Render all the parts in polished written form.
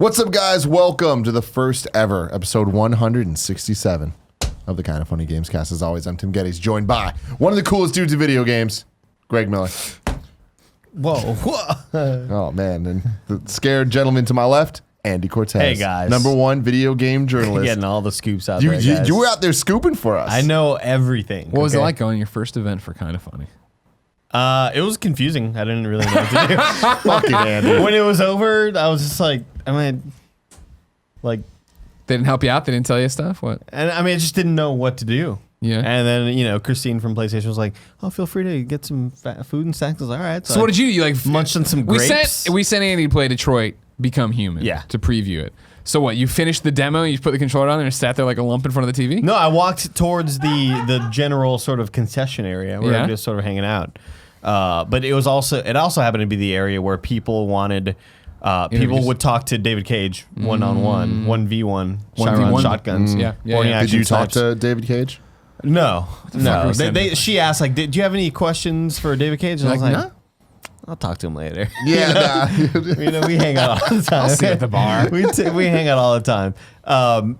What's up, guys? Welcome to the first ever episode 167 of the Kind of Funny Gamescast. As always, I'm Tim Gettys, joined by one of the coolest dudes in video games, Greg Miller. Whoa. Oh, man. And the scared gentleman to my left, Andy Cortez. Hey, guys. #1 video game journalist. Getting all the scoops out there, guys. You were out there scooping for us. I know everything. What was it like going to your first event for Kind of Funny? It was confusing. I didn't really know what to do. Fucking Andy. When it was over, I was just like, they didn't help you out? They didn't tell you stuff? What? And I just didn't know what to do. Yeah. And then, Christine from PlayStation was like, "Oh, feel free to get some food and snacks." I was like, "All right." So what did you do? You munched on some grapes? We sent Andy to play Detroit Become Human. Yeah. To preview it. So what? You finished the demo, you put the controller on there and sat there like a lump in front of the TV? No, I walked towards the general sort of concession area where I'm just sort of hanging out. But it also happened to be the area where people wanted. People would talk to David Cage one-on-one, 1v1, shotguns. Yeah. Did you talk to David Cage? No. She asked, like, "Do you have any questions for David Cage?" And I was like, "No. I'll talk to him later." Yeah. We hang out all the time. I'll see you at the bar. we hang out all the time.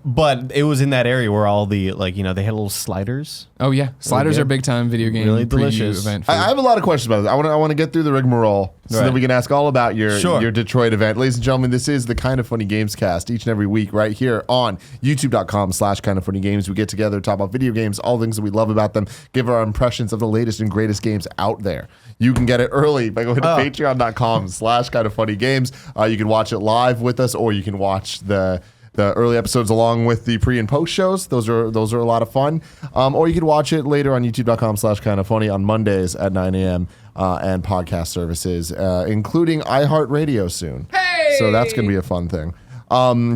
But it was in that area where all the, they had little sliders. Oh, yeah. Sliders are big time video game Really preview delicious. event. I have a lot of questions about this. I want to get through the rigmarole so that we can ask all about your Detroit event. Ladies and gentlemen, this is the Kind of Funny Gamescast each and every week right here on youtube.com/kindoffunnygames. We get together, talk about video games, all things that we love about them, give our impressions of the latest and greatest games out there. You can get it early by going to patreon.com/kindoffunnygames. You can watch it live with us, or you can watch the early episodes along with the pre and post shows. Those are a lot of fun. Or you can watch it later on youtube.com/kindoffunny on Mondays at 9 a.m. And podcast services, including iHeartRadio soon. Hey! So that's going to be a fun thing.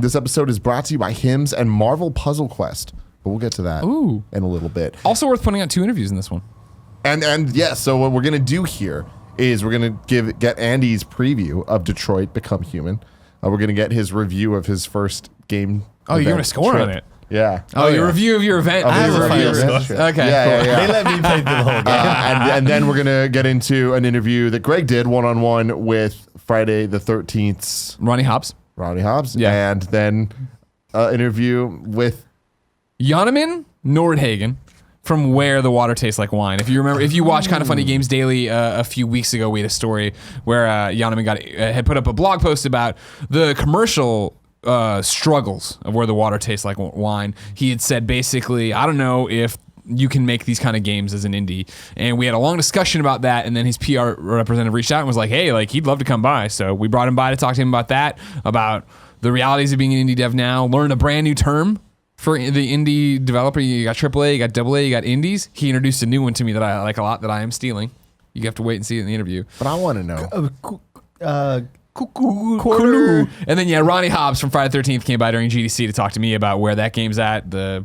This episode is brought to you by Hims and Marvel Puzzle Quest. But we'll get to that in a little bit. Also worth pointing out 2 interviews in this one. And yes, so what we're going to do here is we're going to get Andy's preview of Detroit Become Human. We're going to get his review of his first game. Oh, you're going to score on it? Yeah. Your review of your event. I have a final score. Okay, yeah, cool. yeah. They let me play through the whole game. And then we're going to get into an interview that Greg did one-on-one with Friday the 13th's Ronnie Hobbs. Yeah. And then interview with Johnnemann, Nordhagen, from Where the Water Tastes Like Wine. If you remember, if you watch Kind of Funny Games Daily a few weeks ago, we had a story where Johnnemann had put up a blog post about the commercial struggles of Where the Water Tastes Like Wine. He had said basically, I don't know if you can make these kind of games as an indie. And we had a long discussion about that, and then his PR representative reached out and was like, hey, he'd love to come by. So we brought him by to talk to him about that, about the realities of being an indie dev now, learn a brand new term for the indie developer. You got AAA, you got AA, you got indies. He introduced a new one to me that I like a lot that I am stealing. You have to wait and see it in the interview. But I want to know. Quarter. And then Ronnie Hobbs from Friday the 13th came by during GDC to talk to me about where that game's at, the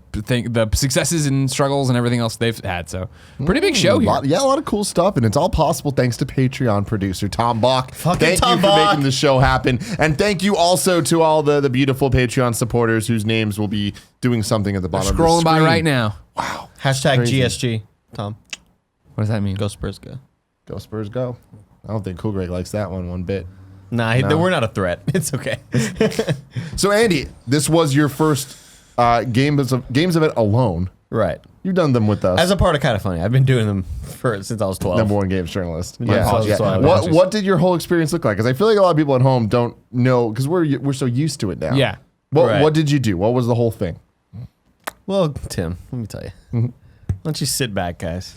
successes and struggles and everything else they've had. So pretty big show here. A lot of cool stuff, and it's all possible thanks to Patreon producer Tom Bach. Thank you for making the show happen, and thank you also to all the beautiful Patreon supporters whose names will be doing something at the bottom. They're scrolling of the screen by right now. Wow. #GSG. Tom. What does that mean? Go Spurs, go. Go Spurs, go. I don't think Cool Greg likes that one bit. Nah, we're not a threat. It's okay. So, Andy, this was your first games event alone. Right. You've done them with us. As a part of Kind of Funny. I've been doing them since I was 12. #1 games journalist. Yeah. What did your whole experience look like? Because I feel like a lot of people at home don't know, because we're so used to it now. Yeah. What did you do? What was the whole thing? Well, Tim, let me tell you. Why don't you sit back, guys?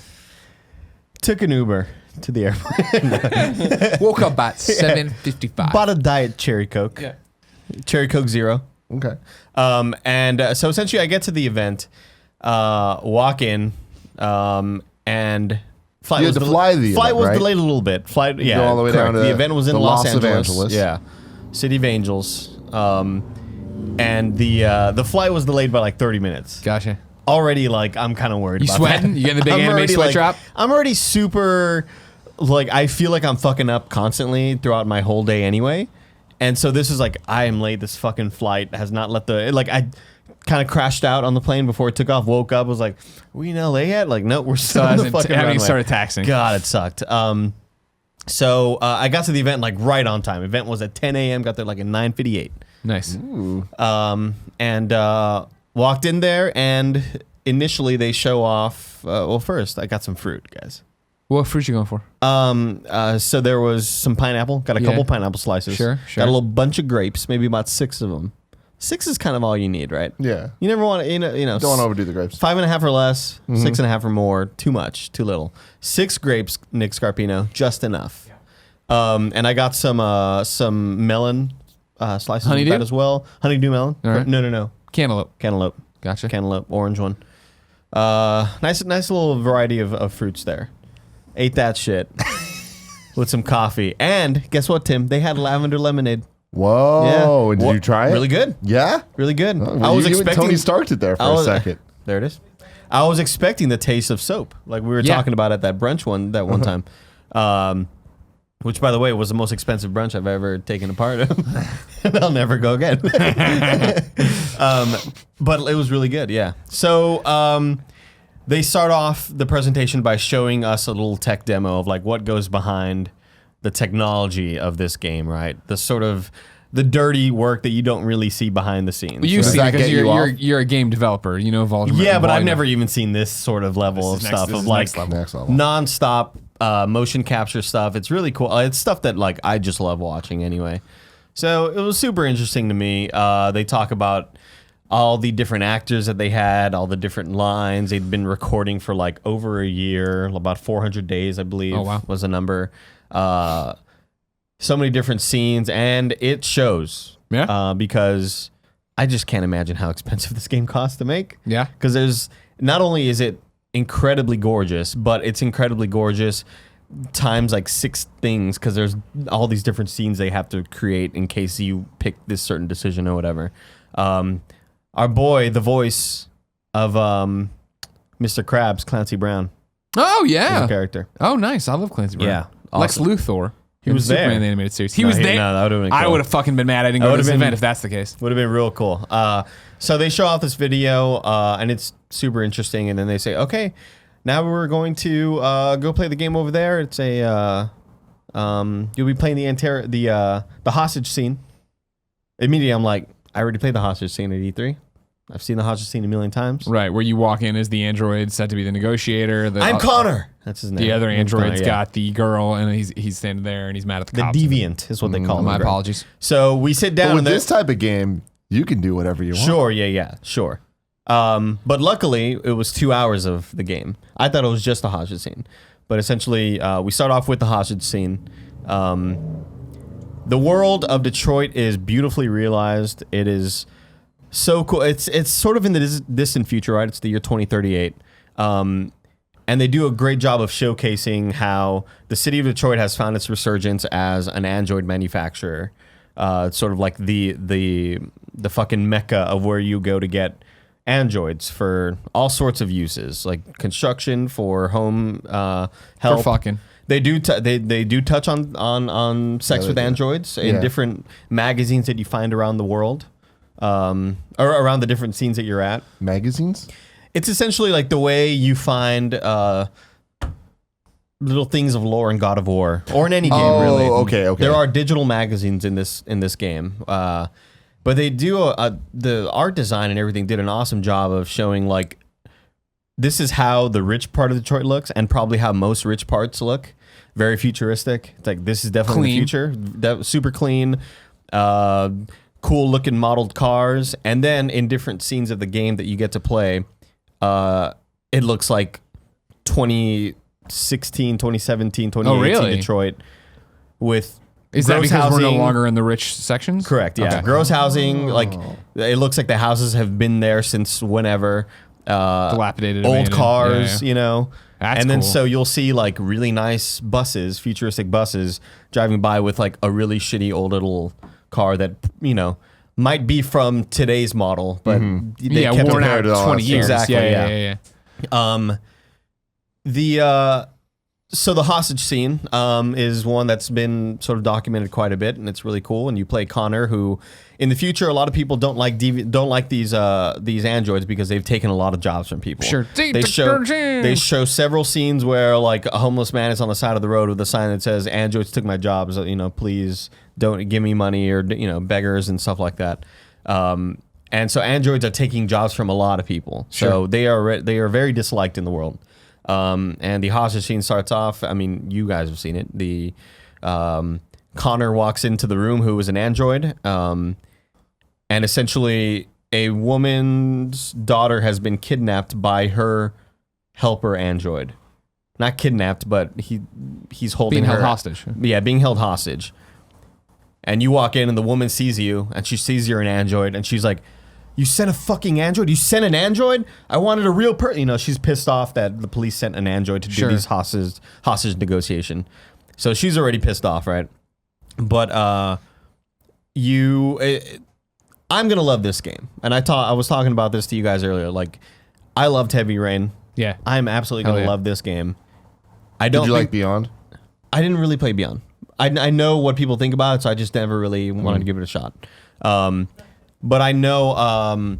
Took an Uber to the airport. Woke up at 7:55. Bought a Diet Cherry Coke. Yeah. Cherry Coke Zero. Okay. So essentially I get to the event, walk in, and flight You had to fly the flight event, was right? delayed a little bit. Flight, Go all the way down to the event was in the Los Angeles. Yeah. City of Angels. And the flight was delayed by 30 minutes. Gotcha. Already, I'm kind of worried. You about sweating? that. You getting the big I'm anime already, sweat drop? I'm already super. I feel like I'm fucking up constantly throughout my whole day anyway, and so this is I am late. This fucking flight has not let I kind of crashed out on the plane before it took off. Woke up, was like, "Are we in LA yet?" No, we're still on the fucking runway. Started taxing. God, it sucked. So I got to the event right on time. Event was at 10 a.m. Got there at 9:58. Nice. And walked in there, and initially they show off. Well, first I got some fruit, guys. What fruit you going for? So there was some pineapple. Got a couple pineapple slices. Sure. Got a little bunch of grapes, maybe about 6 of them. 6 is kind of all you need, right? Yeah. You never want to, you know. Don't want to overdo the grapes. 5.5 or less, 6.5 or more, too much, too little. 6 grapes, Nick Scarpino, just enough. And I got some melon slices Honeydew? with that as well. Honeydew melon. All right. No. Cantaloupe. Gotcha. Cantaloupe, orange one. Nice little variety of fruits there. Ate that shit with some coffee. And guess what, Tim? They had lavender lemonade. Whoa. Yeah. Did you try it? Really good. Yeah? Really good. Well, I was you expecting Tony Starked it there for a second. There it is. I was expecting the taste of soap, like we were talking about at that brunch one time. Which, by the way, was the most expensive brunch I've ever taken a part of. And I'll never go again. But it was really good, yeah. So they start off the presentation by showing us a little tech demo of like what goes behind the technology of this game, right? The sort of the dirty work that you don't really see behind the scenes. Well, you right? see it because you're a game developer. You know Voldemort. Yeah, but I've never even seen this sort of level of stuff of like Next level. non-stop motion capture stuff. It's really cool. It's stuff that like I just love watching anyway. So it was super interesting to me. They talk about all the different actors that they had, all the different lines. They'd been recording for like over a year, about 400 days, I believe was the number. So many different scenes, and it shows. Yeah. Because I just can't imagine how expensive this game costs to make. Yeah. Because there's not only is it incredibly gorgeous, but it's incredibly gorgeous times like 6 things because there's all these different scenes they have to create in case you pick this certain decision or whatever. Our boy, the voice of Mr. Krabs, Clancy Brown. Oh yeah. Is a character. Oh nice. I love Clancy Brown. Yeah. Lex Awesome. Luthor. He was there. Superman the animated series. He was there. No, that would've been I cool. would have fucking been mad I didn't go to this event if that's the case. Would have been real cool. So they show off this video, and it's super interesting. And then they say, okay, now we're going to go play the game over there. It's a you'll be playing the hostage scene. Immediately, I'm like, I already played the hostage scene at E3. I've seen the hostage scene a million times. Right, where you walk in as the android set to be the negotiator. I'm Connor. That's his name. The other android's Connor, got the girl, and he's standing there, and he's mad at the the cops. deviant is what they call him. My apologies. So we sit down. But with and this type of game, you can do whatever you want. Sure, yeah, sure. But luckily, it was 2 hours of the game. I thought it was just the hostage scene. But essentially, we start off with the hostage scene. The world of Detroit is beautifully realized. It is so cool. It's sort of in the distant future, right? It's the year 2038. And they do a great job of showcasing how the city of Detroit has found its resurgence as an android manufacturer. It's sort of like the fucking mecca of where you go to get androids for all sorts of uses, like construction, for home help. For fucking. They do touch on sex with androids in different magazines that you find around the world, or around the different scenes that you're at. Magazines? It's essentially like the way you find little things of lore in God of War, or in any game, really. Okay. There are digital magazines in this game, but they do the art design and everything did an awesome job of showing like this is how the rich part of Detroit looks, and probably how most rich parts look. Very futuristic. It's like this is definitely the future. Super clean. Cool looking modeled cars, and then in different scenes of the game that you get to play, it looks like 2016, 2017, 2018 Detroit with Is that because we're no longer in the rich sections? Correct, yeah. Okay. Gross housing, like it looks like the houses have been there since whenever. Dilapidated, old cars, you know. That's and then cool. so you'll see like really nice buses, futuristic buses driving by with like a really shitty old little car that, you know, might be from today's model, but they kept worn it out 20 years. Exactly. Yeah. The So the hostage scene is one that's been sort of documented quite a bit, and it's really cool. And you play Connor, who, in the future, a lot of people don't like these androids because they've taken a lot of jobs from people. Sure. They show several scenes where like a homeless man is on the side of the road with a sign that says "Androids took my jobs. Please don't give me money," or beggars and stuff like that. And so androids are taking jobs from a lot of people. Sure. So they are very disliked in the world. And the hostage scene starts off. I mean, you guys have seen it. The Connor walks into the room, who is an android, and essentially a woman's daughter has been kidnapped by her helper android. Not kidnapped, but he's holding being her held hostage. Yeah, being held hostage. And you walk in, and the woman sees you, and she sees you're an android, and she's like, "You sent a fucking android? You sent an android? I wanted a real person." She's pissed off that the police sent an android to do these hostage negotiation. So she's already pissed off, right? But I'm gonna love this game, and I was talking about this to you guys earlier. Like, I loved Heavy Rain. Yeah, I'm absolutely gonna love this game. Did you like Beyond? I didn't really play Beyond. I know what people think about it, so I just never really wanted to give it a shot. But I know,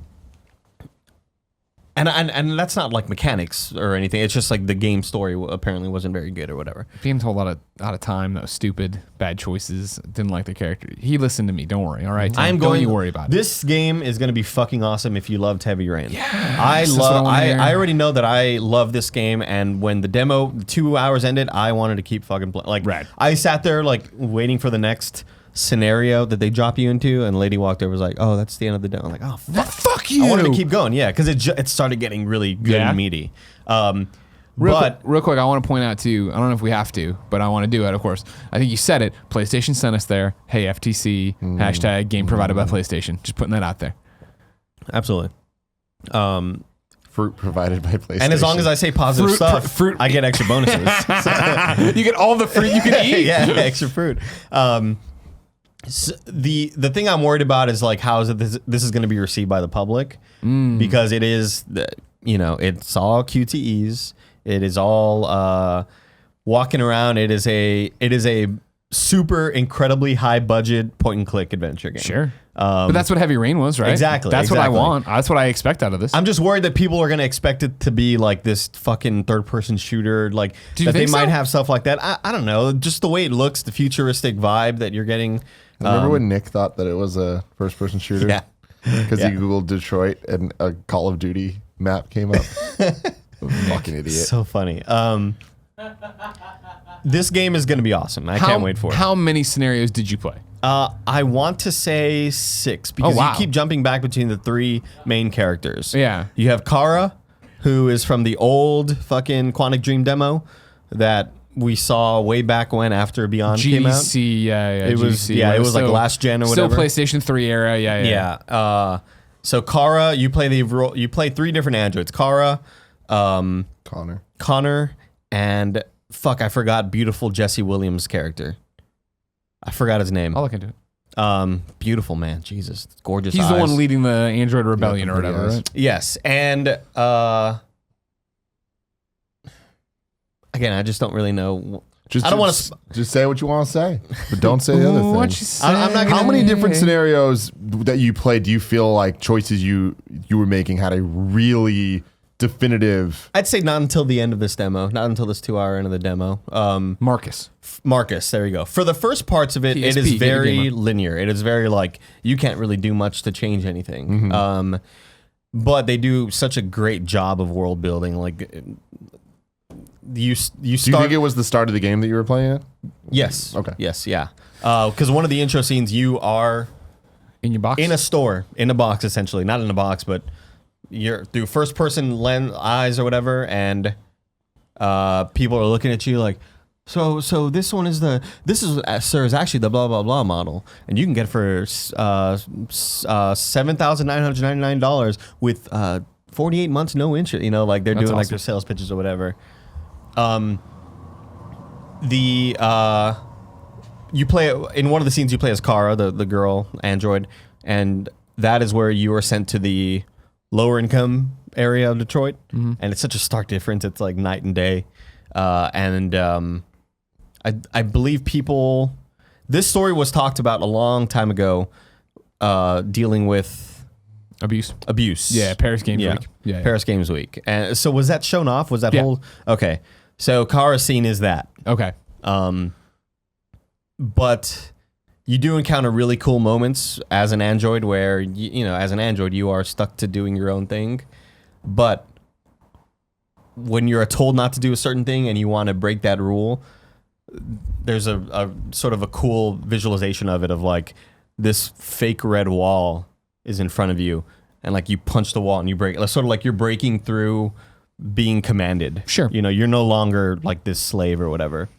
and that's not like mechanics or anything. It's just like the game story apparently wasn't very good or whatever. Game told a lot of time. That was stupid, bad choices. Didn't like the character. He listened to me. Don't worry. All right, Tim, don't you worry about it. This game is going to be fucking awesome if you loved Heavy Rain. Yeah, I already know that I love this game, and when the demo 2 hours ended, I wanted to keep fucking playing. Like, Rad. I sat there like waiting for the next scenario that they drop you into, and a lady walked over, was like, "Oh, that's the end of the demo." I'm like, "Oh, fuck you!" I wanted to keep going, yeah, because it started getting really good and meaty. Real quick, I want to point out too. I don't know if we have to, but I want to do it. Of course, I think you said it. PlayStation sent us there. Hey, FTC hashtag game provided by PlayStation. Just putting that out there. Absolutely. Fruit provided by PlayStation. And as long as I say positive stuff, I get extra bonuses. You get all the fruit you can eat. Yeah, extra fruit. So the thing I'm worried about is like how is it this is going to be received by the public, because it is it's all QTEs, it is all walking around. It is a super incredibly high budget point and click adventure game. Sure. But that's what Heavy Rain was, right? Exactly. That's what I want. That's what I expect out of this. I'm just worried that people are going to expect it to be like this fucking third-person shooter, like that they might have stuff like that. I don't know. Just the way it looks, the futuristic vibe that you're getting. Remember when Nick thought that it was a first-person shooter? Yeah. Because he Googled Detroit and a Call of Duty map came up. Fucking idiot. So funny. This game is going to be awesome. I can't wait for it. How many scenarios did you play? I want to say 6, because you keep jumping back between the 3 main characters. Yeah. You have Kara, who is from the old fucking Quantic Dream demo that we saw way back when after Beyond came out. It was like last gen or whatever. Still PlayStation 3 era. Yeah. So Kara, you play 3 different androids. Kara, Connor, and fuck, I forgot beautiful Jesse Williams' character. I forgot his name. I'll look into it. Beautiful man, Jesus, gorgeous. He's eyes. the one leading the Android Rebellion or whatever, right? Yes, and again, I just don't really know. I don't want to. Just say what you want to say, but don't say the other thing. What you say? I'm not gonna, How many different scenarios that you played do you feel like choices you were making had a really definitive? I'd say not until the end of this demo, not until this 2-hour end of the demo. Marcus, there you go. For the first parts of it, PSP, it is very linear. It is very like you can't really do much to change anything. But they do such a great job of world building. Like you start. Do you think it was the start of the game that you were playing at? Yes. Okay. Yes. Yeah. Because one of the intro scenes, you are in your box, in a store, in a box, essentially, not in a box, but you're through first person lens eyes or whatever, and people are looking at you like, so this one is sir, is actually the blah blah blah model, and you can get it for $7,999 with 48 months no interest. Like they're doing like their sales pitches or whatever. You play in one of the scenes. You play as Kara, the girl android, and that is where you are sent to the lower income area of Detroit, and it's such a stark difference. It's like night and day. I believe people. This story was talked about a long time ago, dealing with abuse. Yeah, Paris Games Week. Yeah, Paris Games Week. And so was that shown off? Was that Yeah. whole? Okay, so Kara's scene is that. Okay. But you do encounter really cool moments as an android where as an android you are stuck to doing your own thing, but when you're told not to do a certain thing and you want to break that rule, there's a sort of a cool visualization of it, of like this fake red wall is in front of you and like you punch the wall and you break, sort of like you're breaking through being commanded. Sure. You're no longer like this slave or whatever.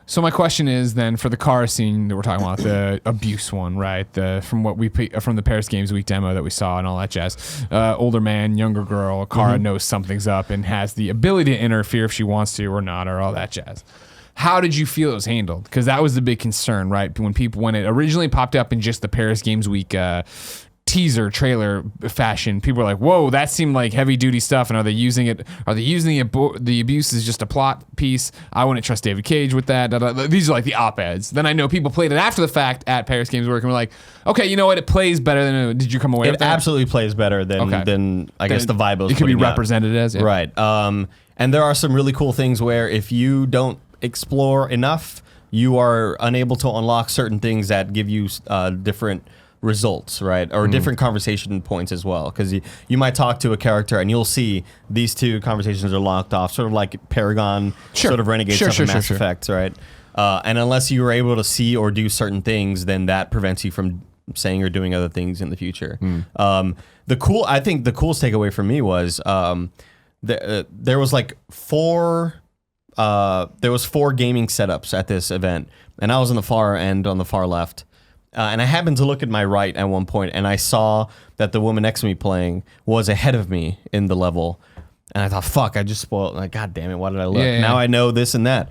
So my question is then, for the car scene that we're talking about, the abuse one, right? From the Paris Games Week demo that we saw and all that jazz. Older man, younger girl. Kara knows something's up and has the ability to interfere if she wants to or not, or all that jazz. How did you feel it was handled? Because that was the big concern, right? When it originally popped up in just the Paris Games Week teaser trailer fashion, people were like, whoa, that seemed like heavy duty stuff. And are they using the abuse as just a plot piece? I wouldn't trust David Cage with that. These are like the op-eds. Then I know people played it after the fact at Paris Games Week and were like, okay, you know what? It plays better than, did you come away with that? It absolutely plays better than I guess the vibe it could be represented as. Yeah. Right. And there are some really cool things where if you don't explore enough, you are unable to unlock certain things that give you different results, right? Or different conversation points as well. Because you might talk to a character and you'll see these two conversations are locked off, sort of like Paragon, sort of renegade stuff in Mass Effect, right? And unless you were able to see or do certain things, then that prevents you from saying or doing other things in the future. I think the coolest takeaway for me was there was like four gaming setups at this event, and I was on the far end on the far left. And I happened to look at my right at one point, and I saw that the woman next to me playing was ahead of me in the level. And I thought, fuck, I just spoiled. Like, God damn it, why did I look? Now I know this and that.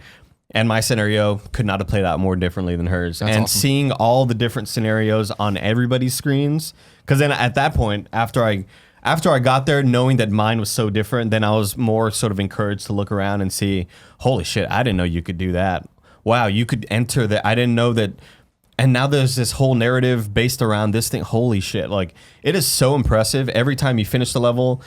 And my scenario could not have played out more differently than hers. That's and awesome. Seeing all the different scenarios on everybody's screens, because then at that point, after I got there, knowing that mine was so different, then I was more sort of encouraged to look around and see, holy shit, I didn't know you could do that. Wow, you could enter that. I didn't know that. And now there's this whole narrative based around this thing. Holy shit. Like, it is so impressive. Every time you finish the level,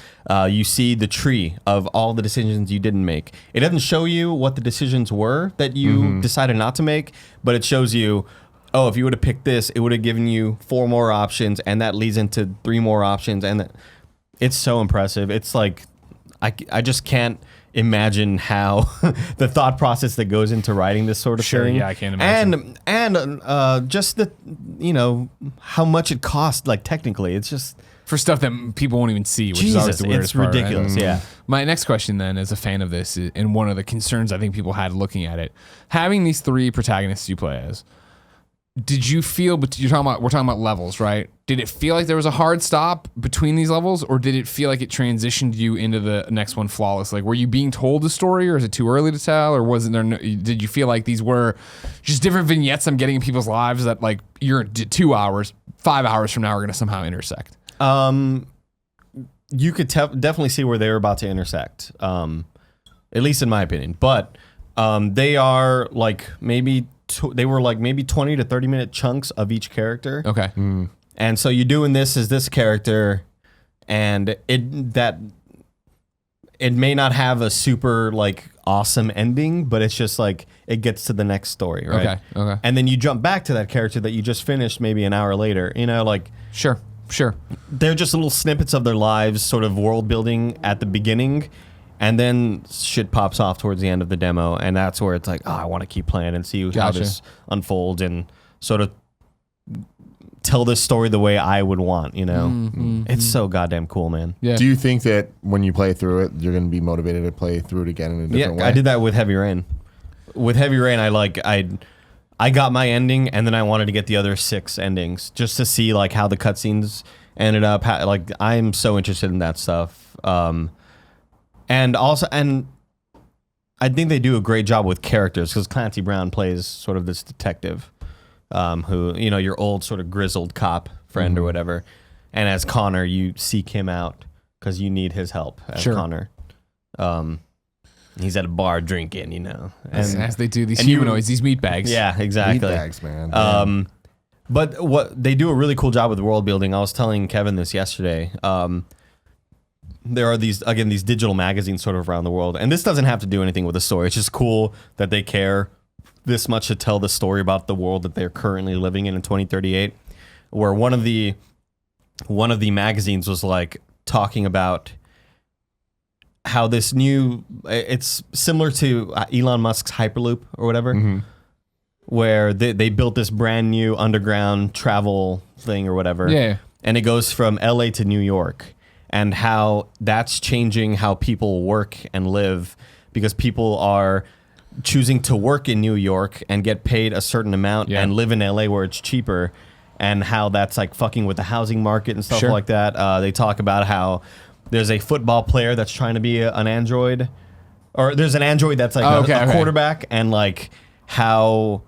you see the tree of all the decisions you didn't make. It doesn't show you what the decisions were that you decided not to make, but it shows you, oh, if you would have picked this, it would have given you 4 more options, and that leads into 3 more options. And it's so impressive. It's like, I just can't imagine how the thought process that goes into writing this sort of thing. Yeah, I can't imagine. And just how much it costs, like technically, it's just for stuff that people won't even see, which is always the weirdest it's ridiculous. Part, right? Yeah. My next question then, as a fan of this, and one of the concerns I think people had looking at it, having these 3 protagonists you play as, did you feel? But we're talking about levels, right? Did it feel like there was a hard stop between these levels, or did it feel like it transitioned you into the next one flawless? Like, were you being told the story, or is it too early to tell, or wasn't there? Did you feel like these were just different vignettes I'm getting in people's lives that, like, you're 2 hours, 5 hours from now are going to somehow intersect? You could definitely see where they were about to intersect, at least in my opinion. But they are like maybe. They were like maybe 20 to 30 minute chunks of each character. Okay. And so you're doing this as this character, and it may not have a super like awesome ending, but it's just like it gets to the next story, right? Okay. And then you jump back to that character that you just finished maybe an hour later. Like Sure. They're just little snippets of their lives, sort of world building at the beginning. And then shit pops off towards the end of the demo, and that's where it's like, oh, I want to keep playing and see how this unfolds and sort of tell this story the way I would want, It's so goddamn cool, man. Yeah. Do you think that when you play through it, you're going to be motivated to play through it again in a different way? I did that with Heavy Rain. With Heavy Rain, I got my ending, and then I wanted to get the other 6 endings just to see like how the cutscenes ended up. I'm so interested in that stuff. And I think they do a great job with characters, because Clancy Brown plays sort of this detective who, your old sort of grizzled cop friend or whatever. And as Connor, you seek him out because you need his help as Connor. He's at a bar drinking, you know. As they do, these humanoids, these meat bags. Yeah, exactly. Meat bags, man. But what they do a really cool job with world building. I was telling Kevin this yesterday. There are these digital magazines sort of around the world, and this doesn't have to do anything with the story. It's just cool that they care this much to tell the story about the world that they're currently living in 2038. Where one of the magazines was like talking about how this it's similar to Elon Musk's Hyperloop or whatever, where they built this brand new underground travel thing or whatever. Yeah. And it goes from LA to New York, and how that's changing how people work and live, because people are choosing to work in New York and get paid a certain amount and live in LA where it's cheaper, and how that's like fucking with the housing market and stuff like that. They talk about how there's a football player that's trying to be an android, or there's an android that's like a quarterback, and like how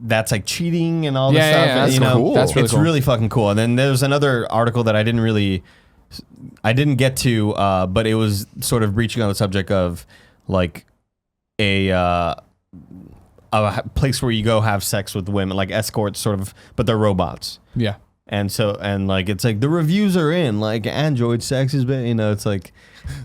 that's like cheating and all this stuff. Yeah, that's cool. That's really it's cool. really fucking cool. And then there's another article that I didn't get to, but it was sort of breaching on the subject of like a place where you go have sex with women, like escorts, sort of, but they're robots. Yeah. And like it's like the reviews are in, like Android sex is been, you know, it's like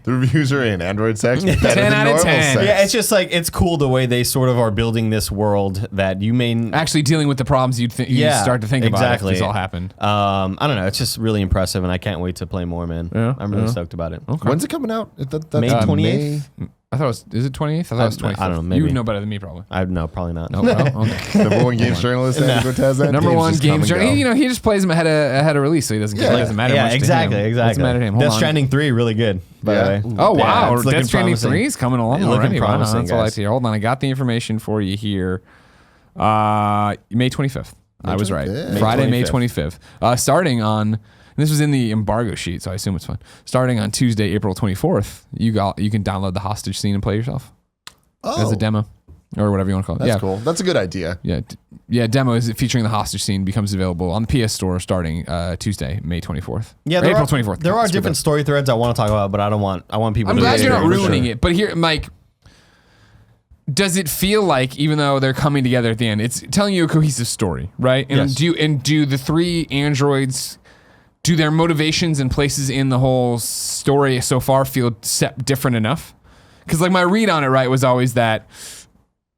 The reviews are in. Android sex better 10 than out of normal 10. sex. yeah, it's just like it's cool the way they sort of are building this world that you may Actually dealing with the problems you start to think about if this all happened. I don't know. It's just really impressive, and I can't wait to play more, man. Yeah, I'm really stoked about it. Okay. When's it coming out? That's May 28th? I thought it was, is it 28th? I thought it was 25th. I don't know, maybe. You know better than me, probably. No, probably not. No, well, okay. Number one games journalist. Has that. Number Games one just games come and journey. go. You know, he just plays them ahead of release, so he doesn't. It doesn't matter much. exactly, to him. exactly. Doesn't matter to him. Hold Death on. Stranding 3, really good. By the way. Oh wow, it's looking Death Stranding promising. 3 is coming along Looking already. Wow, promising, that's all I guys. see here. Hold on, I got the information for you here. May 25th. I was right. 25th. Friday, May 25th. 25th. Starting on. This was in the embargo sheet, so I assume it's fun. Starting on Tuesday, April 24th, you can download the hostage scene and play yourself as a demo or whatever you want to call it. That's cool. That's a good idea. Yeah. Demo is featuring the hostage scene becomes available on the PS Store starting Tuesday, May 24th. Yeah, Or April 24th. There are different story threads I want to talk about, but I want people. I'm to glad you're not for ruining sure. it. But here, Mike, does it feel like, even though they're coming together at the end, it's telling you a cohesive story, right? And Yes. do the three androids, do their motivations and places in the whole story so far feel different enough? Because like my read on it, right, was always that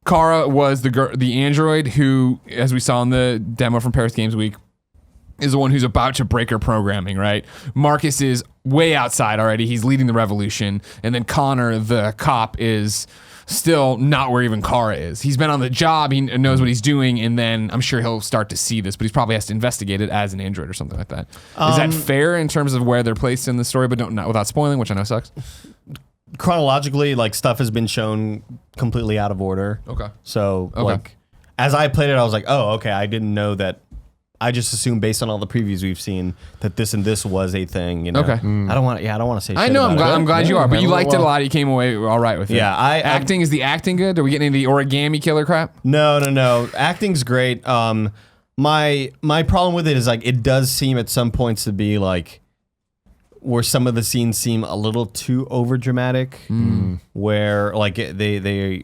Kara was the android who, as we saw in the demo from Paris Games Week, is the one who's about to break her programming, right? Marcus is way outside already. He's leading the revolution. And then Connor, the cop, is still not where even Kara is. He's been on the job. He knows what he's doing. And then I'm sure he'll start to see this, but he probably has to investigate it as an android or something like that. Is that fair in terms of where they're placed in the story, but not without spoiling, which I know sucks? Chronologically, like stuff has been shown completely out of order. Okay. So like, as I played it, I was like, oh, okay. I didn't know that. I just assumed based on all the previews we've seen that this and this was a thing. You know. Okay. I don't want to say. I shit know. about I'm glad you are, but you liked it a well. lot. You came away all right with it. Yeah, acting is the acting good? Are we getting into the origami killer crap? No. Acting's great. My problem with it is like it does seem at some points to be like where some of the scenes seem a little too over dramatic. Where like they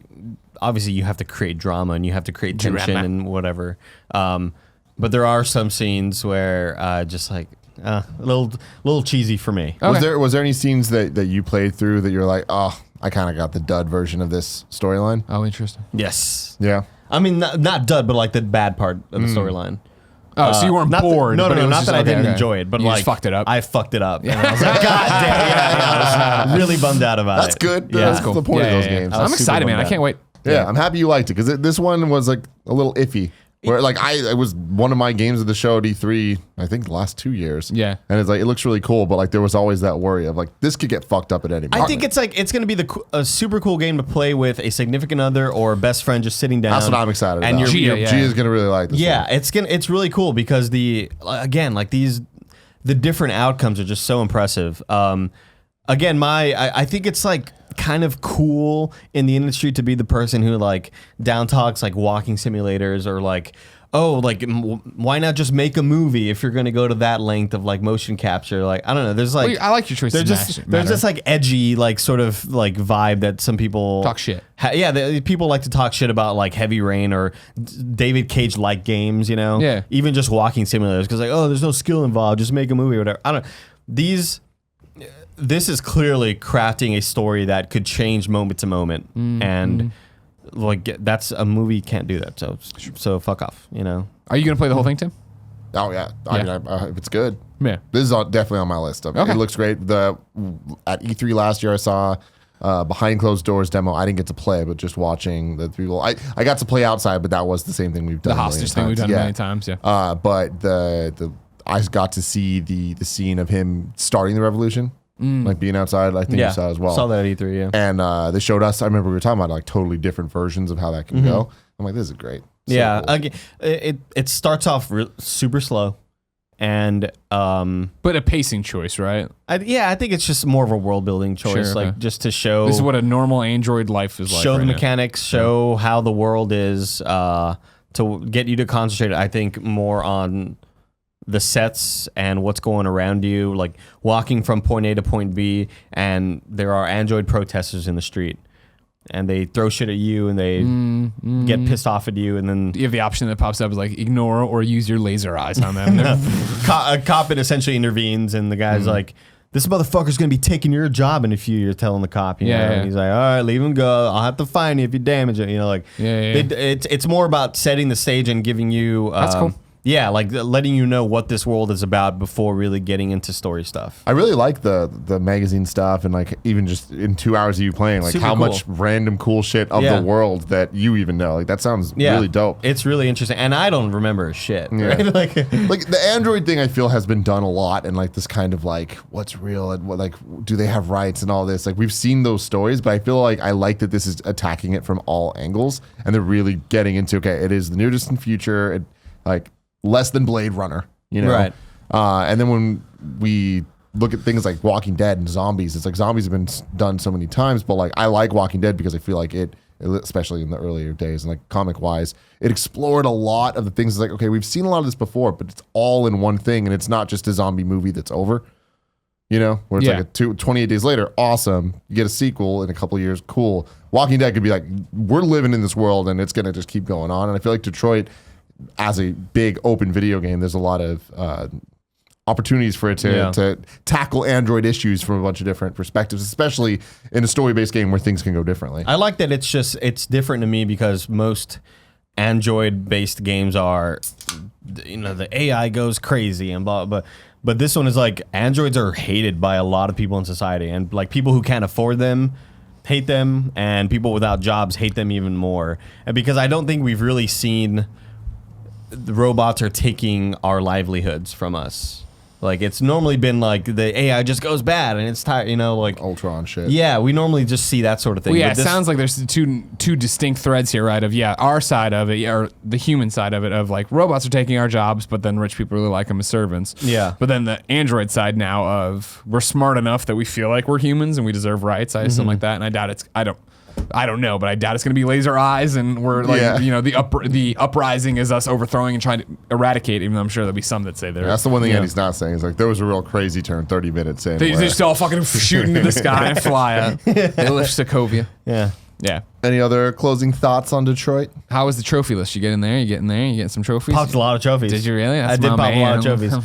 obviously you have to create drama and you have to create tension and whatever. But there are some scenes where just like a little cheesy for me. Okay. Was there any scenes that you played through that you're like, oh, I kind of got the dud version of this storyline? Oh, interesting. Yes. Yeah. I mean, not dud, but like the bad part of the storyline. Oh, so you weren't Not bored? No, but it was not just, that I okay, didn't okay. enjoy it, but You like just fucked it up. I fucked it up. And I was like, God damn, yeah, I was really bummed out about That's it. good. Yeah. That's the point of those games. I was I'm excited, super man. I bummed can't out. wait. Yeah, I'm happy you liked it because this one was like a little iffy. Where like it was one of my games of the show at E3, I think the last 2 years. Yeah. And it's like it looks really cool, but like there was always that worry of like this could get fucked up at any moment. I think it's like it's going to be a super cool game to play with a significant other or a best friend just sitting down. that's what I'm excited and about. you're- Gia's gonna really like this. Yeah, one. it's really cool because the different outcomes are just so impressive. Again, I think it's like kind of cool in the industry to be the person who like down talks like walking simulators or like oh, like why not just make a movie if you're going to go to that length of like motion capture? Like, I don't know. There's like, I like your choice. There's just like edgy, like sort of like vibe that some people talk shit. People like to talk shit about like Heavy Rain or David Cage like games, you know? Yeah. Even just walking simulators because like, oh, there's no skill involved. Just make a movie or whatever. I don't know. This is clearly crafting a story that could change moment to moment, and like that's a movie can't do that. So fuck off. You know. Are you gonna play the whole thing, Tim? Oh yeah. I mean, if it's good, Yeah. this is definitely on my list. Okay. It looks great. At E3 last year, I saw behind closed doors demo. I didn't get to play, but just watching the people. I got to play outside, but that was the same thing we've done. The hostage thing we've done many times. Yeah. But I got to see the scene of him starting the revolution. Like being outside, I think you saw as well. Saw that at E3, yeah. And they showed us. I remember we were talking about like totally different versions of how that can go. I'm like, this is great. So cool. Again, it starts off super slow, and but a pacing choice, right? I think it's just more of a world building choice, Sure, like just to show This is what a normal Android life is like. show right the now. mechanics, show how the world is, to get you to concentrate. I think more on the sets and what's going around you, like walking from point A to point B, and there are Android protesters in the street, and they throw shit at you, and they get pissed off at you, and then You have the option that pops up is like ignore or use your laser eyes on them. a cop essentially intervenes, and the guy's like, "This motherfucker's gonna be taking your job in a few years." Telling the cop, you know, and he's like, "All right, leave him go. I'll have to fine you if you damage it." You know, like, it's more about setting the stage and giving you. That's cool. Yeah, like letting you know what this world is about before really getting into story stuff. I really like the magazine stuff, and like even just in 2 hours of you playing, like Super how cool. much random cool shit of the world that you even know. Like that sounds really dope. It's really interesting, and I don't remember shit. Yeah. Right? like the Android thing, I feel has been done a lot, and like this kind of like what's real and what, like do they have rights and all this. Like we've seen those stories, but I feel like I like that this is attacking it from all angles, and they're really getting into it is the near distant future, and like less than Blade Runner, you know? Right. And then when we look at things like Walking Dead and zombies, it's like zombies have been done so many times, but like I like Walking Dead because I feel like it, especially in the earlier days and like comic wise, it explored a lot of the things. It's like, okay, we've seen a lot of this before, but it's all in one thing, and it's not just a zombie movie that's over. You know, where it's like 28 days later, awesome. You get a sequel in a couple of years, cool. Walking Dead could be like, we're living in this world, and it's gonna just keep going on. And I feel like Detroit, as a big open video game, there's a lot of opportunities for it to tackle Android issues from a bunch of different perspectives, especially in a story-based game where things can go differently. I like that it's different to me because most Android-based games are, you know, the AI goes crazy and blah, but this one is like androids are hated by a lot of people in society, and like people who can't afford them hate them, and people without jobs hate them even more. And because I don't think we've really seen the robots are taking our livelihoods from us. Like it's normally been like the AI just goes bad and it's tired, you know, like Ultron shit. Yeah, we normally just see that sort of thing. Well, yeah, But it sounds like there's two distinct threads here, right? Of our side of it, or the human side of it, of like robots are taking our jobs, but then rich people really like them as servants. Yeah. But then the Android side now of we're smart enough that we feel like we're humans and we deserve rights. I assume like that, and I doubt I don't know, but I doubt it's going to be laser eyes, and we're like, you know, the uprising is us overthrowing and trying to eradicate. Even though I'm sure there'll be some that say they're. That's the one thing Andy's not saying. Is like there was a real crazy turn 30 minutes in. They just all fucking shoot into the sky and fly up. They lift Sokovia. Yeah. Yeah. Any other closing thoughts on Detroit? How was the trophy list? You get in there? You getting some trophies? Popped a lot of trophies. Did you really? That's I did my pop a lot of man.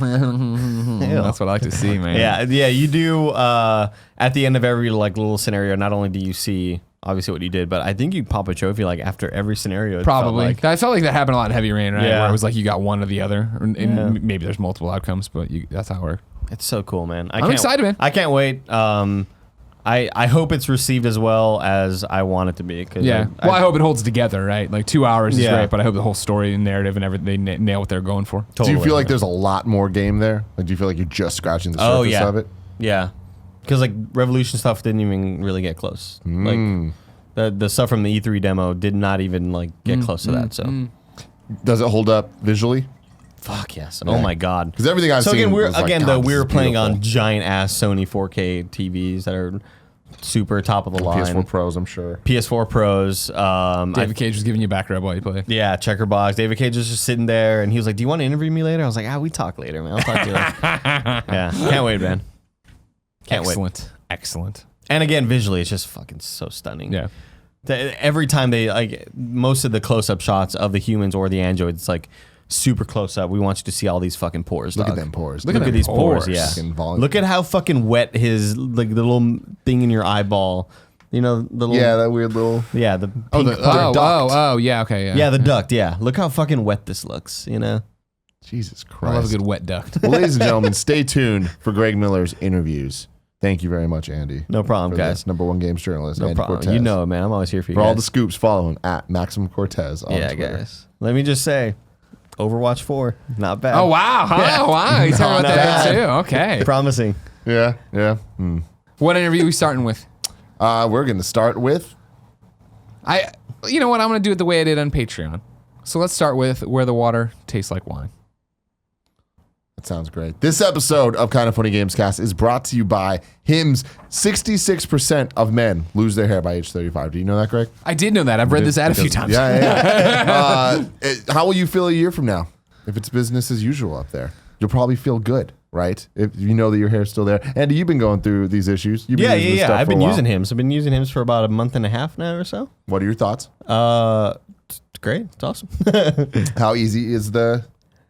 trophies. That's what I like to see, man. Yeah, you do at the end of every like little scenario, not only do you see obviously what you did, but I think you pop a trophy like after every scenario. Probably. I felt like that happened a lot in Heavy Rain, right? Yeah. Where it was like you got one or the other. And maybe there's multiple outcomes, but that's how it worked. It's so cool, man. I'm excited, man. I can't wait. I hope it's received as well as I want it to be. Yeah. I hope it holds together, right? Like 2 hours is great, but I hope the whole story and narrative and everything, they nail what they're going for. Totally. Do you feel like there's a lot more game there? Like, do you feel like you're just scratching the surface of it? Yeah. Because like Revolution stuff didn't even really get close. Like the stuff from the E3 demo did not even like get close to that. So does it hold up visually? Fuck yes. Oh my god. Because everything I've seen. Again, we was like, we were playing beautiful. on giant ass Sony 4K TVs that are super top of the line. PS4 Pros, I'm sure. PS4 Pros. David Cage was giving you back rub while you played. Yeah, checker box. David Cage was just sitting there, and he was like, "Do you want to interview me later?" I was like, we talk later, man. I'll talk to you later. Yeah, can't wait, man. Can't wait. Excellent. And again, visually, it's just fucking so stunning. Yeah. Every time they most of the close-up shots of the humans or the androids, it's like super close up. We want you to see all these fucking pores. Look at them pores. Look at these pores. Yeah. Look at how fucking wet his the little thing in your eyeball. You know the little that weird little the pink yeah, okay, yeah. Yeah, the duct. Yeah, look how fucking wet this looks. You know. Jesus Christ. I love a good wet duct. Well, ladies and gentlemen, stay tuned for Greg Miller's interviews. Thank you very much, Andy. No problem, guys. #1 games journalist. No Andy problem. Cortez. You know it, man. I'm always here for you. For all the scoops, follow him at Maximum Cortez on Twitter. Guys. Let me just say, Overwatch 4, not bad. Oh, wow. Oh, wow. You're talking about that too. Okay. Promising. Yeah. What interview are we starting with? We're going to start with... You know what? I'm going to do it the way I did on Patreon. So let's start with Where the Water Tastes Like Wine. That sounds great. This episode of Kind of Funny Gamescast is brought to you by Hims. 66% of men lose their hair by age 35. Do you know that, Greg? I did know that. I've read this ad a few times. Yeah. How will you feel a year from now if it's business as usual up there? You'll probably feel good, right? If you know that your hair's still there. Andy, you've been going through these issues. You've been using this stuff I've been for a while. using Hims. I've been using Hims for about a month and a half now or so. What are your thoughts? It's great. It's awesome. How easy is the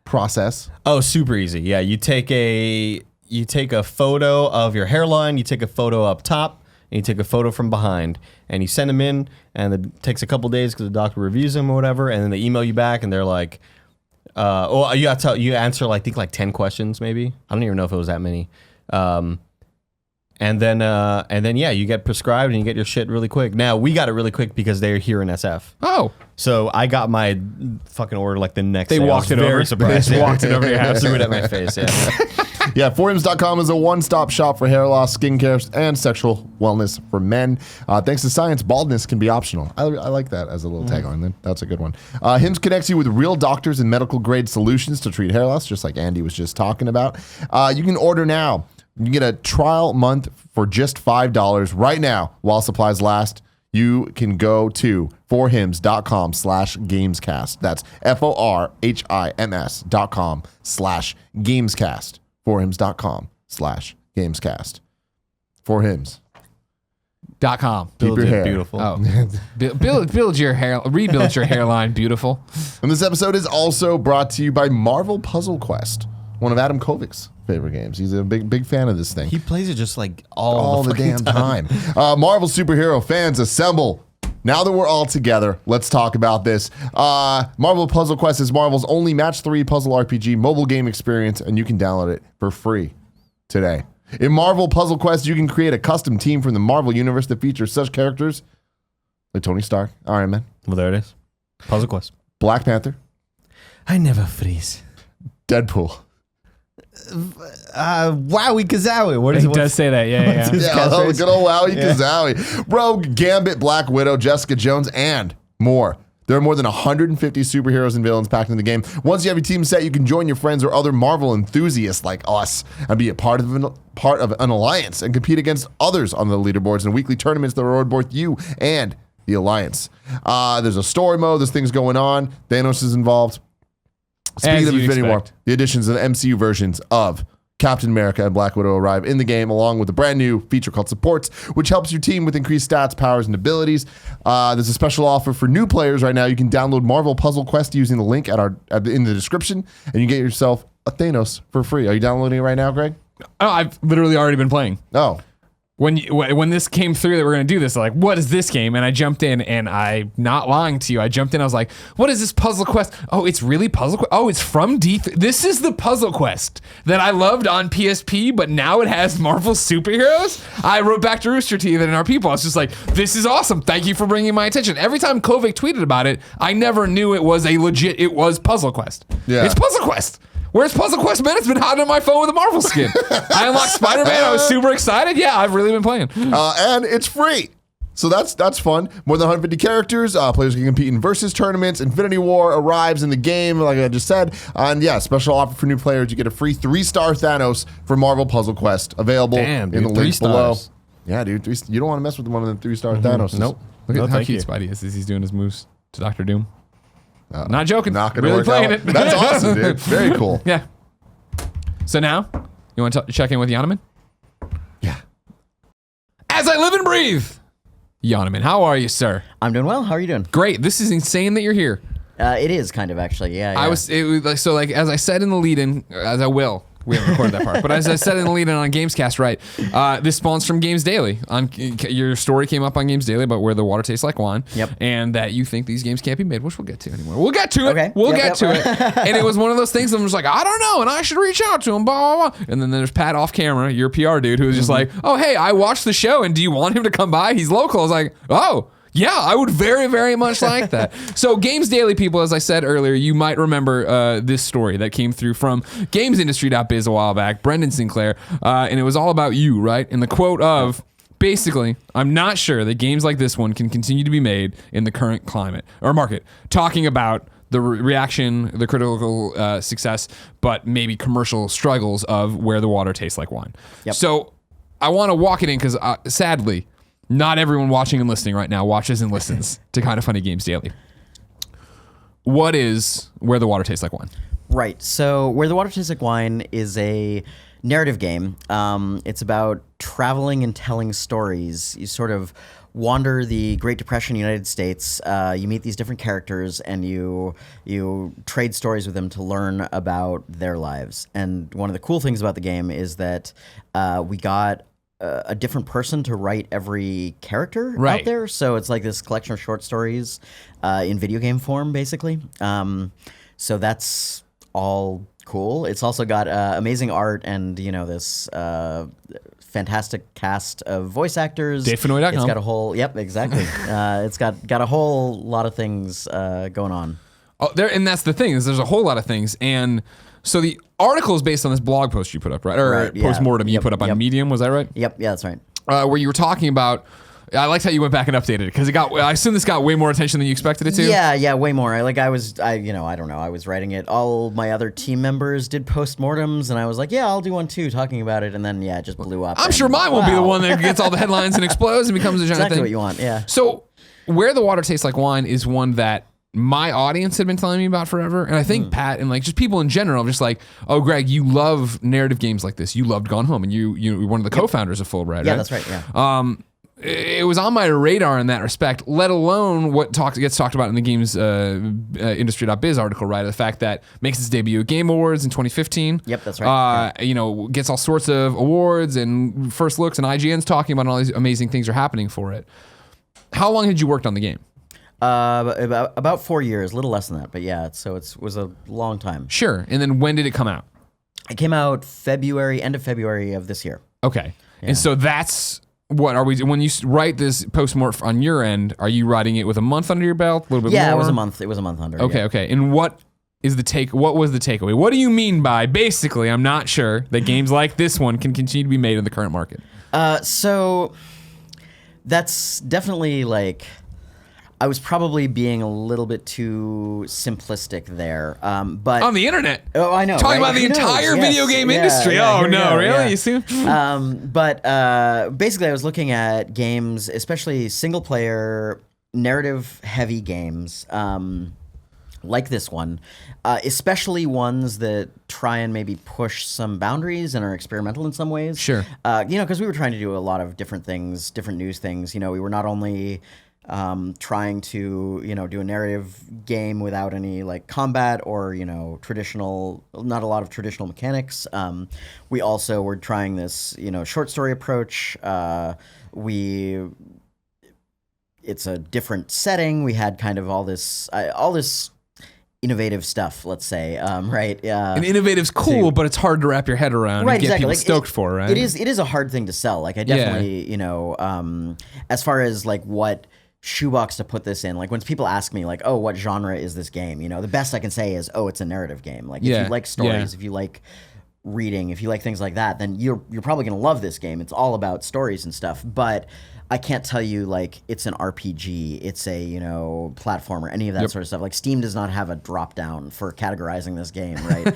process? Oh, super easy. Yeah, you take a photo of your hairline, you take a photo up top, and you take a photo from behind, and you send them in, and it takes a couple days because the doctor reviews them or whatever, and then they email you back, and they're like, you answer I think like 10 questions maybe. I don't even know if it was that many. And then you get prescribed and you get your shit really quick. Now we got it really quick because they're here in SF. Oh, so I got my fucking order like the next day. They walked it over. Very surprised. They walked it over your house. Threw it at my face. Yeah. Yeah, forhims.com is a one-stop shop for hair loss, skincare, and sexual wellness for men. Thanks to science, baldness can be optional. I like that as a little tagline. That's a good one. Hims connects you with real doctors and medical-grade solutions to treat hair loss, just like Andy was just talking about. You can order now. You can get a trial month for just $5 right now while supplies last. You can go to forhims.com/gamescast. That's forhims.com/gamescast. forhims.com/gamescast. Forhims.com. Keep your hair beautiful. Oh, build your hair, rebuild your hairline beautiful. And this episode is also brought to you by Marvel Puzzle Quest, one of Adam Kovic's favorite games. He's a big fan of this thing. He plays it just like all the damn time. Marvel superhero fans assemble. Now that we're all together, let's talk about this. Marvel Puzzle Quest is Marvel's only match 3 puzzle RPG mobile game experience, and you can download it for free today. In Marvel Puzzle Quest, you can create a custom team from the Marvel Universe that features such characters like Tony Stark, Iron Man. Well, there it is. Puzzle Quest. Black Panther. I never freeze. Deadpool. Wowie Kazowie. What is He does say that, yeah. Good old Wowie Kazowie. Rogue, Gambit, Black Widow, Jessica Jones, and more. There are more than 150 superheroes and villains packed in the game. Once you have your team set, you can join your friends or other Marvel enthusiasts like us and be a part of an alliance and compete against others on the leaderboards and weekly tournaments that reward both you and the alliance. There's a story mode. There's things going on. Thanos is involved. Speaking of Infinity War, the additions of the MCU versions of Captain America and Black Widow arrive in the game along with a brand new feature called Supports, which helps your team with increased stats, powers, and abilities. There's a special offer for new players right now. You can download Marvel Puzzle Quest using the link in the description, and you get yourself a Thanos for free. Are you downloading it right now, Greg? Oh, I've literally already been playing. Oh. When this came through that we're going to do this, like, what is this game? And I jumped in, and I'm not lying to you. I jumped in, I was like, what is this Puzzle Quest? Oh, it's really Puzzle Quest? Oh, it's from D3. This is the Puzzle Quest that I loved on PSP, but now it has Marvel superheroes? I wrote back to Rooster Teeth and our people. I was just like, this is awesome. Thank you for bringing my attention. Every time Kovic tweeted about it, I never knew it was it was Puzzle Quest. Yeah. It's Puzzle Quest. Where's Puzzle Quest, man? It's been hiding on my phone with a Marvel skin. I unlocked Spider-Man. I was super excited. Yeah, I've really been playing. And it's free. So that's fun. More than 150 characters. Players can compete in versus tournaments. Infinity War arrives in the game, like I just said. And yeah, special offer for new players. You get a free 3-star Thanos for Marvel Puzzle Quest. Available in the link below. Yeah, dude. You don't want to mess with one of the 3-star Thanos. Nope. Look No, at how thank cute you. Spidey is as he's doing his moves to Doctor Doom. Not joking. Not gonna really work playing out. it. That's awesome, dude. Very cool. Yeah. So now, you want to check in with Johnnemann? Yeah. As I live and breathe, Johnnemann, how are you, sir? I'm doing well. How are you doing? Great. This is insane that you're here. It is kind of actually. Yeah. It was like as I said in the lead-in, as I will. We haven't recorded that part, but as I said in the lead-in on Gamescast, right? This spawns from Games Daily. Your story came up on Games Daily about where the water tastes like wine, and that you think these games can't be made, which we'll get to anymore. We'll get to it. Okay. We'll get to it. And it was one of those things. I'm just like, I don't know, and I should reach out to him. Blah blah blah. And then there's Pat off camera, your PR dude, who was just like, oh hey, I watched the show, and do you want him to come by? He's local. I was like, oh. Yeah, I would very, very much like that. So Games Daily people, as I said earlier, you might remember this story that came through from GamesIndustry.biz a while back, Brendan Sinclair, and it was all about you, right? And the quote of, basically, I'm not sure that games like this one can continue to be made in the current climate or market, talking about the reaction, the critical success, but maybe commercial struggles of where the water tastes like wine. Yep. So I want to walk it in because sadly, not everyone watching and listening right now watches and listens to Kind of Funny Games Daily. What is Where the Water Tastes Like Wine? Right. So Where the Water Tastes Like Wine is a narrative game. It's about traveling and telling stories. You sort of wander the Great Depression United States. You meet these different characters and you trade stories with them to learn about their lives. And one of the cool things about the game is that we got a different person to write every character out there. So it's like this collection of short stories in video game form, basically. So that's all cool. It's also got amazing art and, this fantastic cast of voice actors. DaveFanoy.com. It's got a whole, yep, exactly. It's got a whole lot of things going on. Oh, and that's the thing, is there's a whole lot of things. And so the article is based on this blog post you put up, right? Or Right, yeah. post-mortem you put up on Medium, was that right? Yep, yeah, that's right. Where you were talking about, I liked how you went back and updated it, because I assume this got way more attention than you expected it to. Yeah, way more. I don't know. I was writing it. All my other team members did postmortems, and I was like, yeah, I'll do one too, talking about it, and then it just blew up. I'm sure mine won't be the one that gets all the headlines and explodes and becomes a giant exactly thing. what you want. Yeah. So, Where the Water Tastes Like Wine is one that my audience had been telling me about forever, and I think Pat and just people in general, just like, oh, Greg, you love narrative games like this. You loved Gone Home, and you were one of the co-founders of Fulbright, Yeah, right? that's right. Yeah. It was on my radar in that respect, let alone what gets talked about in the games industry.biz article, right? The fact that makes its debut at Game Awards in 2015. Yep, that's right. Gets all sorts of awards and first looks, and IGN's talking about all these amazing things are happening for it. How long had you worked on the game? About 4 years, a little less than that, but yeah. So it was a long time. Sure. And then when did it come out? It came out end of February of this year. Okay. Yeah. And so that's what are we? When you write this postmortem on your end, are you writing it with a month under your belt? A little bit more? Yeah, it was a month. It was a month under. Okay, yeah. okay. And what was the takeaway? What do you mean by basically? I'm not sure that games like this one can continue to be made in the current market. So that's definitely I was probably being a little bit too simplistic there, but on the internet. Oh, I know. Talking right? about the Who knows? entire Yes. video game Yeah, industry. yeah, Oh here we no, go, really? yeah. You see? But basically, I was looking at games, especially single-player, narrative-heavy games, like this one, especially ones that try and maybe push some boundaries and are experimental in some ways. Sure. Because we were trying to do a lot of different things, different news things. We were not only trying to do a narrative game without any combat or traditional, not a lot of traditional mechanics. We also were trying this short story approach. It's a different setting. We had kind of all this innovative stuff, let's say, right? And innovative's cool, but it's hard to wrap your head around right, and get exactly. people stoked for, right? It is a hard thing to sell. I definitely, as far as what shoebox to put this in, when people ask me oh, what genre is this game, the best I can say is, oh, it's a narrative game. If you like stories, if you like reading, if you like things like that, then you're probably gonna love this game. It's all about stories and stuff, but I can't tell you it's an RPG, it's a platformer, any of that sort of stuff. Steam does not have a drop down for categorizing this game, right?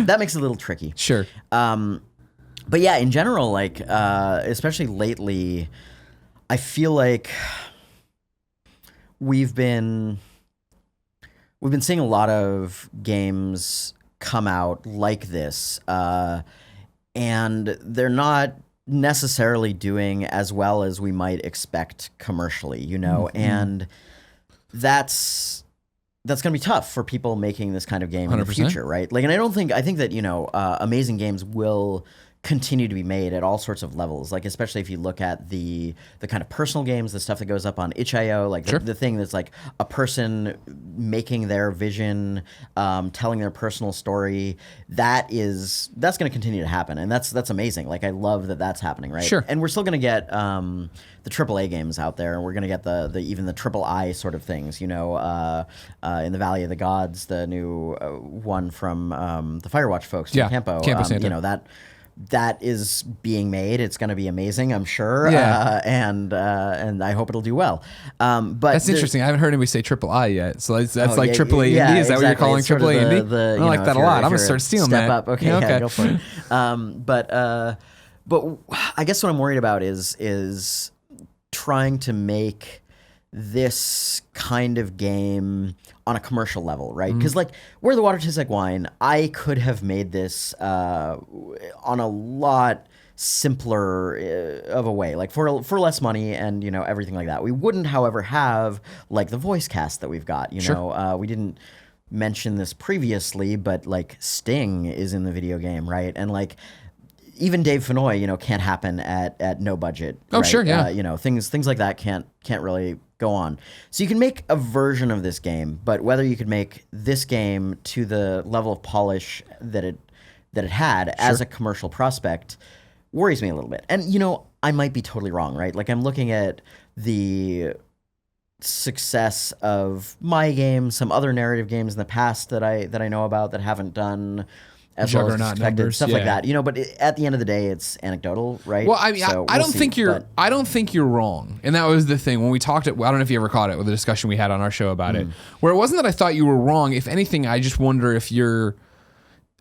That makes it a little tricky. Sure. But yeah, in general, like especially lately, I feel like we've been seeing a lot of games come out like this, and they're not necessarily doing as well as we might expect commercially, you know, and that's going to be tough for people making this kind of game 100%. In the future, right? Like, and I think that, you know, amazing games will continue to be made at all sorts of levels, like especially if you look at the kind of personal games, the stuff that goes up on itch.io, like the thing that's like a person making their vision, telling their personal story. That's going to continue to happen, and that's amazing. Like, I love that that's happening, right? Sure. And we're still going to get the AAA games out there, and we're going to get the even the III sort of things, you know, in the Valley of the Gods, the new one from the Firewatch folks from Campo Santa. You know, that is being made. It's going to be amazing, I'm sure. Yeah. And I hope it'll do well. But that's interesting. I haven't heard anybody say III yet. So that's like AAA indie. Is that what you're calling AAA indie? I like that a lot. I'm going to start stealing that. Step up. Okay, yeah, go for it. But I guess what I'm worried about is trying to make this kind of game on a commercial level, right? Because like Where the Water Tastes Like Wine, I could have made this on a lot simpler of a way, like for less money and, you know, everything like that. We wouldn't, however, have like the voice cast that we've got. You know, we didn't mention this previously, but like Sting is in the video game, right? And like even Dave Fennoy, you know, can't happen at no budget. Oh, right? sure, yeah. You know, things like that can't really go on. So you can make a version of this game, but whether you could make this game to the level of polish that it had as a commercial prospect worries me a little bit. And, you know, I might be totally wrong, right? Like, I'm looking at the success of my game, some other narrative games in the past that I know about that haven't done as well as expected, stuff like that, you know. But at the end of the day, it's anecdotal, right? Well, I mean, so I don't think you're wrong, and that was the thing when we talked. I don't know if you ever caught it with the discussion we had on our show about it, where it wasn't that I thought you were wrong. If anything, I just wonder if you're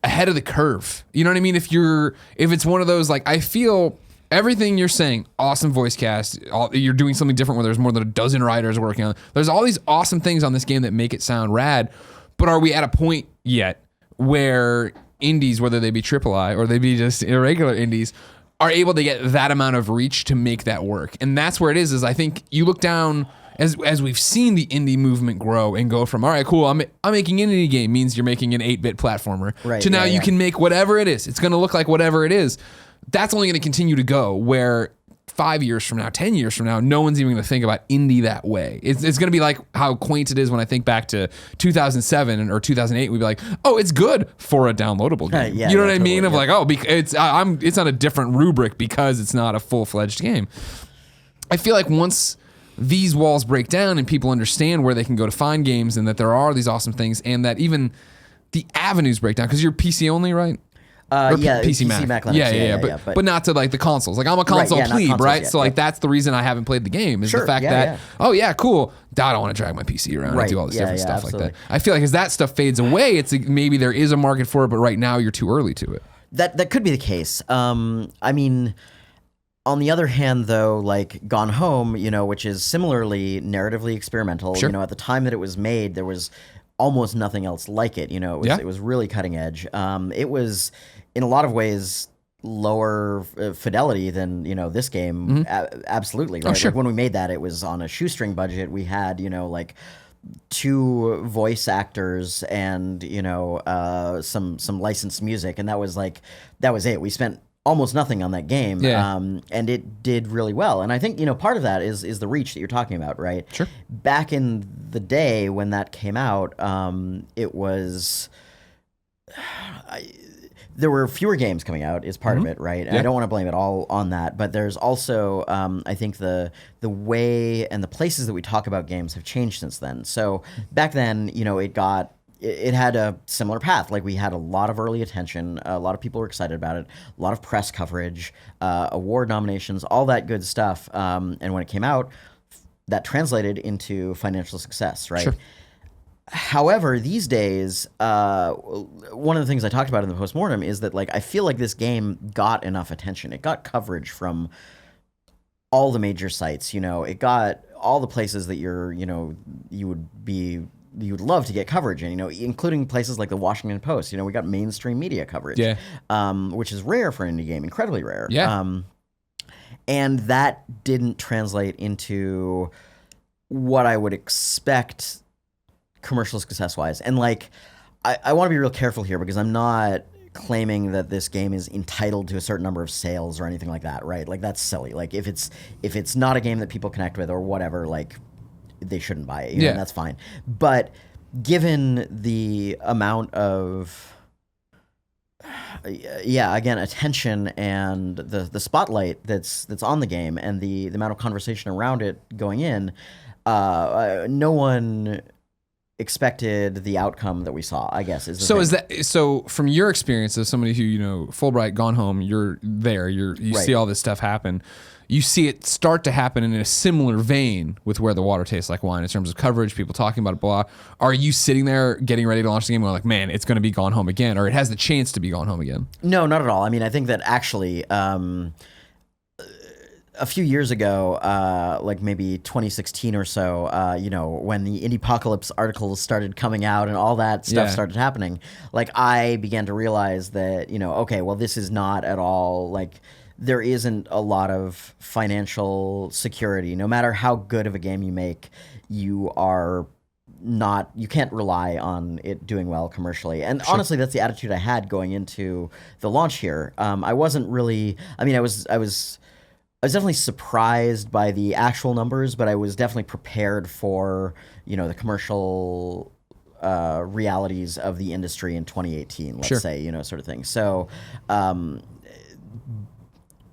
ahead of the curve. You know what I mean? If it's one of those, like, I feel everything you're saying, awesome voice cast, you're doing something different where there's more than a dozen writers working on it. There's all these awesome things on this game that make it sound rad, but are we at a point yet where indies, whether they be III or they be just irregular indies, are able to get that amount of reach to make that work? And that's where it is I think you look down, as we've seen the indie movement grow and go from, all right, cool, I'm making an indie game means you're making an 8-bit platformer, right, to now you can make whatever it is. It's going to look like whatever it is. That's only going to continue to go, where 5 years from now, 10 years from now, no one's even going to think about indie that way. It's going to be like how quaint it is when I think back to 2007 or 2008. We'd be like, oh, it's good for a downloadable game. You know what I mean? Of like, oh, it's on a different rubric because it's not a full-fledged game. I feel like once these walls break down and people understand where they can go to find games and that there are these awesome things and that even the avenues break down, because you're PC only, right? PC Mac. Linux. But not to like the consoles. Like, I'm a console plebe, right? So like that's the reason I haven't played the game is the fact that oh yeah, cool. I don't want to drag my PC around and do all this different stuff like that. I feel like as that stuff fades away, it's maybe there is a market for it, but right now you're too early to it. That could be the case. I mean, on the other hand, though, like Gone Home, you know, which is similarly narratively experimental. You know, at the time that it was made, there was almost nothing else like it. You know, it was really cutting edge. It was, in a lot of ways, lower fidelity than, you know, this game. Absolutely, right? Like when we made that, it was on a shoestring budget. We had, you know, like 2 voice actors and, you know, some licensed music, and that was it. We spent almost nothing on that game, and it did really well. And I think, you know, part of that is the reach that you're talking about, right? Sure. Back in the day when that came out, it was there were fewer games coming out is part of it, right? And I don't want to blame it all on that, but there's also I think the way and the places that we talk about games have changed since then. So back then, you know, it had a similar path. Like, we had a lot of early attention. A lot of people were excited about it. A lot of press coverage, award nominations, all that good stuff. And when it came out, that translated into financial success, right? Sure. However, these days, one of the things I talked about in the postmortem is that like I feel like this game got enough attention. It got coverage from all the major sites. It got all the places that you would love to get coverage in. Including places like the Washington Post. We got mainstream media coverage. Which is rare for an indie game, incredibly rare. And that didn't translate into what I would expect commercial success wise. And like I want to be real careful here because I'm not claiming that this game is entitled to a certain number of sales or anything like that, right? Like that's silly. Like if it's not a game that people connect with or whatever, like they shouldn't buy it. And that's fine. But given the amount of again, attention and the spotlight that's on the game and the amount of conversation around it going in, no one expected the outcome that we saw, I guess. So from your experience as somebody who, Fulbright, Gone Home, you're there, you right. see all this stuff happen. You see it start to happen in a similar vein with Where the Water Tastes Like Wine in terms of coverage, people talking about it, blah. Are you sitting there getting ready to launch the game going like, man, it's going to be Gone Home again, or it has the chance to be Gone Home again? No, not at all. I mean, I think that actually a few years ago, like maybe 2016 or so, when the Indiepocalypse articles started coming out and all that stuff started happening, like I began to realize that, okay, well, this is not at all like there isn't a lot of financial security. No matter how good of a game you make, you can't rely on it doing well commercially. And honestly, that's the attitude I had going into the launch here. I wasn't really, I was definitely surprised by the actual numbers, but I was definitely prepared for, the commercial realities of the industry in 2018, let's say, sort of thing. So,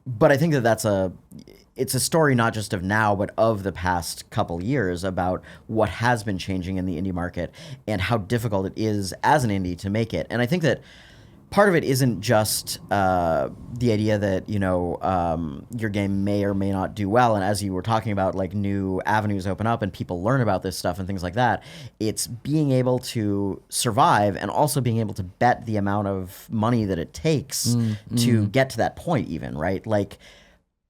but I think that it's a story not just of now, but of the past couple years about what has been changing in the indie market and how difficult it is as an indie to make it. And I think that part of it isn't just the idea that, your game may or may not do well. And as you were talking about, like new avenues open up and people learn about this stuff and things like that. It's being able to survive and also being able to bet the amount of money that it takes to get to that point even, right? Like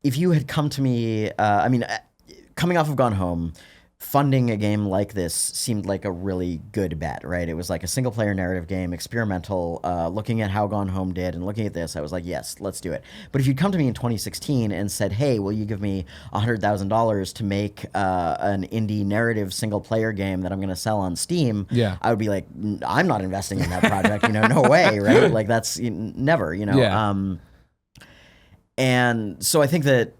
if you had come to me, coming off of Gone Home, funding a game like this seemed like a really good bet, right? It was like a single player narrative game, experimental, looking at how Gone Home did and looking at this, I was like, yes, let's do it. But if you'd come to me in 2016 and said, hey, will you give me $100,000 to make an indie narrative single player game that I'm going to sell on Steam, I would be like, I'm not investing in that project, no way, right? Like that's never, And so I think that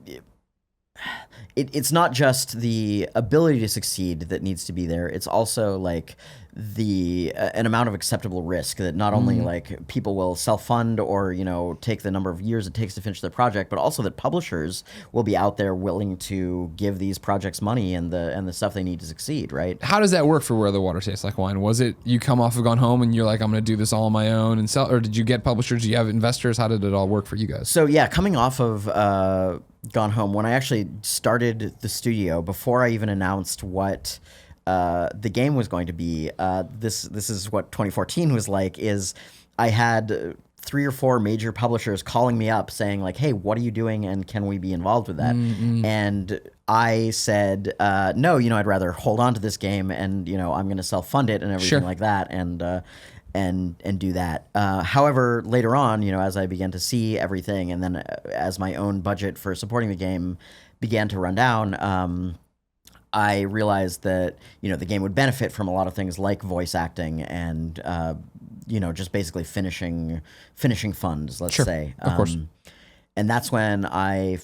it's not just the ability to succeed that needs to be there. It's also like an amount of acceptable risk that not only like people will self-fund or take the number of years it takes to finish their project, but also that publishers will be out there willing to give these projects money and the stuff they need to succeed, right? How does that work for Where the Water Tastes Like Wine? Was it you come off of Gone Home and you're like, I'm going to do this all on my own and sell, or did you get publishers? Do you have investors? How did it all work for you guys? So yeah, coming off of Gone Home, when I actually started the studio, before I even announced what the game was going to be, this is what 2014 was like, is I had 3 or 4 major publishers calling me up saying like, hey, what are you doing and can we be involved with that? And I said, no, I'd rather hold on to this game and, I'm going to self-fund it and everything like that and do that. However, later on, as I began to see everything and then as my own budget for supporting the game began to run down, I realized that, the game would benefit from a lot of things like voice acting and, just basically finishing funds, let's say. Of course. And that's when I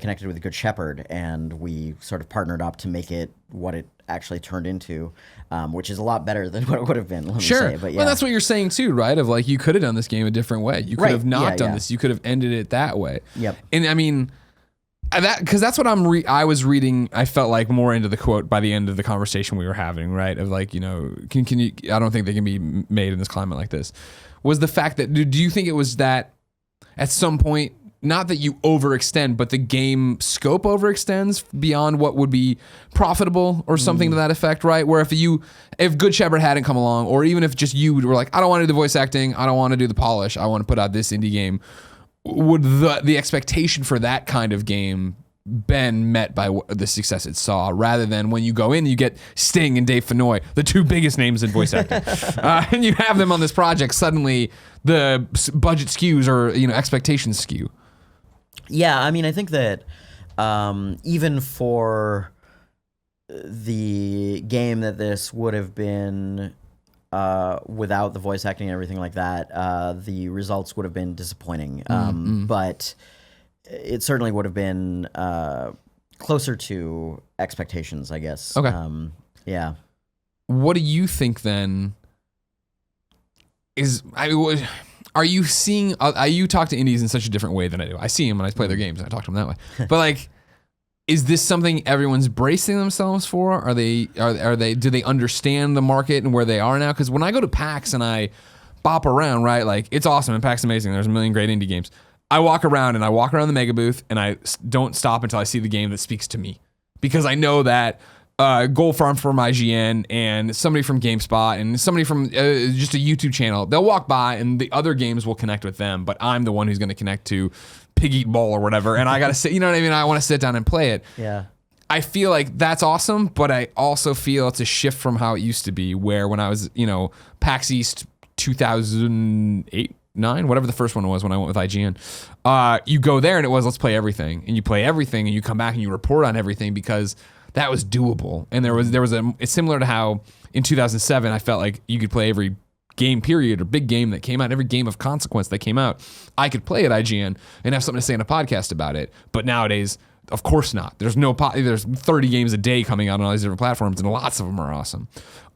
connected with Good Shepherd and we sort of partnered up to make it what it actually turned into, which is a lot better than what it would have been, let me say. But yeah. Well, that's what you're saying too, right? Of like, you could have done this game a different way. You could have not done this. You could have ended it that way. Yep. And I mean, because that's what I was reading. I felt like more into the quote by the end of the conversation we were having, right? Of like, can you? I don't think they can be made in this climate like this. Was the fact that do you think it was that at some point not that you overextend, but the game scope overextends beyond what would be profitable or something to that effect, right? Where if Good Shepherd hadn't come along, or even if just you were like, I don't want to do the voice acting, I don't want to do the polish, I want to put out this indie game, would the expectation for that kind of game been met by the success it saw, rather than when you go in, you get Sting and Dave Fennoy, the two biggest names in voice acting, and you have them on this project, suddenly the budget skews or expectations skew. Yeah, I mean, I think that even for the game that this would have been without the voice acting and everything like that, the results would have been disappointing. But it certainly would have been closer to expectations, I guess. Okay. Yeah. What do you think then? Are you seeing? You talk to indies in such a different way than I do. I see them and I play their games and I talk to them that way. But like, is this something everyone's bracing themselves for? Are they? Do they understand the market and where they are now? Because when I go to PAX and I bop around, right? Like, it's awesome and PAX is amazing. There's a million great indie games. I walk around the mega booth and I don't stop until I see the game that speaks to me, because I know that Gold Farm from IGN and somebody from GameSpot and somebody from just a YouTube channel, they'll walk by and the other games will connect with them, but I'm the one who's going to connect to Pig Eat Ball or whatever, and I got to sit, you know what I mean? I want to sit down and play it. Yeah. I feel like that's awesome, but I also feel it's a shift from how it used to be, where when I was, PAX East 2008, 9, whatever the first one was when I went with IGN, you go there and it was, let's play everything, and you play everything and you come back and you report on everything, because that was doable. And it's similar to how in 2007 I felt like you could play every game period or big game that came out, every game of consequence that came out, I could play at IGN and have something to say in a podcast about it. But nowadays, of course not. There's 30 games a day coming out on all these different platforms, and lots of them are awesome.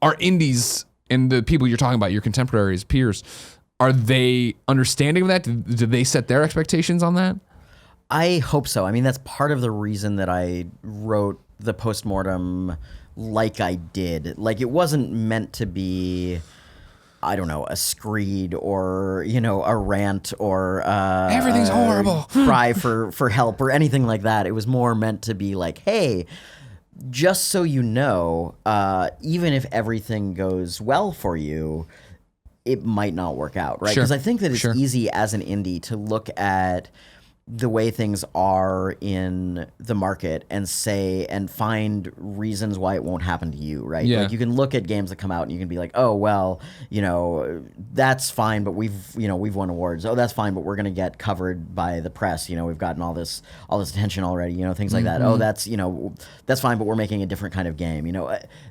Are indies and the people you're talking about, your contemporaries, peers, are they understanding of that? Did they set their expectations on that? I hope so. I mean, that's part of the reason that I wrote the postmortem like I did. Like, it wasn't meant to be, I don't know, a screed or, a rant or everything's horrible, cry for help or anything like that. It was more meant to be like, hey, just so you know, even if everything goes well for you, it might not work out, right? Because I think that it's easy as an indie to look at the way things are in the market and find reasons why it won't happen to you, right? Yeah. Like, you can look at games that come out and you can be like, oh, well, that's fine, but we've won awards. Oh, that's fine, but we're going to get covered by the press. We've gotten all this attention already, things like that. Oh, that's fine, but we're making a different kind of game,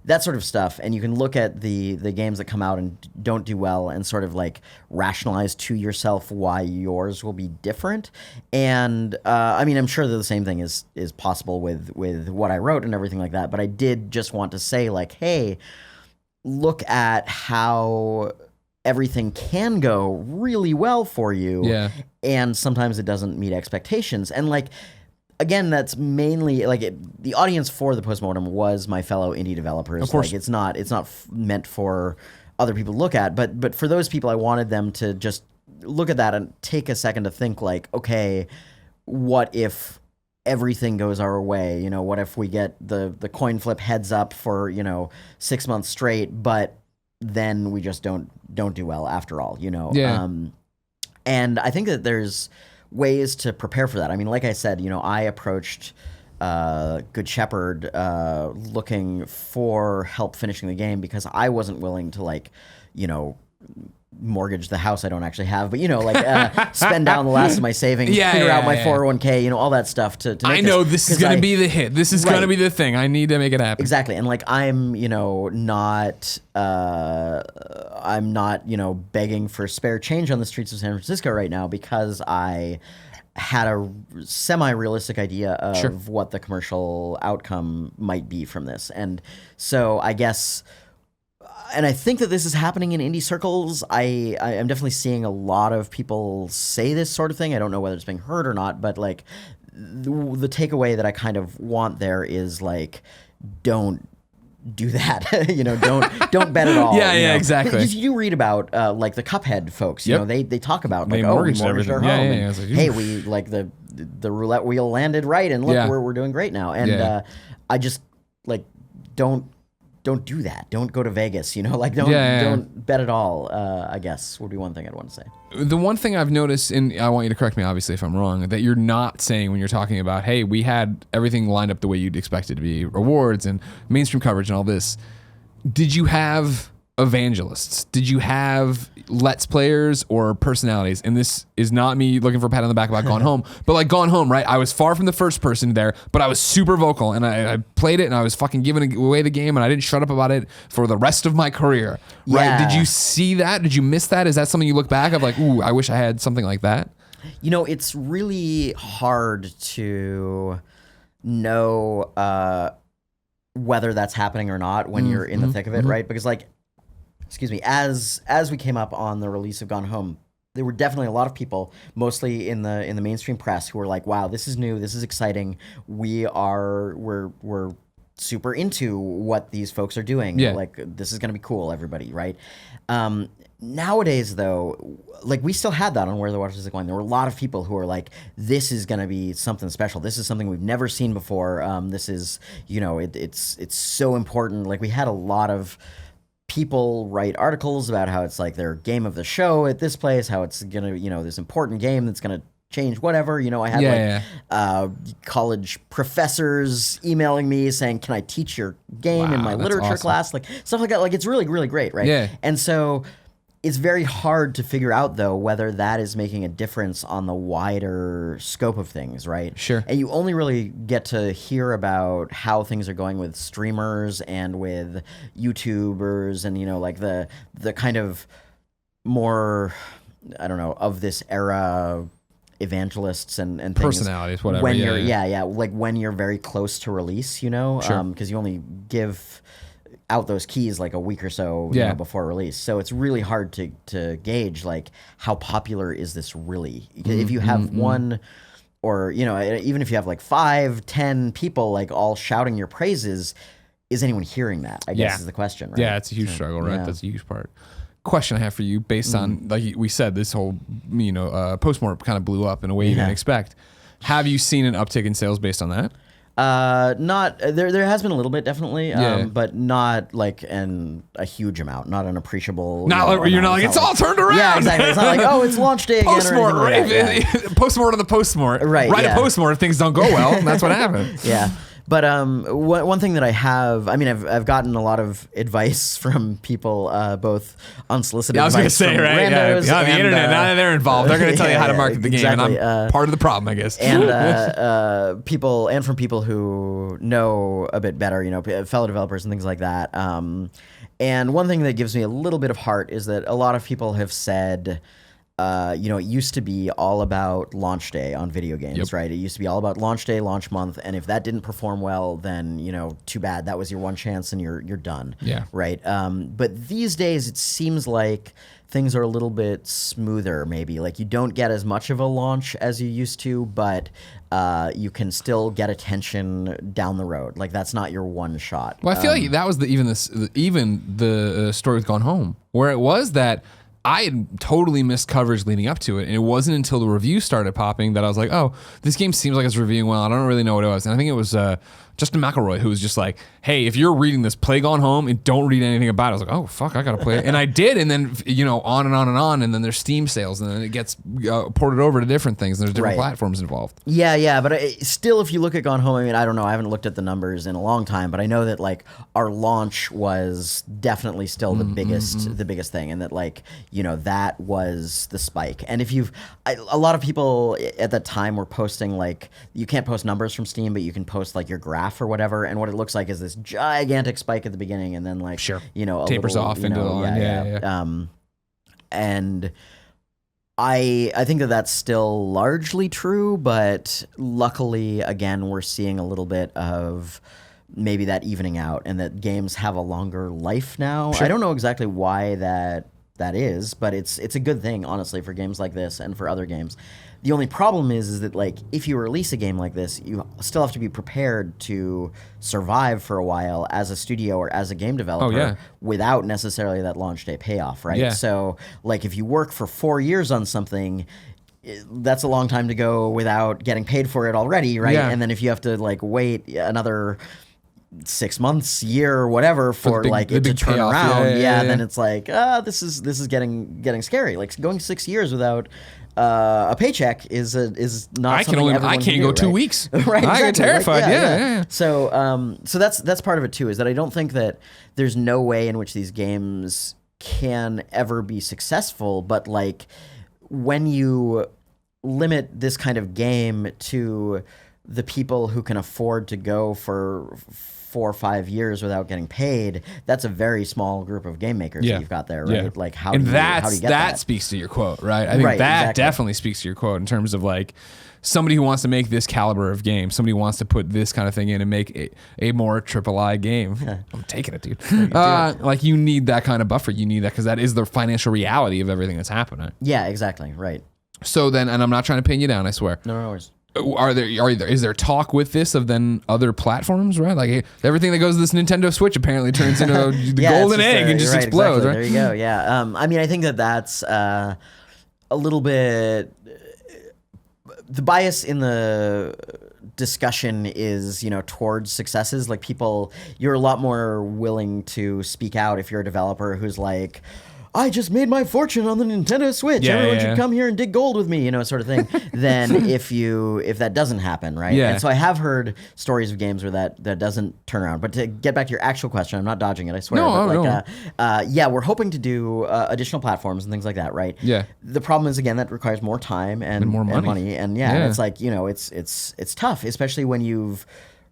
that sort of stuff. And you can look at the games that come out and don't do well and sort of like rationalize to yourself why yours will be different. And I mean, I'm sure that the same thing is possible with what I wrote and everything like that. But I did just want to say, like, hey, look at how everything can go really well for you. Yeah. And sometimes it doesn't meet expectations. And like, again, that's mainly like the audience for the postmortem was my fellow indie developers. Of course. Like, it's not meant for other people to look at, but for those people, I wanted them to just look at that and take a second to think, like, okay, what if everything goes our way? What if we get the coin flip heads up for 6 months straight, but then we just don't do well after all? Yeah. And I think that there's ways to prepare for that. I mean, like I said, I approached Good Shepherd looking for help finishing the game, because I wasn't willing to mortgage the house I don't actually have, but spend down the last of my savings, figure out my 401k, all that stuff to make I know this is going to be the hit. This is going to be the thing. I need to make it happen. Exactly. And like, I'm not begging for spare change on the streets of San Francisco right now, because I had a semi-realistic idea of what the commercial outcome might be from this. And so I guess, and I think that this is happening in indie circles. I'm definitely seeing a lot of people say this sort of thing. I don't know whether it's being heard or not, but like the takeaway that I kind of want there is like, don't do that. Don't bet at all. Yeah, exactly. If you read about like the Cuphead folks, they talk about like, we mortgaged our everything. home. Yeah. And, hey, we like the roulette wheel landed right, and look, we're doing great now. And I just like don't do that. Don't go to Vegas. Don't bet at all. I guess would be one thing I'd want to say. The one thing I've noticed, and I want you to correct me, obviously, if I'm wrong, that you're not saying when you're talking about, hey, we had everything lined up the way you'd expect it to be, rewards and mainstream coverage and all this. Did you have evangelists? Did you have Let's Players or personalities? And this is not me looking for a pat on the back about Gone Home, but like Gone Home, right? I was far from the first person there, but I was super vocal, and I played it, and I was fucking giving away the game, and I didn't shut up about it for the rest of my career, right? Yeah. Did you see that? Did you miss that? Is that something you look back of like, ooh, I wish I had something like that? It's really hard to know whether that's happening or not when you're in the thick of it, right? Because as we came up on the release of Gone Home, there were definitely a lot of people, mostly in the mainstream press, who were like, "Wow, this is new. This is exciting. We're super into what these folks are doing. Yeah. Like, this is gonna be cool, everybody, right?" Nowadays, though, like, we still had that on Where the Water Tastes Like Wine. There were a lot of people who were like, "This is gonna be something special. This is something we've never seen before. This is, it's so important." Like, we had a lot of people write articles about how it's like their game of the show at this place, how it's gonna, this important game that's gonna change whatever. I had college professors emailing me saying, "Can I teach your game in my literature awesome. class?" Like stuff like that. Like, it's really, really great, right? Yeah. And so it's very hard to figure out, though, whether that is making a difference on the wider scope of things, right? Sure. And you only really get to hear about how things are going with streamers and with YouTubers and, like the kind of more, I don't know, of this era evangelists and things. Personalities, whatever. When you're, like when you're very close to release, because you only give out those keys like a week or so before release. So it's really hard to gauge like how popular is this really. If you have one or, even if you have like 5-10 people like all shouting your praises, is anyone hearing that? I guess is the question, right? Yeah, it's a huge struggle, right? That's a huge part. Question I have for you based on, like we said, this whole, postmortem kind of blew up in a way you didn't expect. Have you seen an uptick in sales based on that? Not there has been a little bit, definitely, but not like a huge amount, not an appreciable. You're not like it's all turned around. Yeah, exactly. It's not like, oh, it's launch day again. Postmortem, or right? Like Postmortem on the postmortem. Right. Right. A postmortem if things don't go well. And that's what happened. Yeah. But one thing that I have, I've gotten a lot of advice from people, both unsolicited. Yeah, I was going to advice say, from right? randos On the internet, now that they're involved, they're going to tell you how to market the game, exactly. and I'm part of the problem, I guess. And people, and from people who know a bit better, fellow developers and things like that. And one thing that gives me a little bit of heart is that a lot of people have said, it used to be all about launch day on video games, right? It used to be all about launch day, launch month, and if that didn't perform well, then too bad. That was your one chance, and you're done. Yeah. Right. But these days, it seems like things are a little bit smoother. Maybe like you don't get as much of a launch as you used to, but you can still get attention down the road. Like that's not your one shot. Well, I feel like that was even the story with Gone Home, where it was that I had totally missed coverage leading up to it, and it wasn't until the reviews started popping that I was like, oh, this game seems like it's reviewing well. I don't really know what it was. And I think it was Justin McElroy who was just like, hey, if you're reading this, play Gone Home and don't read anything about it. I was like, oh, fuck, I got to play it. And I did, and then, on and on and on, and then there's Steam sales, and then it gets ported over to different things, and there's different platforms involved. Yeah, but still, if you look at Gone Home, I don't know, I haven't looked at the numbers in a long time, but I know that, like, our launch was definitely still the biggest thing, and that, like, that was the spike. And if a lot of people at that time were posting, like, you can't post numbers from Steam, but you can post, like, your graph or whatever, and what it looks like is this gigantic spike at the beginning, and then, like, sure. A tapers little, off into the line. Yeah. And I think that that's still largely true, but luckily, again, we're seeing a little bit of maybe that evening out, and that games have a longer life now. Sure. I don't know exactly why that is, but it's a good thing, honestly, for games like this and for other games. The only problem is that like if you release a game like this, you still have to be prepared to survive for a while as a studio or as a game developer without necessarily that launch day payoff, right? Yeah. So like if you work for 4 years on something, that's a long time to go without getting paid for it already, right? Yeah. And then if you have to like wait another 6 months, year, or whatever for like it to turn payoff. around, then it's like this is getting scary. Like going 6 years without a paycheck is not. I can't go 2 weeks. Right, I get exactly. terrified. Like, yeah. So that's part of it too. Is that I don't think that there's no way in which these games can ever be successful. But like when you limit this kind of game to the people who can afford to go for 4 or 5 years without getting paid, that's a very small group of game makers that you've got there, right? Yeah. Like how do you get that? That speaks to your quote, right? I think that definitely speaks to your quote in terms of like somebody who wants to make this caliber of game, somebody who wants to put this kind of thing in and make a more AAA game. I'm taking it, dude. Like you need that kind of buffer. You need that because that is the financial reality of everything that's happening. Yeah, exactly. Right. So then, and I'm not trying to pin you down, I swear. No. Is there talk with this of then other platforms, right? Like everything that goes to this Nintendo Switch apparently turns into the golden egg and just explodes, exactly. right? There you go. Yeah. I mean, I think that's a little bit. The bias in the discussion is, towards successes. Like you're a lot more willing to speak out if you're a developer who's like, I just made my fortune on the Nintendo Switch. Everyone should come here and dig gold with me, sort of thing. Than if that doesn't happen, right? Yeah. And so I have heard stories of games where that doesn't turn around. But to get back to your actual question, I'm not dodging it, I swear. No, we're hoping to do additional platforms and things like that, right? Yeah. The problem is again that requires more time and more money. and it's like it's tough, especially when you've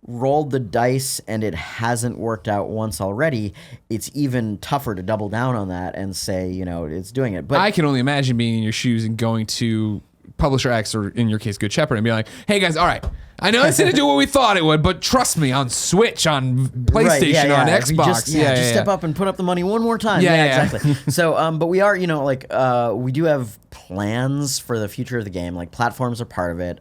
rolled the dice and it hasn't worked out once already. It's even tougher to double down on that and say, it's doing it. But I can only imagine being in your shoes and going to publisher X, or in your case, Good Shepherd, and be like, hey guys, all right, I know it's going to do what we thought it would, but trust me, on Switch, on PlayStation, on Xbox. Just step up and put up the money one more time. Exactly. So, but we are, we do have plans for the future of the game. Like platforms are part of it.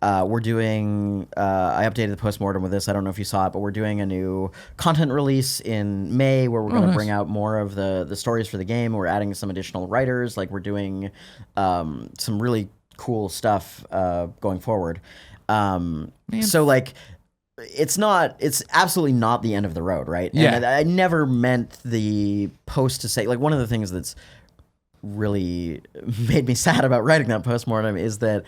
We're doing, I updated the postmortem with this. I don't know if you saw it, but we're doing a new content release in May where we're going to bring out more of the stories for the game. It's adding some additional writers. Like we're doing some really cool stuff going forward. So like, it's absolutely not the end of the road, right? Yeah. And I never meant the post to say, like, one of the things that's really made me sad about writing that postmortem is that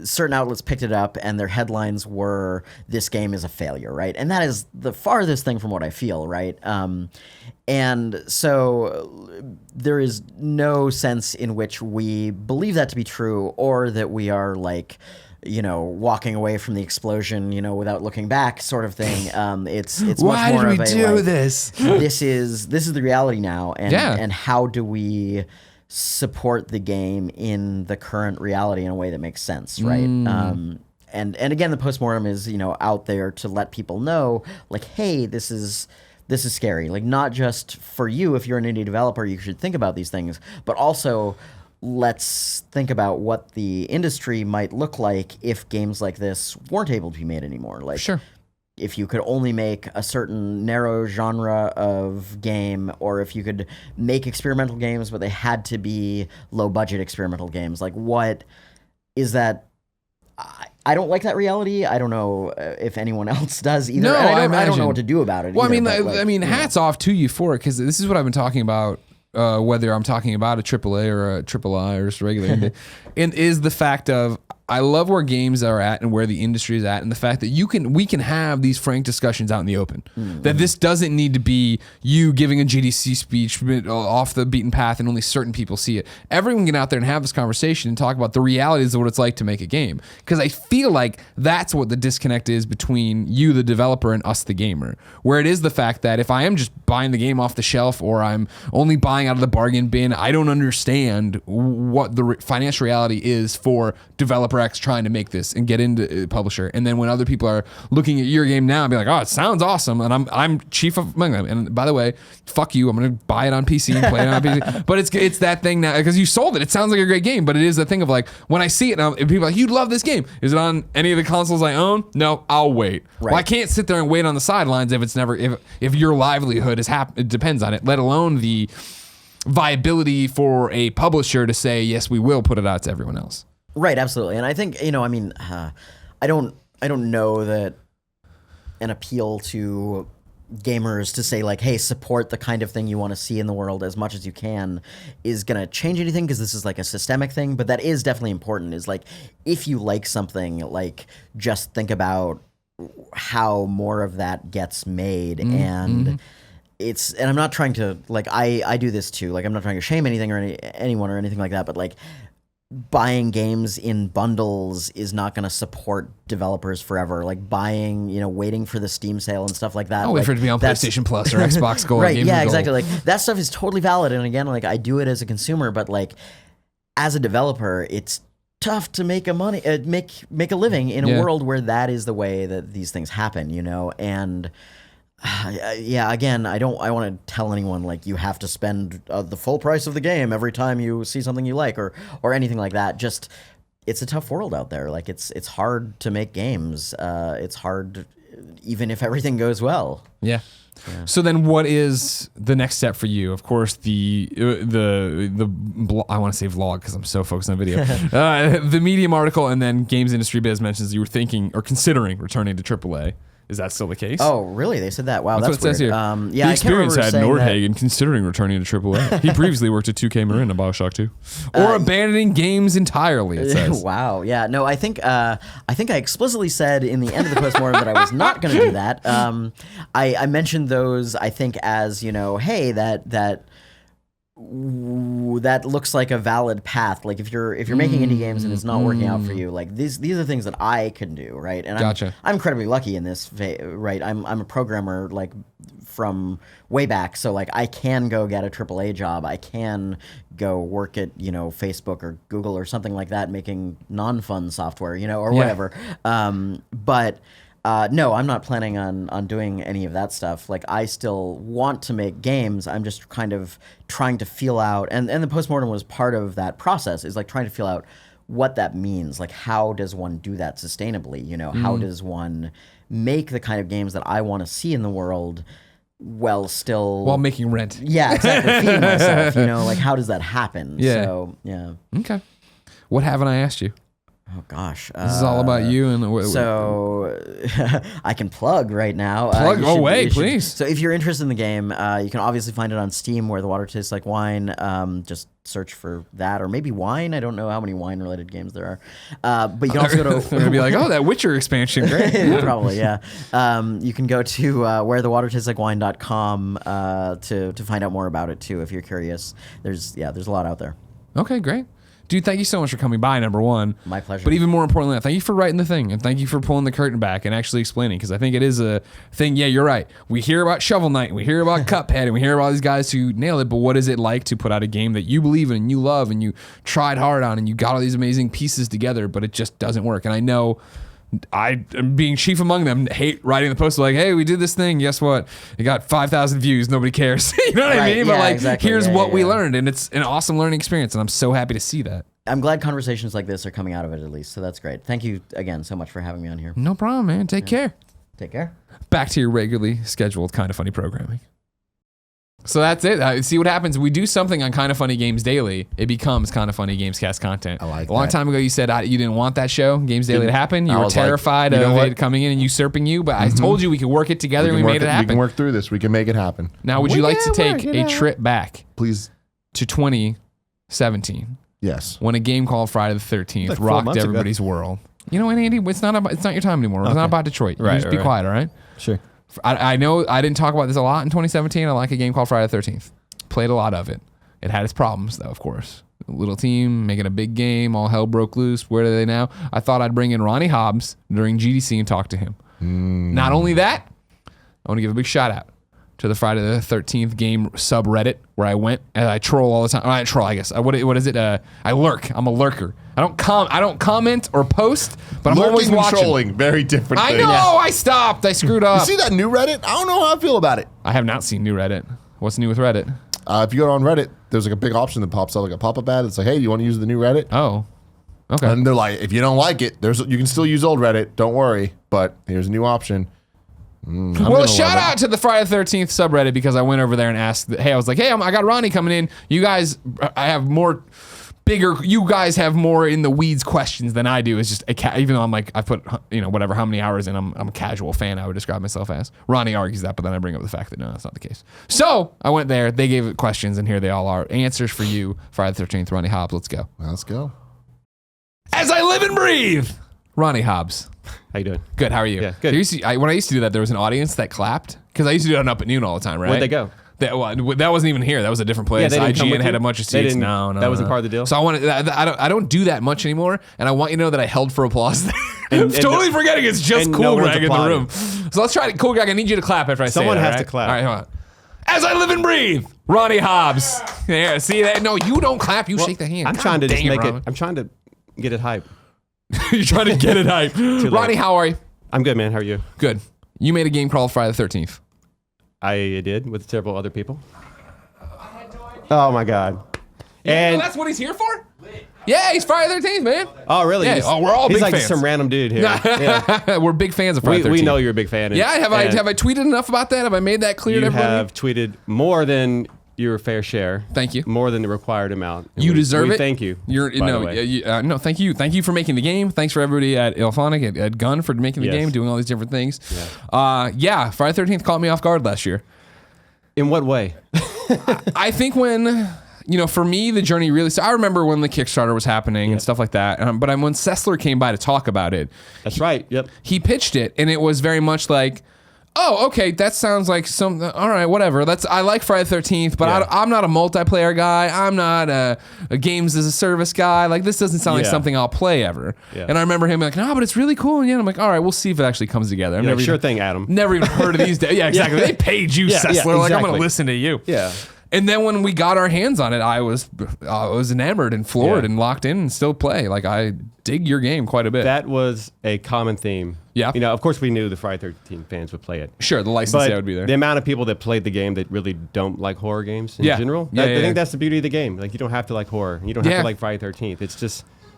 certain outlets picked it up and their headlines were, this game is a failure, right? And that is the farthest thing from what I feel, right? And so there is no sense in which we believe that to be true, or that we are like, walking away from the explosion, without looking back, sort of thing. It's why much more did we of a do like, this? This is the reality now, and how do we support the game in the current reality in a way that makes sense, right? And again, the postmortem is out there to let people know, like, hey, this is scary. Like, not just for you, if you're an indie developer, you should think about these things, but also let's think about what the industry might look like if games like this weren't able to be made anymore. Like, sure. If you could only make a certain narrow genre of game, or if you could make experimental games, but they had to be low-budget experimental games. Like, what is that? I don't like that reality. I don't know if anyone else does either. No, and I don't know what to do about it. Well, either, hats off to you for it, because this is what I've been talking about. Whether I'm talking about a AAA or a III or just a regular indie, and is the fact of, I love where games are at and where the industry is at, and the fact that we can have these frank discussions out in the open. That this doesn't need to be you giving a GDC speech off the beaten path and only certain people see it. Everyone can get out there and have this conversation and talk about the realities of what it's like to make a game. Because I feel like that's what the disconnect is between you, the developer, and us, the gamer. Where it is the fact that if I am just buying the game off the shelf, or I'm only buying out of the bargain bin, I don't understand what the financial reality is for developer X trying to make this and get into publisher, and then when other people are looking at your game now and be like, oh, it sounds awesome, and I'm chief among them, and by the way, fuck you, I'm gonna buy it on PC and play it on PC. But it's that thing now because you sold it. It sounds like a great game, but it is the thing of like when I see it, and people are like, you love this game. Is it on any of the consoles I own? No, I'll wait. Right. Well, I can't sit there and wait on the sidelines if it's never if your livelihood it depends on it, let alone the viability for a publisher to say, yes, we will put it out to everyone else. Right, absolutely. And I think, I don't know that an appeal to gamers to say like, hey, support the kind of thing you want to see in the world as much as you can is going to change anything, because this is like a systemic thing. But that is definitely important, is like, if you like something, like, just think about how more of that gets made. And and I'm not trying to, like, I do this too. Like, I'm not trying to shame anything or anyone or anything like that, but like, buying games in bundles is not going to support developers forever. Like buying, waiting for the Steam sale and stuff like that. Wait for it to be on PlayStation Plus or Xbox Gold. Right, yeah, exactly. Like, that stuff is totally valid. And again, like, I do it as a consumer, but like, as a developer, it's tough to make a living in a world where that is the way that these things happen, and again, I want to tell anyone like you have to spend the full price of the game every time you see something you like or anything like that. Just, it's a tough world out there. Like, it's hard to make games. It's hard even if everything goes well. Yeah. So then, what is the next step for you? Of course, the I want to say vlog because I'm so focused on video. The Medium article, and then Games Industry Biz mentions you were thinking or considering returning to AAA. Is that still the case? Oh, really? They said that? Wow, that's what it weird. says here. The experience had Nordhagen considering returning to AAA. He previously worked at 2K Marin and BioShock 2. Or abandoning games entirely, it says. Wow, yeah. No, I think I explicitly said in the end of the postmortem that I was not going to do that. I mentioned those, I think, as, hey, that looks like a valid path. Like, if you're making indie games and it's not working out for you, like, these are things that I can do, right? And gotcha. I'm incredibly lucky in this, right? I'm a programmer, like, from way back, so like, I can go get a AAA job. I can go work at Facebook or Google or something like that, making non-fun software, or whatever. But no, I'm not planning on doing any of that stuff. Like, I still want to make games. I'm just kind of trying to feel out, and the postmortem was part of that process, is like trying to feel out what that means. Like, how does one do that sustainably? How does one make the kind of games that I want to see in the world while making rent? Yeah, exactly. Feeding myself, like, how does that happen? Yeah. So, yeah. Okay. What haven't I asked you? Oh gosh, this is all about you and so I can plug right now. Please. So if you're interested in the game, you can obviously find it on Steam, Where the Water Tastes Like Wine. Just search for that, or maybe Wine. I don't know how many wine-related games there are. But you can also go to. They're gonna be like, oh, that Witcher expansion, great. Probably, yeah. You can go to wherethewatertasteslikewine.com to find out more about it too, if you're curious. There's a lot out there. Okay, great. Dude, thank you so much for coming by, number one. My pleasure. But even more importantly, thank you for writing the thing, and thank you for pulling the curtain back and actually explaining, because I think it is a thing. Yeah, you're right. We hear about Shovel Knight, and we hear about Cuphead, and we hear about these guys who nail it, but what is it like to put out a game that you believe in and you love and you tried hard on and you got all these amazing pieces together, but it just doesn't work? And I know I, being chief among them, hate writing the post like, hey, we did this thing. Guess what? It got 5,000 views. Nobody cares. You know what I mean? Yeah, but like, exactly. here's what we learned, and it's an awesome learning experience, and I'm so happy to see that. I'm glad conversations like this are coming out of it, at least. So that's great. Thank you again so much for having me on here. No problem, man. Take care. Take care. Back to your regularly scheduled Kind of Funny programming. So that's it. See what happens. We do something on Kind of Funny Games Daily. It becomes Kind of Funny Gamescast content. I like that. A long time ago, you said you didn't want that show, Games Daily, to happen. You were terrified of it coming in and usurping you. But I told you we could work it together, and we made it happen. We can work through this. We can make it happen. Now, would you like to take a trip back, please, to 2017? Yes. When a game called Friday the 13th rocked everybody's world. You know what, Andy? It's not your time anymore. It's not about Detroit. Right, just be quiet, all right? Sure. I know I didn't talk about this a lot in 2017. I like a game called Friday the 13th. Played a lot of it. It had its problems, though, of course. A little team making a big game. All hell broke loose. Where are they now? I thought I'd bring in Ronnie Hobbs during GDC and talk to him. Not only that, I want to give a big shout out to the Friday the 13th game subreddit where I went and I troll all the time. I troll, I guess. What is it? I lurk. I'm a lurker. I don't comment or post, but I'm always watching. Trolling, very different I things. know. I stopped. I screwed up. You see that new Reddit? I don't know how I feel about it. I have not seen new Reddit. What's new with Reddit? If you go on Reddit, there's like a big option that pops up, like a pop-up ad. It's like, hey, do you want to use the new Reddit? Oh, okay. And they're like, if you don't like it, you can still use old Reddit. Don't worry, but here's a new option. Well, shout out to the Friday the 13th subreddit because I went over there and asked, hey, I was like, hey, I got Ronnie coming in. You guys, you guys have more in the weeds questions than I do. It's just, even though I'm like, I put, whatever, how many hours in, I'm a casual fan, I would describe myself as. Ronnie argues that, but then I bring up the fact that no, that's not the case. So I went there, they gave it questions, and here they all are. Answers for you, Friday the 13th, Ronnie Hobbs. Let's go. Let's go. As I live and breathe, Ronnie Hobbs. How you doing? Good. How are you? Yeah, good. When I used to do that, there was an audience that clapped because I used to do it on Up at Noon all the time, right? Where'd they go? That wasn't even here. That was a different place. they didn't come IGN with had you? a bunch of They seats. didn't- No, that wasn't part of the deal? So I don't do that much anymore, and I want you to know that I held for applause. I'm totally forgetting it's just and Cool no one's Greg in the applauding. room. So let's try it. Cool Greg, I need you to clap after I say it. Someone has all to right? clap. All right, hold on. As I live and breathe, Ronnie Hobbs. Yeah, see that? No, you don't clap. You shake the hand. I'm God trying to just dang make Ron. it. I'm trying to get it hype. You're trying to get it hype. Ronnie, how are you? I'm good, man. How are you? Good. You made a game called Friday the 13th. I did with several other people. Oh my god! And that's what he's here for? Yeah, he's Friday the 13th, man. oh really? Yeah, we're all he's big like fans. some random dude here. Yeah. We're big fans of Friday the 13th. We know you're a big fan. Yeah, have I tweeted enough about that? Have I made that clear to You everybody? have tweeted more than your fair share. Thank you. More than the required amount. And You deserve it. Thank you. You're by the no, way. no. Thank you. Thank you for making the game. Thanks for everybody at Ilphonic, at Gun for making the Yes. game, doing all these different things. Yeah, Friday the 13th caught me off guard last year. In what way? I think when, for me, the journey really. So I remember when the Kickstarter was happening and stuff like that. But when Sessler came by to talk about it, That's right. Yep. he pitched it, and it was very much like, oh, okay, that sounds like something. All right, whatever. I like Friday the 13th, but Yeah. I'm not a multiplayer guy. I'm not a games as a service guy. Like, this doesn't sound like Yeah. something I'll play ever. Yeah. And I remember him like, no, but it's really cool. And I'm like, all right, we'll see if it actually comes together. I've Yeah, never sure even, thing, Adam. Never even heard of these days. Yeah, exactly. They paid you, Yeah, Sessler. yeah, Like, I'm going to exactly. listen to you. Yeah. And then when we got our hands on it, I was enamored and floored Yeah. and locked in and still play. Like, I dig your game quite a bit. That was a common theme. Yeah. Of course we knew the Friday 13th fans would play it. Sure, the licensee But would be there. the amount of people that played the game that really don't like horror games in Yeah. general, Yeah, I yeah, think that's the beauty of the game. Like, you don't have to like horror. You don't have Yeah. to like Friday 13th.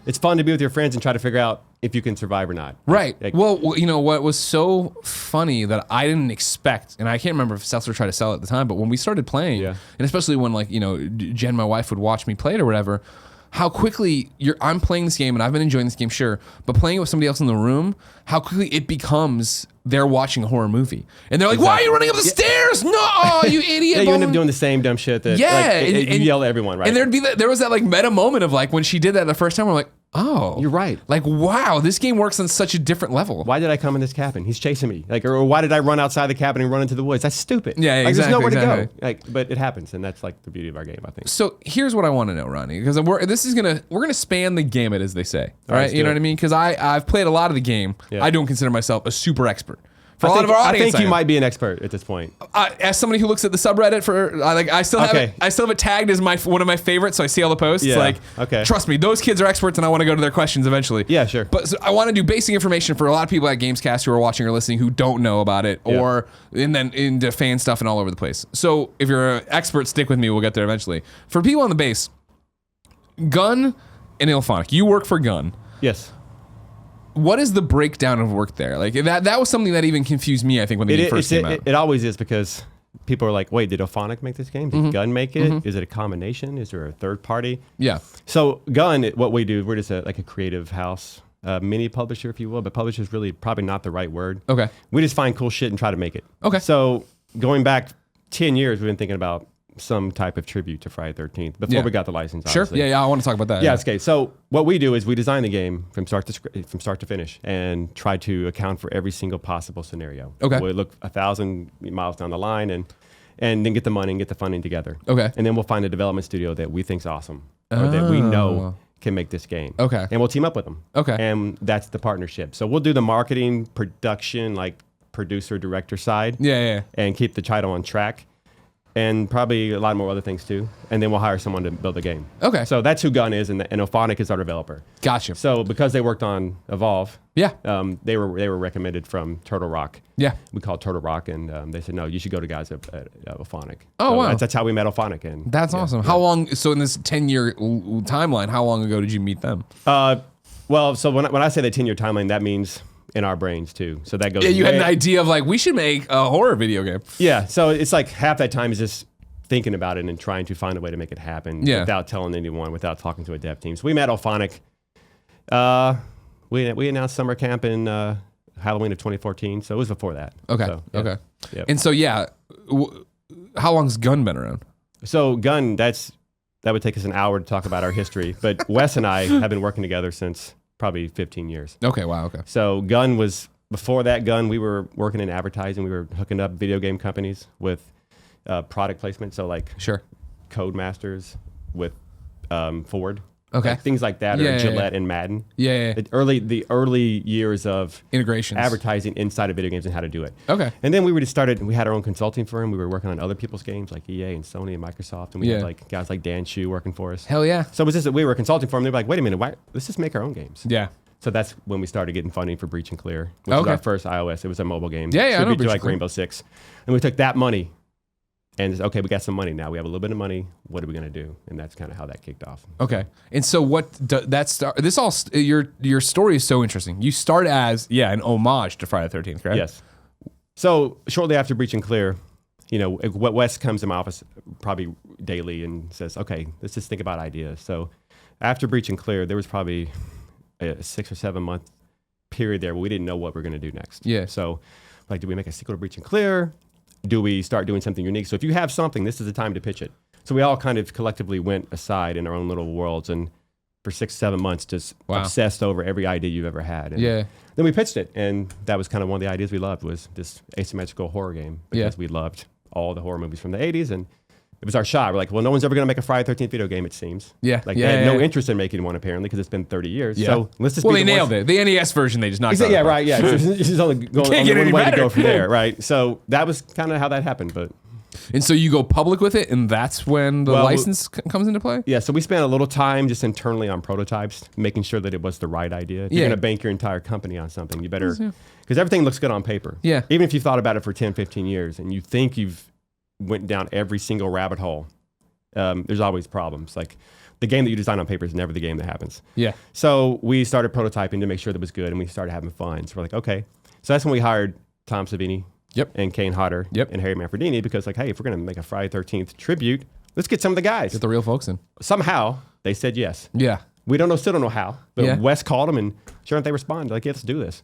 It's fun to be with your friends and try to figure out if you can survive or not. Right. Like, Well, what was so funny that I didn't expect, and I can't remember if Sessler tried to sell it at the time, but when we started playing, Yeah. and especially when Jen, my wife, would watch me play it or whatever, how quickly I'm playing this game and I've been enjoying this game, sure, but playing it with somebody else in the room, how quickly it becomes they're watching a horror movie. And they're like, why are you running up the stairs? No, you idiot. yeah, you end up doing the same dumb shit that you yell at everyone, right? And there was that like meta moment of like when she did that the first time, we're like, oh. You're right. Like, wow, this game works on such a different level. Why did I come in this cabin? He's chasing me. Like, or why did I run outside the cabin and run into the woods? That's stupid. Yeah, like, exactly, There's nowhere to exactly. go. Like, but it happens, and that's like the beauty of our game, I think. So here's what I want to know, Ronnie, because we're gonna span the gamut, as they say. All right, let's you do know it. what I mean? Because I've played a lot of the game. Yeah. I don't consider myself a super expert. For I a lot think, of our I audience, think you am. might be an expert at this point. As somebody who looks at the subreddit I still have Okay. it. I still have it tagged as one of my favorites. So I see all the posts. Yeah, Like, okay. trust me, those kids are experts, and I want to go to their questions eventually. Yeah, sure. But so I want to do basic information for a lot of people at Gamescast who are watching or listening who don't know about it, Yeah. and then into fan stuff and all over the place. So if you're an expert, stick with me. We'll get there eventually. For people on the base, Gun and Ilphonic, you work for Gun. Yes. What is the breakdown of work there? Like that was something that even confused me, I think, when the game first came out. It always is, because people are like, wait, did Ilphonic make this game? Did Mm-hmm. Gun make it? Is it a combination? Is there a third party? Yeah. So Gun, what we do, we're just like a creative house, mini publisher, if you will, but publisher is really probably not the right word. Okay. We just find cool shit and try to make it. Okay. So going back 10 years, we've been thinking about some type of tribute to Friday 13th before Yeah. we got the license. Sure. Obviously. Yeah, I want to talk about that. Yeah, it's okay. So what we do is we design the game from start to finish and try to account for every single possible scenario. Okay. We look 1,000 miles down the line and then get the money and get the funding together. Okay. And then we'll find a development studio that we think's awesome or that we know can make this game. Okay. And we'll team up with them. Okay. And that's the partnership. So we'll do the marketing, production, like producer director side. Yeah. And keep the title on track. And probably a lot more other things too. And then we'll hire someone to build the game. Okay. So that's who Gun is, and Ophonic is our developer. Gotcha. So because they worked on Evolve, Yeah. they were recommended from Turtle Rock. Yeah. We called Turtle Rock, and they said, no, you should go to guys at Ophonic. Oh, So wow. That's how we met Ophonic. And That's awesome. How long? So in this 10-year timeline, how long ago did you meet them? Well, so when I say the 10-year timeline, that means in our brains too. So that goes. Yeah, you had an idea of like we should make a horror video game. Yeah, so it's like half that time is just thinking about it and trying to find a way to make it happen without telling anyone, without talking to a dev team. So we met Ophonic. We announced summer camp in Halloween of 2014. So it was before that. Okay. So, yeah. Okay. Yep. And so how long's Gun been around? So Gun, that would take us an hour to talk about our history. But Wes and I have been working together since probably 15 years. Okay. Wow. Okay. So Gun was, before that Gun, we were working in advertising. We were hooking up video game companies with product placement. So like Sure. Codemasters with Ford. Okay. Like things like that, or Gillette and Madden. Yeah. The early years of Integrations. advertising inside of video games and how to do it. Okay. And then we had our own consulting firm. We were working on other people's games like EA and Sony and Microsoft. And we had like guys like Dan Chu working for us. Hell yeah. So it was just that we were a consulting firm. They were like, wait a minute, let's just make our own games. Yeah. So that's when we started getting funding for Breach and Clear, which was our first iOS. It was a mobile game. Yeah, I know Tribute Breach to and like Clear. Rainbow Six. And we took that money and it's, okay, we got some money now. We have a little bit of money. What are we going to do? And that's kind of how that kicked off. Okay. And so your story is so interesting. You start as an homage to Friday the 13th, correct? Yes. So shortly after Breach and Clear, Wes comes to my office probably daily and says, okay, let's just think about ideas. So after Breach and Clear, there was probably a 6 or 7 month period there where we didn't know what we were going to do next. Yeah. So like, do we make a sequel to Breach and Clear? Do we start doing something unique? So if you have something, this is the time to pitch it. So we all kind of collectively went aside in our own little worlds and for 6-7 months just obsessed over every idea you've ever had. And then we pitched it, and that was kind of one of the ideas we loved, was this asymmetrical horror game, because we loved all the horror movies from the 80s, and it was our shot. We're like, well, no one's ever going to make a Friday the 13th video game, it seems. Yeah. Like, they had no interest in making one, apparently, because it's been 30 years. Yeah. So let's just they nailed it. The NES version, they just knocked out. Yeah, right, yeah. It's just only going one way to go from there, right? So that was kind of how that happened, but... And so you go public with it, and that's when the license comes into play? Yeah, so we spent a little time just internally on prototypes, making sure that it was the right idea. If you're going to bank your entire company on something, you better... Because everything looks good on paper. Yeah. Even if you've thought about it for 10, 15 years, and you think you've went down every single rabbit hole, there's always problems. Like, the game that you design on paper is never the game that happens. Yeah. So we started prototyping to make sure that it was good, and we started having fun. So we're like, okay. So that's when we hired Tom Savini. Yep. And Kane Hodder. Yep. And Harry Manfredini, because like, hey, if we're going to make a Friday 13th tribute, let's get some of the guys. Get the real folks in. Somehow they said yes. Yeah. We still don't know how. But Wes called them, and sure enough, they responded like, yeah, let's do this.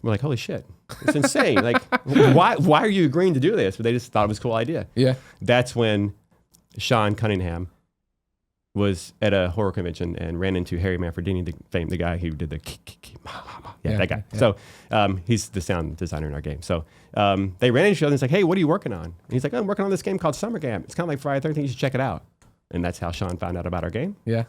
We're like, holy shit, it's insane. Like, why are you agreeing to do this? But they just thought it was a cool idea. Yeah. That's when Sean Cunningham was at a horror convention and ran into Harry Manfredini, the guy who did the that guy. Yeah. So he's the sound designer in our game. So they ran into each other and it's like, hey, what are you working on? And he's like, I'm working on this game called Summer Camp. It's kind of like Friday the 13th. You should check it out. And that's how Sean found out about our game. Yeah.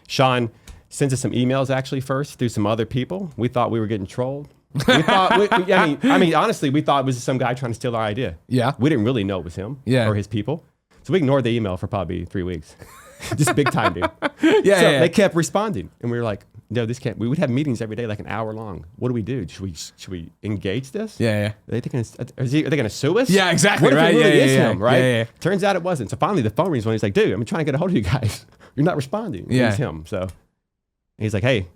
Sean sent us some emails actually first through some other people. We thought we were getting trolled. We thought, I mean, honestly, we thought it was some guy trying to steal our idea. Yeah. We didn't really know it was him or his people. So we ignored the email for probably 3 weeks. Just big time, dude. They kept responding. And we were like, no, this can't. We would have meetings every day, like an hour long. What do we do? Should we engage this? Yeah. Are they going to sue us? Yeah, exactly. What if Right. it really is him, right? Yeah. Turns out it wasn't. So finally the phone rings when he's like, dude, I'm trying to get a hold of you guys. You're not responding. Yeah. It's him. So he's like, hey,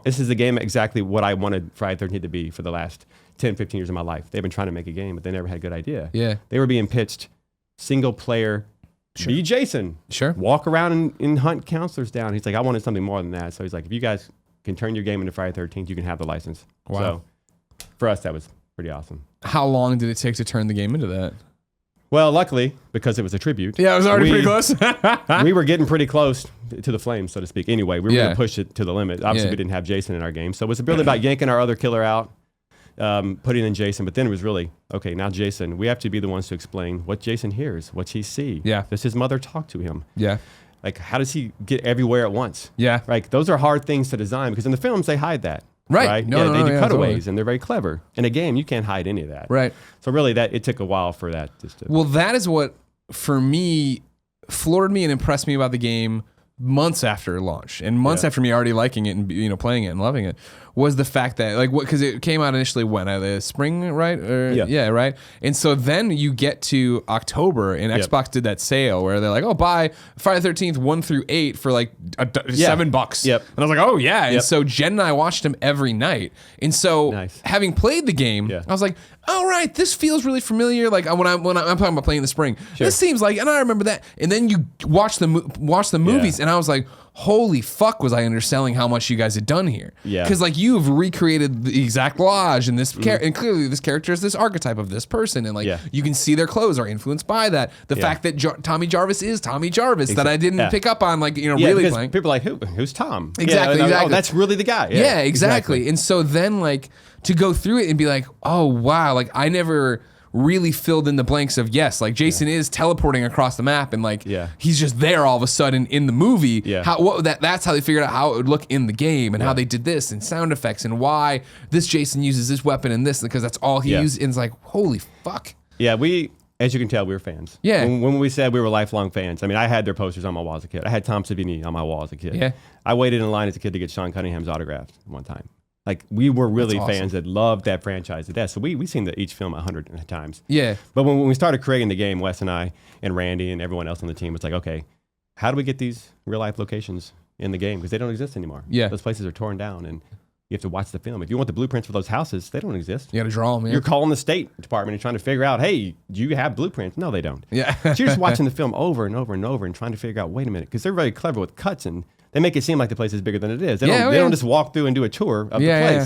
this is the game exactly what I wanted Friday the 13th to be for the last 10, 15 years of my life. They've been trying to make a game, but they never had a good idea. Yeah. They were being pitched single player. Sure. Be Jason. Sure. Walk around and hunt counselors down. He's like, I wanted something more than that. So he's like, if you guys can turn your game into Friday the 13th, you can have the license. Wow. So for us, that was pretty awesome. How long did it take to turn the game into that? Well, luckily, because it was a tribute. Yeah, it was already pretty close. We were getting pretty close to the flames, so to speak. Anyway, we were going to push it to the limit. Obviously, we didn't have Jason in our game. So it was really about yanking our other killer out, putting in Jason. But then it was really, okay, now Jason, we have to be the ones to explain what Jason hears, what he sees. Yeah. Does his mother talk to him? Yeah. Like, how does he get everywhere at once? Yeah. Like, those are hard things to design because in the films, they hide that. Right. They do cutaways, and they're very clever. In a game, you can't hide any of that. Right. So really, it took a while for that. Well, that is what, for me, floored me and impressed me about the game months after launch, and months after me already liking it and playing it and loving it, was the fact that because it came out initially when the spring, right? Right. And so then you get to October, and Xbox did that sale where they're like, oh, buy Friday the 13th 1 through 8 for like $7. Yep. And I was like, oh yeah. And so Jen and I watched them every night, and so having played the game, I was like, all right, this feels really familiar. Like when I'm talking about playing in the spring, this seems like, and I remember that. And then you watch the movies, and I was like, holy fuck, was I underselling how much you guys had done here? Yeah, because like you've recreated the exact lodge, and this and clearly this character is this archetype of this person, and like you can see their clothes are influenced by that. The fact that Tommy Jarvis is Tommy Jarvis that I didn't pick up on, like really playing. People are like, who's Tom? Exactly. Oh, that's really the guy. Yeah, exactly. And so then like to go through it and be like, oh wow, like I never really filled in the blanks of like Jason is teleporting across the map, and like he's just there all of a sudden in the movie. That's how they figured out how it would look in the game, and how they did this and sound effects, and why this Jason uses this weapon and this, because that's all he used. And it's like, holy fuck. Yeah, as you can tell, we were fans. Yeah. When we said we were lifelong fans, I mean, I had their posters on my wall as a kid. I had Tom Savini on my wall as a kid. Yeah. I waited in line as a kid to get Sean Cunningham's autograph one time. Like, we were really fans that loved that franchise to death. So we've seen each film 100 times. Yeah. But when we started creating the game, Wes and I and Randy and everyone else on the team was like, okay, how do we get these real life locations in the game? Because they don't exist anymore. Yeah. Those places are torn down, and you have to watch the film. If you want the blueprints for those houses, they don't exist. You got to draw them. Yeah. You're calling the State Department and trying to figure out, hey, do you have blueprints? No, they don't. Yeah. So you're just watching the film over and over and over and trying to figure out, wait a minute, because they're very clever with cuts, and they make it seem like the place is bigger than it is. They don't just walk through and do a tour of the place. Yeah.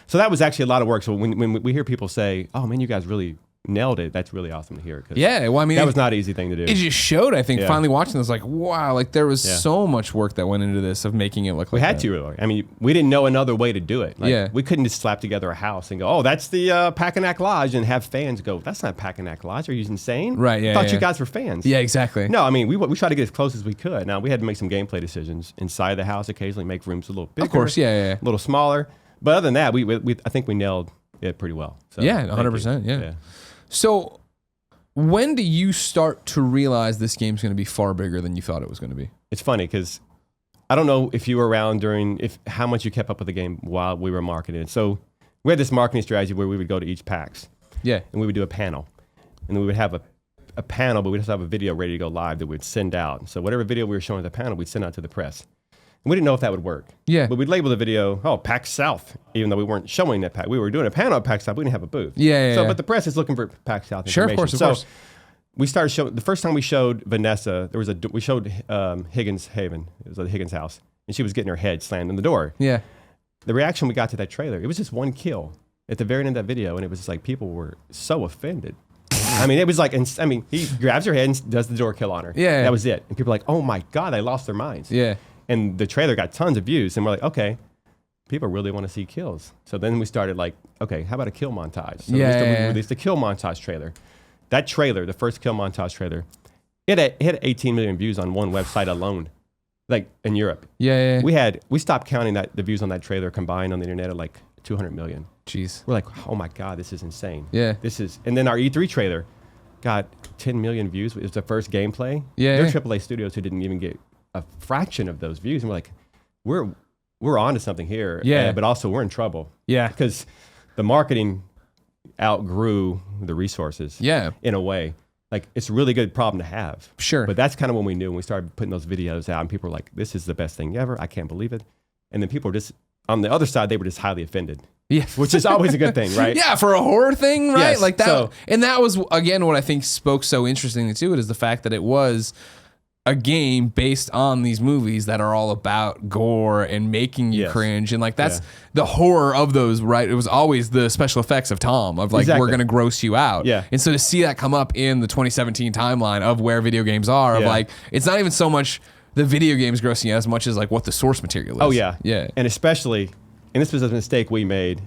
So that was actually a lot of work. So when we hear people say, oh man, you guys really nailed it, that's really awesome to hear. Well, I mean, that was not an easy thing to do. It just showed, I think, finally watching this, like, wow, like there was so much work that went into this of making it look like we had to. I mean, we didn't know another way to do it. Like, we couldn't just slap together a house and go, oh, that's the Packanack Lodge, and have fans go, that's not Packanack Lodge. Are you insane? Right, I thought you guys were fans. Yeah, exactly. No, I mean, we tried to get as close as we could. Now, we had to make some gameplay decisions inside the house, occasionally make rooms a little bigger. Of course, a little smaller. But other than that, I think we nailed it pretty well. So, 100%. Yeah. So when do you start to realize this game's going to be far bigger than you thought it was going to be? It's funny because I don't know if you were around how much you kept up with the game while we were marketing it. So we had this marketing strategy where we would go to each PAX. Yeah. And we would do a panel. And then we would have a panel, but we'd also have a video ready to go live that we'd send out. So whatever video we were showing at the panel, we'd send out to the press. And we didn't know if that would work. Yeah. But we'd label the video, PAX South, even though we weren't showing that PAX. We were doing a panel at PAX South. We didn't have a booth. But the press is looking for PAX South information. Sure, of course. We started showing, the first time we showed Vanessa, we showed Higgins Haven. It was at Higgins' house. And she was getting her head slammed in the door. Yeah. The reaction we got to that trailer, it was just one kill at the very end of that video. And it was just like, people were so offended. I mean, it was like, he grabs her head and does the door kill on her. Yeah. That was it. And people were like, oh my God, they lost their minds. Yeah. And the trailer got tons of views, and we're like, okay, people really want to see kills. So then we started like, okay, how about a kill montage? So we released a kill montage trailer. That trailer, the first kill montage trailer, it had 18 million views on one website alone, like in Europe. Yeah. We stopped counting the views on that trailer combined on the internet at like 200 million. Jeez. We're like, oh my God, this is insane. Yeah. And then our E3 trailer got 10 million views. It was the first gameplay. Yeah. There are AAA studios who didn't even get a fraction of those views, and we're like, we're on to something here. Yeah. But also we're in trouble. Yeah. Because the marketing outgrew the resources. Yeah. In a way. Like, it's a really good problem to have. Sure. But that's kind of when we knew, when we started putting those videos out, and people were like, this is the best thing ever. I can't believe it. And then people were just, on the other side, they were just highly offended. Yeah. Which is always a good thing, right? Yeah, for a horror thing, right? Yes. Like that. And that was, again, what I think spoke so interestingly to it, is the fact that it was a game based on these movies that are all about gore and making you cringe. And like, that's the horror of those, right? It was always the special effects of Tom, of like, we're going to gross you out. Yeah. And so to see that come up in the 2017 timeline of where video games are, of like, it's not even so much the video games grossing you as much as like what the source material is. Oh, yeah. Yeah. And especially, and this was a mistake we made.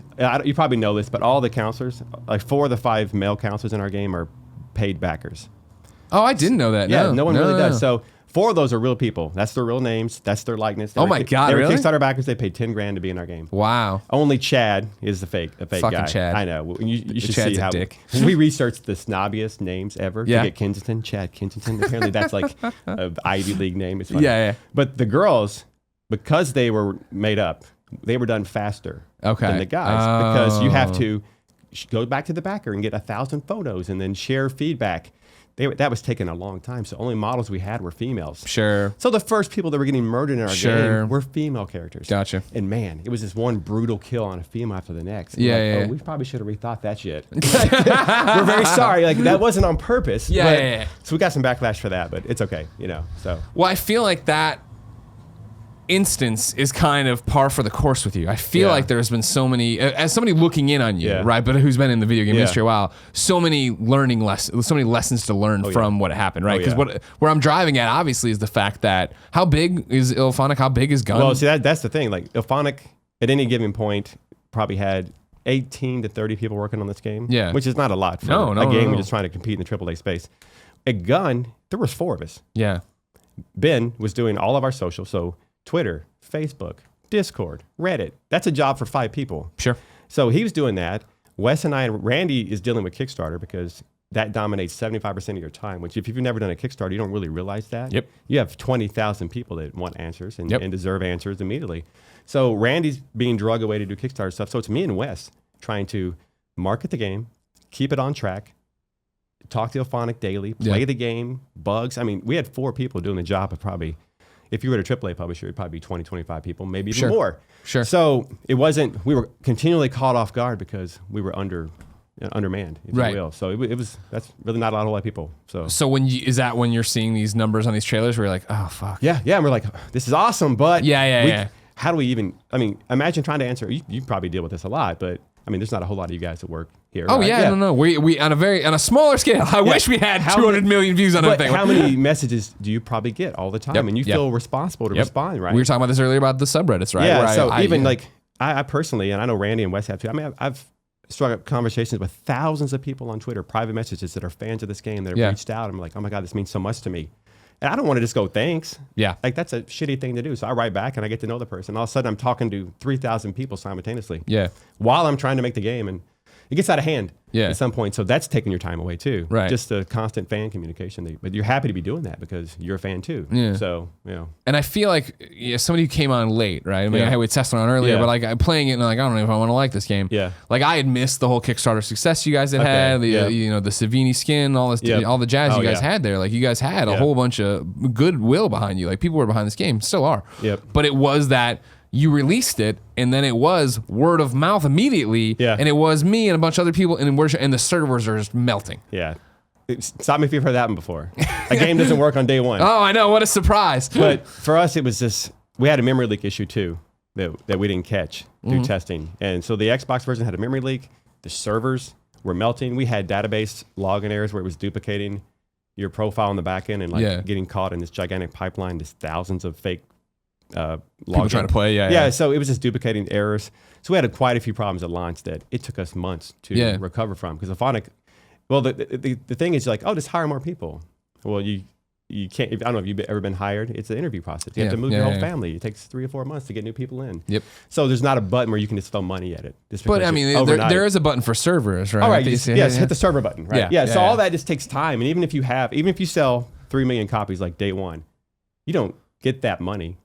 You probably know this, but all the counselors, like 4 of the 5 male counselors in our game are paid backers. Oh, I didn't know that. Yeah, no one really does. So 4 of those are real people. That's their real names. That's their likeness. Oh my God, they were really? Kickstarter backers. They paid $10,000 to be in our game. Wow. Only Chad is a fake Fucking guy. Chad. I know. You should Chad's see a how dick. we researched the snobbiest names ever Yeah. to get Kensington. Chad Kensington. Apparently that's like an Ivy League name. It's funny. Yeah. But the girls, because they were made up, they were done faster than the guys because you have to go back to the backer and get 1,000 photos and then share feedback. That was taking a long time. So only models we had were females. Sure. So the first people that were getting murdered in our game were female characters. Gotcha. And man, it was this one brutal kill on a female after the next. Yeah. Oh, we probably should have rethought that shit. We're very sorry. Like that wasn't on purpose. Yeah. So we got some backlash for that, but it's okay. So. Well, I feel like that instance is kind of par for the course with you. I feel like there's been so many, as somebody looking in on you, right, but who's been in the video game industry a while, so many learning lessons, so many lessons to learn from what happened, right? Because where I'm driving at, obviously, is the fact that how big is Ilphonic? How big is Gun? Well, see, that's the thing. Like Ilphonic, at any given point, probably had 18 to 30 people working on this game, which is not a lot for a game we're just trying to compete in the AAA space. At Gun, there was 4 of us. Yeah. Ben was doing all of our social, so Twitter, Facebook, Discord, Reddit. That's a job for 5 people. Sure. So he was doing that. Wes and I, and Randy is dealing with Kickstarter because that dominates 75% of your time, which if you've never done a Kickstarter, you don't really realize that. Yep. You have 20,000 people that want answers and deserve answers immediately. So Randy's being drug away to do Kickstarter stuff. So it's me and Wes trying to market the game, keep it on track, talk to Ilphonic daily, play the game, bugs. I mean, we had 4 people doing the job of probably, if you were at a AAA publisher, it'd probably be 20, 25 people, maybe even more. Sure. So it wasn't, we were continually caught off guard because we were undermanned, if you will. So that's really not a lot of people. So is that when you're seeing these numbers on these trailers where you're like, oh, fuck. Yeah. And we're like, this is awesome, but yeah. How do we even, imagine trying to answer, you probably deal with this a lot, but there's not a whole lot of you guys that work here. Oh, right? No. We on a smaller scale. I wish we had 200 million views on that thing. How many messages do you probably get all the time? And you feel responsible to respond, right? We were talking about this earlier about the subreddits, right? Yeah. So I personally, and I know Randy and Wes have too. I've struck up conversations with thousands of people on Twitter, private messages that are fans of this game that have reached out. I'm like, oh my God, this means so much to me. And I don't want to just go, thanks. Yeah. Like that's a shitty thing to do. So I write back and I get to know the person. All of a sudden I'm talking to 3,000 people simultaneously. Yeah. While I'm trying to make the game, and it gets out of hand at some point. So that's taking your time away too. Right. Just the constant fan communication. But you're happy to be doing that because you're a fan too. Yeah. So, And I feel like somebody who came on late, right? I mean, I had Tesla on earlier, but like I'm playing it and like, I don't know if I want to like this game. Yeah. Like I had missed the whole Kickstarter success you guys had had, the Savini skin, all this, all the jazz you guys had there. Like you guys had a whole bunch of goodwill behind you. Like people were behind this game, still are. Yep. But it was that you released it, and then it was word of mouth immediately, and it was me and a bunch of other people, and the servers are just melting. Yeah. Stop me if you've heard that one before. A game doesn't work on day one. Oh, I know. What a surprise. But for us, it was just, we had a memory leak issue too that we didn't catch through testing. And so the Xbox version had a memory leak. The servers were melting. We had database login errors where it was duplicating your profile on the back end and getting caught in this gigantic pipeline, this thousands of fake people trying to play, so it was just duplicating errors. So we had quite a few problems at launch that it took us months to recover from. Because Ilphonic, well, the thing is like, oh, just hire more people. Well, you can't. I don't know if you've ever been hired. It's an interview process. You have to move your whole family. It takes 3 or 4 months to get new people in. Yep. So there's not a button where you can just throw money at it. But I mean, there is a button for servers, right? All right. Hit the server button, right? So all that just takes time. And even if you sell 3 million copies like day one, you don't get that money.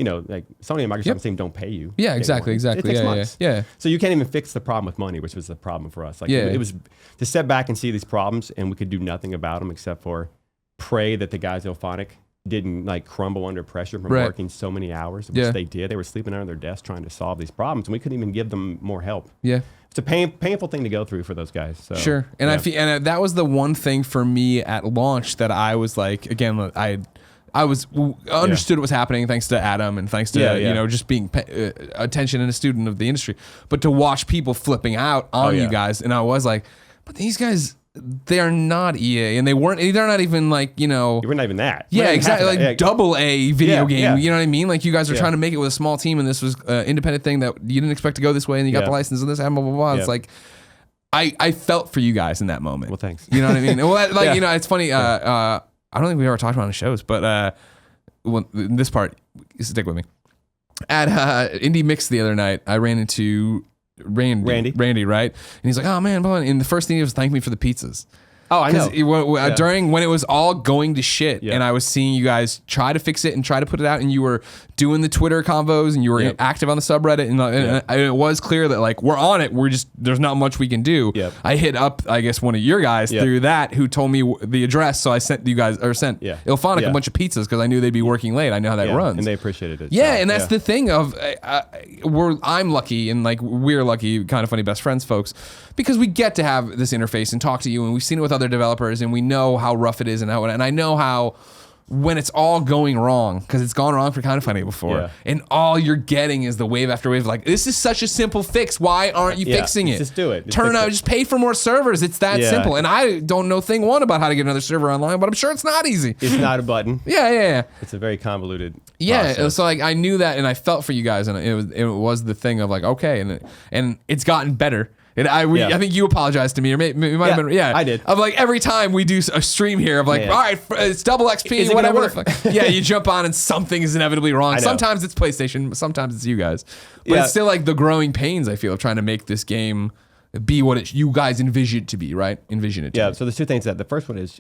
Like Sony and Microsoft same don't pay you. Yeah, exactly. It takes months. Yeah. So you can't even fix the problem with money, which was the problem for us. Like it was to step back and see these problems, and we could do nothing about them except for pray that the guys at Ilphonic didn't like crumble under pressure from working so many hours, which they did. They were sleeping under their desks trying to solve these problems, and we couldn't even give them more help. Yeah. It's a painful thing to go through for those guys. So, sure. And that was the one thing for me at launch that I was like, again, I understood what was happening thanks to Adam and thanks to just being attention and a student of the industry, but to watch people flipping out on you guys, and I was like, but these guys, they are not EA, and they're not even like you were not even that. Yeah, exactly, like double A video game. You know what I mean? Like you guys are trying to make it with a small team, and this was an independent thing that you didn't expect to go this way, and you got the license and this and blah blah blah. It's like I felt for you guys in that moment. Well, thanks. You know what I mean? Well, it's funny. I don't think we ever talked about it on the shows, but this part, stick with me. At Indie Mix the other night, I ran into Randy, right? And he's like, "Oh man," and the first thing he was thanking me for the pizzas. Oh, I know. During when it was all going to shit, and I was seeing you guys try to fix it and try to put it out, and you were doing the Twitter convos, and you were active on the subreddit, and it was clear that like we're on it. We're just there's not much we can do. Yep. I hit up, I guess, one of your guys through that who told me the address, so I sent Ilphonic a bunch of pizzas because I knew they'd be working late. I know how that runs, and they appreciated it. Yeah, so, and that's the thing of I'm lucky, and like we're lucky, kind of funny best friends, folks, because we get to have this interface and talk to you, and we've seen it with other developers, and we know how rough it is, and I know how when it's all going wrong, because it's gone wrong for Kind of Funny before, and all you're getting is the wave after wave. Like, this is such a simple fix. Why aren't you fixing it? Just do it. Just pay for more servers. It's that simple. And I don't know thing one about how to get another server online, but I'm sure it's not easy. It's not a button. Yeah. It's a very convoluted. Yeah, process. so like I knew that, and I felt for you guys, and it was the thing of like, okay, and it's gotten better. And I think you apologized to me, or maybe it might have been. Yeah, I did. Of like every time we do a stream here of like, all right, it's double XP, whatever. Yeah, you jump on and something is inevitably wrong. Sometimes it's PlayStation, sometimes it's you guys, but it's still like the growing pains I feel of trying to make this game be what you guys envision it to be, right? Envision it. So there's two things that the first one is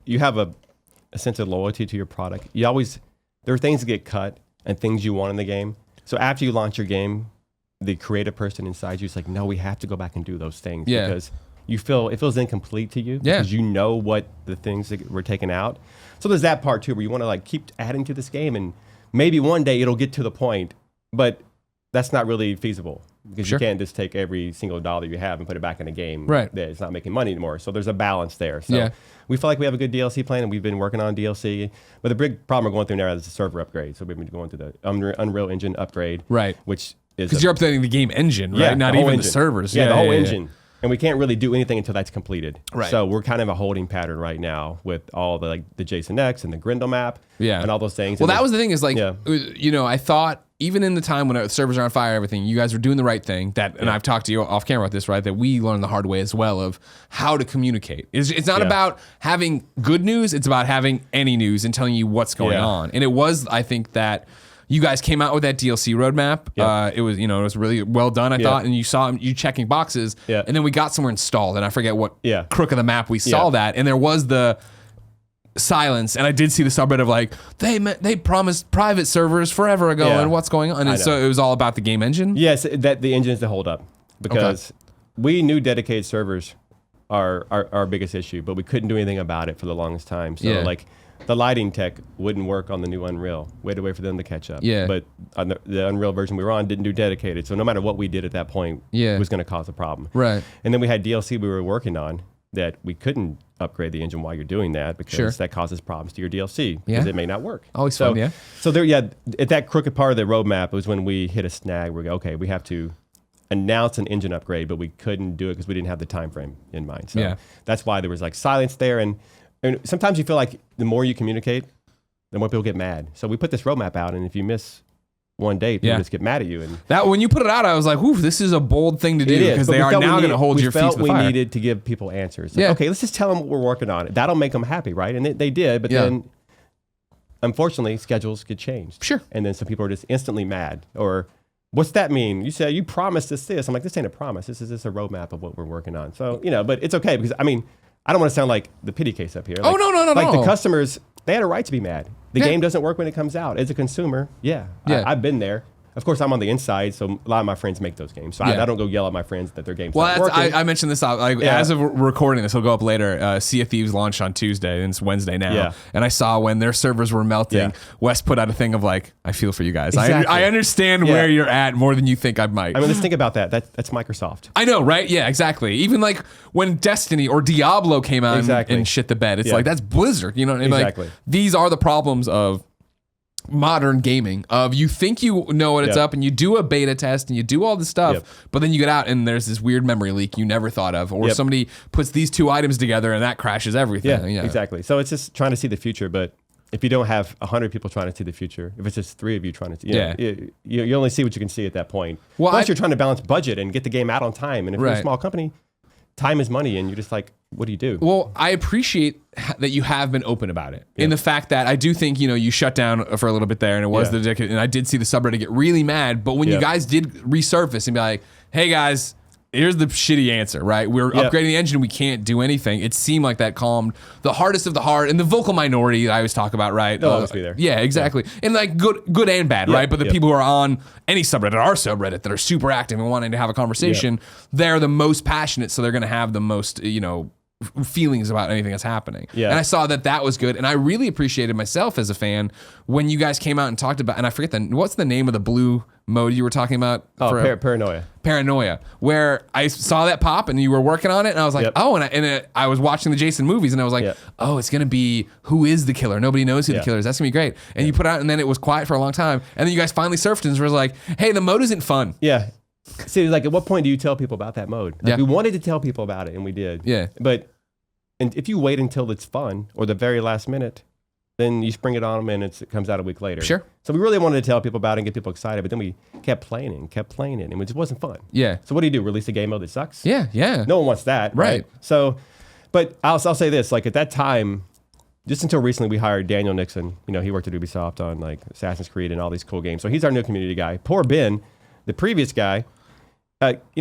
you have a sense of loyalty to your product. There are things that get cut and things you want in the game. So after you launch your game, the creative person inside you is like, no, we have to go back and do those things because it feels incomplete to you because you know what the things that were taken out. So there's that part too, where you want to like keep adding to this game, and maybe one day it'll get to the point, but that's not really feasible because you can't just take every single dollar you have and put it back in a game that it's not making money anymore. So there's a balance there. So we feel like we have a good DLC plan, and we've been working on DLC. But the big problem we're going through now is the server upgrade. So we've been going through the Unreal Engine upgrade, which because you're updating the game engine, right? Not even the servers. The whole engine. And we can't really do anything until that's completed. Right. So we're kind of a holding pattern right now with all the Jason X and the Grindel map and all those things. Well, that was the thing is like, I thought even in the time when the servers are on fire, everything, you guys were doing the right thing. And I've talked to you off camera about this, right? That we learned the hard way as well of how to communicate. It's not about having good news. It's about having any news and telling you what's going on. And it was, I think that you guys came out with that DLC roadmap. It was really well done, I thought, and you saw you checking boxes. And then we got somewhere installed, and I forget what crook of the map we saw that, and there was the silence, and I did see the subreddit of like they promised private servers forever ago, and what's going on? And so it was all about the game engine. Yes, that the engine is the hold up because we knew dedicated servers are our biggest issue, but we couldn't do anything about it for the longest time. So like. The lighting tech wouldn't work on the new Unreal. We had to wait for them to catch up. But on the Unreal version we were on didn't do dedicated. So no matter what we did at that point, it was going to cause a problem. Right. And then we had DLC we were working on that we couldn't upgrade the engine while you're doing that because that causes problems to your DLC because it may not work. Always fun, So there, at that crooked part of the roadmap was when we hit a snag. We go, okay, we have to announce an engine upgrade, but we couldn't do it because we didn't have the time frame in mind. So that's why there was like silence there. And sometimes you feel like the more you communicate, the more people get mad. So we put this roadmap out, and if you miss one day, people just get mad at you. And that when you put it out, I was like, "Ooh, this is a bold thing to do," because they are now going to hold your feet to the fire. We needed to give people answers. Like, okay, let's just tell them what we're working on. That'll make them happy, right? And they did, but then unfortunately, schedules get changed. And then some people are just instantly mad. Or what's that mean? You say you promised us this. I'm like, this ain't a promise. This is just a roadmap of what we're working on. So but it's okay because I don't want to sound like the pity case up here. Like, no. Like the customers, they had a right to be mad. The game doesn't work when it comes out. As a consumer, I've been there. Of course, I'm on the inside, so a lot of my friends make those games. So I don't go yell at my friends that their game's not working. I mentioned this as of recording this. It'll go up later. Sea of Thieves launched on Tuesday, and it's Wednesday now. And I saw when their servers were melting, Wes put out a thing of like, I feel for you guys. Exactly. I understand where you're at more than you think I might. Let's think about that. That's Microsoft. I know, right? Yeah, exactly. Even like when Destiny or Diablo came out and shit the bed, it's like, that's Blizzard. You know what I mean? Exactly. Like, these are the problems of modern gaming of you think you know what it's up and you do a beta test and you do all this stuff, but then you get out and there's this weird memory leak you never thought of, or somebody puts these two items together and that crashes everything. Exactly. So it's just trying to see the future, but if you don't have 100 people trying to see the future, if it's just 3 of you trying to see, you only see what you can see at that point. Well, plus you're trying to balance budget and get the game out on time, and if you're a small company, time is money, and you're just like, what do you do? Well, I appreciate that you have been open about it. In the fact that I do think, you shut down for a little bit there and it was the dick, and I did see the subreddit get really mad. But when you guys did resurface and be like, hey guys, here's the shitty answer, right? We're upgrading the engine. We can't do anything. It seemed like that calmed the hardest of the hard and the vocal minority I always talk about, right? They'll always be there. Yeah, exactly. And like good and bad, right? But the people who are on any subreddit, our subreddit, that are super active and wanting to have a conversation, they're the most passionate. So they're going to have the most, feelings about anything that's happening. Yeah. And I saw that was good. And I really appreciated myself as a fan when you guys came out and talked about, and I forget what's the name of the blue mode you were talking about? Paranoia. Paranoia, where I saw that pop and you were working on it, and I was like, I was watching the Jason movies, and I was like, oh, it's gonna be who is the killer? Nobody knows who the killer is. That's gonna be great. And you put out, and then it was quiet for a long time, and then you guys finally surfed and was like, hey, the mode isn't fun. Yeah. See, like, at what point do you tell people about that mode? Like, we wanted to tell people about it, and we did. Yeah. And if you wait until it's fun or the very last minute, then you spring it on them and it comes out a week later. Sure. So we really wanted to tell people about it and get people excited, but then we kept playing it, and it just wasn't fun. Yeah. So what do? Release a game mode that sucks? Yeah. No one wants that. Right. So, but I'll say this, like, at that time, just until recently, we hired Daniel Nixon. He worked at Ubisoft on like Assassin's Creed and all these cool games. So he's our new community guy. Poor Ben, the previous guy, he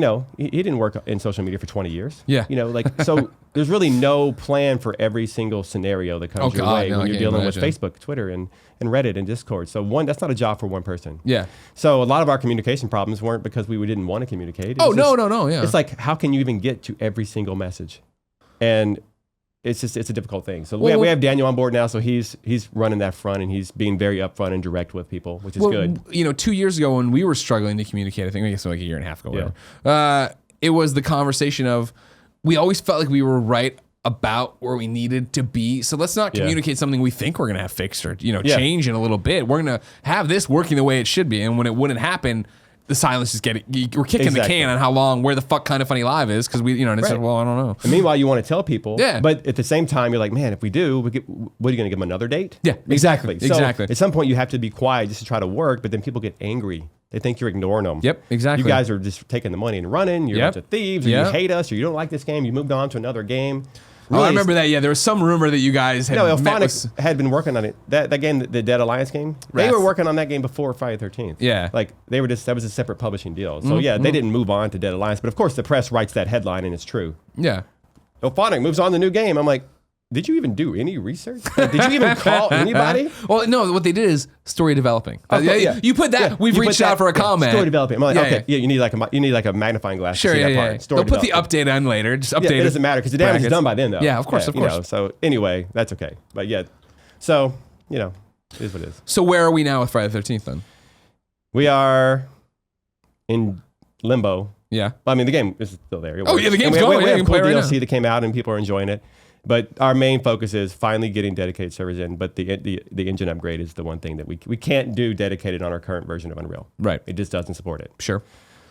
didn't work in social media for 20 years. Yeah. So there's really no plan for every single scenario that comes your way when you're dealing with Facebook, Twitter, and Reddit and Discord. So that's not a job for one person. Yeah. So a lot of our communication problems weren't because we didn't want to communicate. No. Yeah. It's like, how can you even get to every single message? And it's a difficult thing. So we have Daniel on board now, so he's running that front, and he's being very upfront and direct with people, which is good. 2 years ago when we were struggling to communicate, I think like a year and a half ago, whatever, it was the conversation of, we always felt like we were right about where we needed to be. So let's not communicate something we think we're going to have fixed or, change in a little bit. We're going to have this working the way it should be. And when it wouldn't happen, the silence is we're kicking the can on where the fuck Kind of Funny Live is, because we, and it's like, well, I don't know. And meanwhile, you want to tell people, yeah. But at the same time, you're like, man, if we do, what are you going to give them, another date? Yeah, exactly. So at some point, you have to be quiet just to try to work, but then people get angry. They think you're ignoring them. Yep, exactly. You guys are just taking the money and running. You're a bunch of thieves, or you hate us, or you don't like this game. You moved on to another game. Really, I remember that. Yeah, there was some rumor that you guys had. No, Elphonics had been working on it. That game, the Dead Alliance game, they were working on that game before Friday the 13th. Yeah, like that was a separate publishing deal. So they didn't move on to Dead Alliance, but of course the press writes that headline and it's true. Yeah, Elphonic moves on to the new game. I'm like, did you even do any research? Did you even call anybody? Well, no. What they did is story developing. You put that. We've reached out for a comment. Story developing. I'm like, okay, you need like a magnifying glass. Sure, to see that part. They'll put the update on later. Just update it. It doesn't matter because the damage is done by then, though. Yeah, of course, of course. So anyway, that's okay. But so it is what it is. So where are we now with Friday the 13th then? We are in limbo. Yeah. I mean, the game is still there. The game's going. We have cool DLC that came out and people are enjoying it. But our main focus is finally getting dedicated servers in. But the engine upgrade is the one thing that we can't do dedicated on our current version of Unreal. Right. It just doesn't support it. Sure.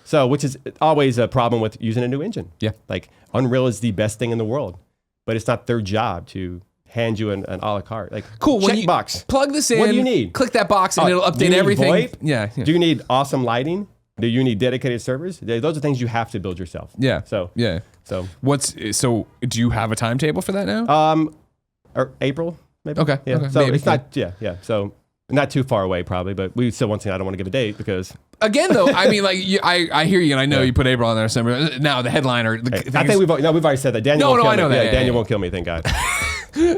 So, which is always a problem with using a new engine. Yeah. Like Unreal is the best thing in the world, but it's not their job to hand you an a la carte. Like, cool. Check box. Plug this in. What do you need? Click that box and it'll update everything. VoIP? Yeah. Do you need awesome lighting? Do you need dedicated servers? Those are things you have to build yourself. Yeah. So So do you have a timetable for that now? Or April maybe. Okay. Yeah. Okay. So maybe. it's not. Yeah. So not too far away probably, but we still once again I don't want to give a date because. Again, though, I mean, like I hear you, and I know you put April on there. December. Now the headliner. I think we've already said that. Daniel. No, I know that. Yeah, Daniel won't kill me. Thank God.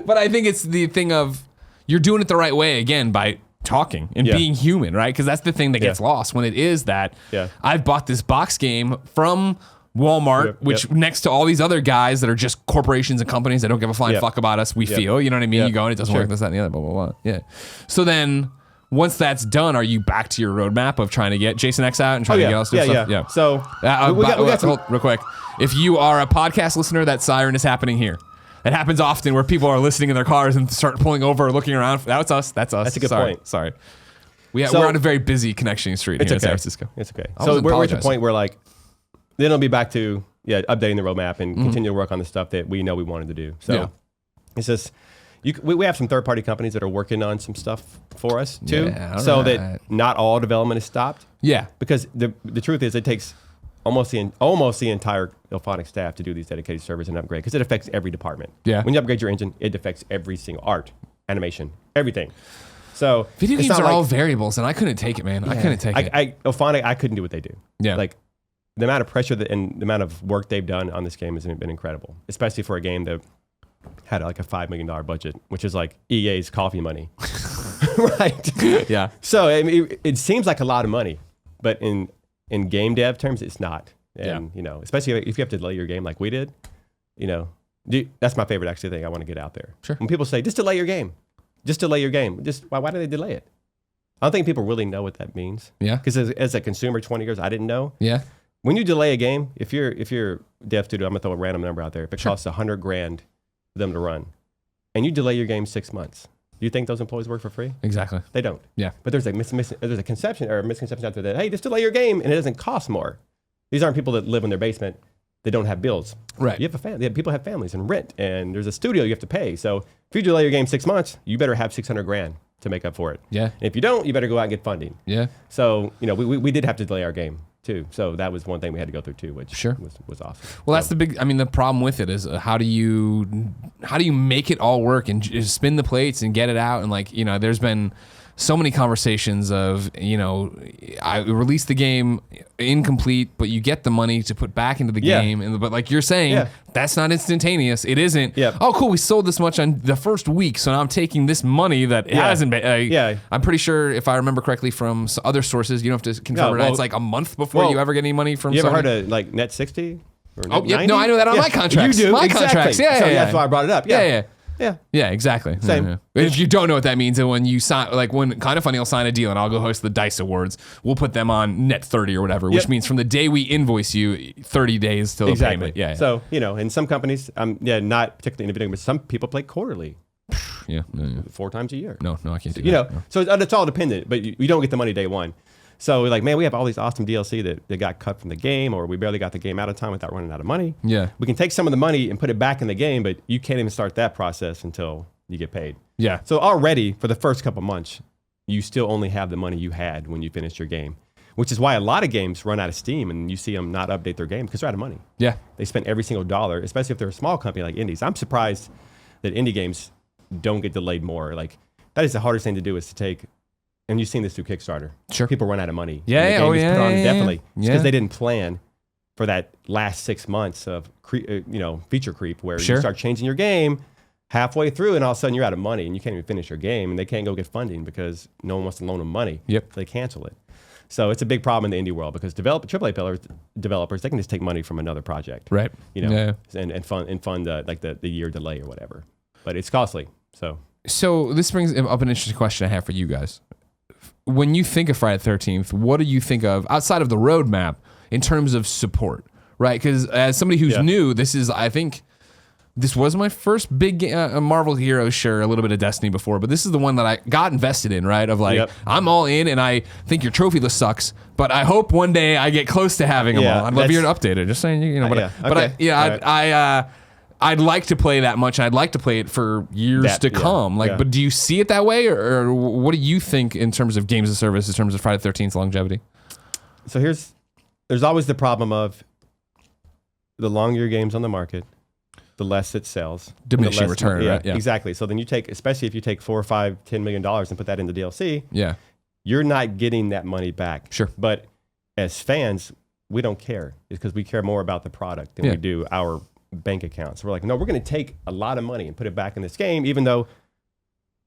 But I think it's the thing of you're doing it the right way again by talking and being human, right? Because that's the thing that gets lost when it is that I've bought this box game from Walmart, which next to all these other guys that are just corporations and companies that don't give a flying fuck about us, we feel, you know what I mean? You go and it doesn't work, this, that, and the other, blah, blah, blah. Yeah. So then once that's done, are you back to your roadmap of trying to get Jason X out and trying to get us to do stuff? Yeah. So we got some, real quick. If you are a podcast listener, that siren is happening here. It happens often where people are listening in their cars and start pulling over or looking around. That's us. That's us. That's a good point. Sorry. We're on a very busy connection street here in San Francisco. It's okay. So we're at the point where like, then it'll be back to updating the roadmap and continue to work on the stuff that we know we wanted to do. So it's just, we have some third-party companies that are working on some stuff for us too. Yeah, so that not all development is stopped. Yeah. Because the truth is it takes almost the entire Ilphonic staff to do these dedicated servers and upgrade because it affects every department. Yeah. When you upgrade your engine, it affects every single art, animation, everything. So video games are all variables, and I couldn't take it, man. I couldn't take it. Ilphonic, I couldn't do what they do. Yeah. Like the amount of pressure and the amount of work they've done on this game has been incredible, especially for a game that had like a $5 million budget, which is like EA's coffee money. Right. Yeah. So I mean, it seems like a lot of money, but in game dev terms, it's not. And you know, especially if you have to delay your game like we did, you know, that's my favorite actually thing I want to get out there. Sure. When people say just delay your game, why do they delay it? I don't think people really know what that means. Yeah. Because as a consumer 20 years, I didn't know. Yeah. When you delay a game, if you're dev studio, I'm gonna throw a random number out there. If it costs $100,000 for them to run, and you delay your game 6 months, do you think those employees work for free? Exactly. They don't. Yeah. But there's a conception or a misconception out there that, hey, just delay your game and it doesn't cost more. These aren't people that live in their basement. They don't have bills. Right. You have a family. People have families and rent, and there's a studio you have to pay. So if you delay your game 6 months, you better have $600,000 to make up for it. Yeah. And if you don't, you better go out and get funding. Yeah. So, you know, we did have to delay our game too. So that was one thing we had to go through too, which Sure. was awesome. Well, that's the problem with it is how do you make it all work and just spin the plates and get it out? And like, you know, there's been so many conversations of, you know, I released the game incomplete, but you get the money to put back into the game. But like you're saying, that's not instantaneous. It isn't. Yeah. Oh, cool. We sold this much on the first week, so now I'm taking this money that hasn't been. I'm pretty sure, if I remember correctly from other sources, you don't have to confirm it. It's like a month before you ever get any money from. You ever Sony. heard of like Net 60? Or Net 90? No, I know that on my contracts. You do. My exactly. contracts. So that's why I brought it up. Yeah, exactly. Same. Yeah. If you don't know what that means, and when you sign, like when Kind of Funny will sign a deal, and I'll go host the DICE Awards, we'll put them on net 30 or whatever, which means from the day we invoice you, 30 days till the payment. Yeah. So, you know, in some companies, not particularly in the video game, but some people play quarterly. Yeah. 4 times a year. No, I can't do that. You know, so it's all dependent, but you don't get the money day one. So like, man, we have all these awesome DLC that got cut from the game, or we barely got the game out of time without running out of money. Yeah. We can take some of the money and put it back in the game, but you can't even start that process until you get paid. Yeah. So already for the first couple months, you still only have the money you had when you finished your game, which is why a lot of games run out of steam and you see them not update their game because they're out of money. Yeah. They spend every single dollar, especially if they're a small company like indies. I'm surprised that indie games don't get delayed more. Like that is the hardest thing to do is to take. And you've seen this through Kickstarter. Sure. People run out of money. Yeah. Definitely. Because they didn't plan for that last 6 months of feature creep where you start changing your game halfway through and all of a sudden you're out of money and you can't even finish your game and they can't go get funding because no one wants to loan them money. Yep. So they cancel it. So it's a big problem in the indie world because AAA developers, they can just take money from another project. Right. You know, and fund like the year delay or whatever. But it's costly. So this brings up an interesting question I have for you guys. When you think of Friday the 13th, what do you think of outside of the roadmap in terms of support, right? Because as somebody who's new, I think this was my first big Marvel Heroes, sure, a little bit of Destiny before, but this is the one that I got invested in, right? Of like, I'm all in, and I think your trophy list sucks, but I hope one day I get close to having them all. I'd love you to update it. Just saying, you know, I'd like to play that much. I'd like to play it for years to come. But do you see it that way, or what do you think in terms of games as a service, in terms of Friday the 13th longevity? So there's always the problem of the longer your game's on the market, the less it sells. Diminishing return, right? Yeah, exactly. So then especially if you take $4 or $5, $10 million and put that into DLC, you're not getting that money back. Sure. But as fans, we don't care. It's because we care more about the product than we do our bank accounts. We're like, no, we're going to take a lot of money and put it back in this game, even though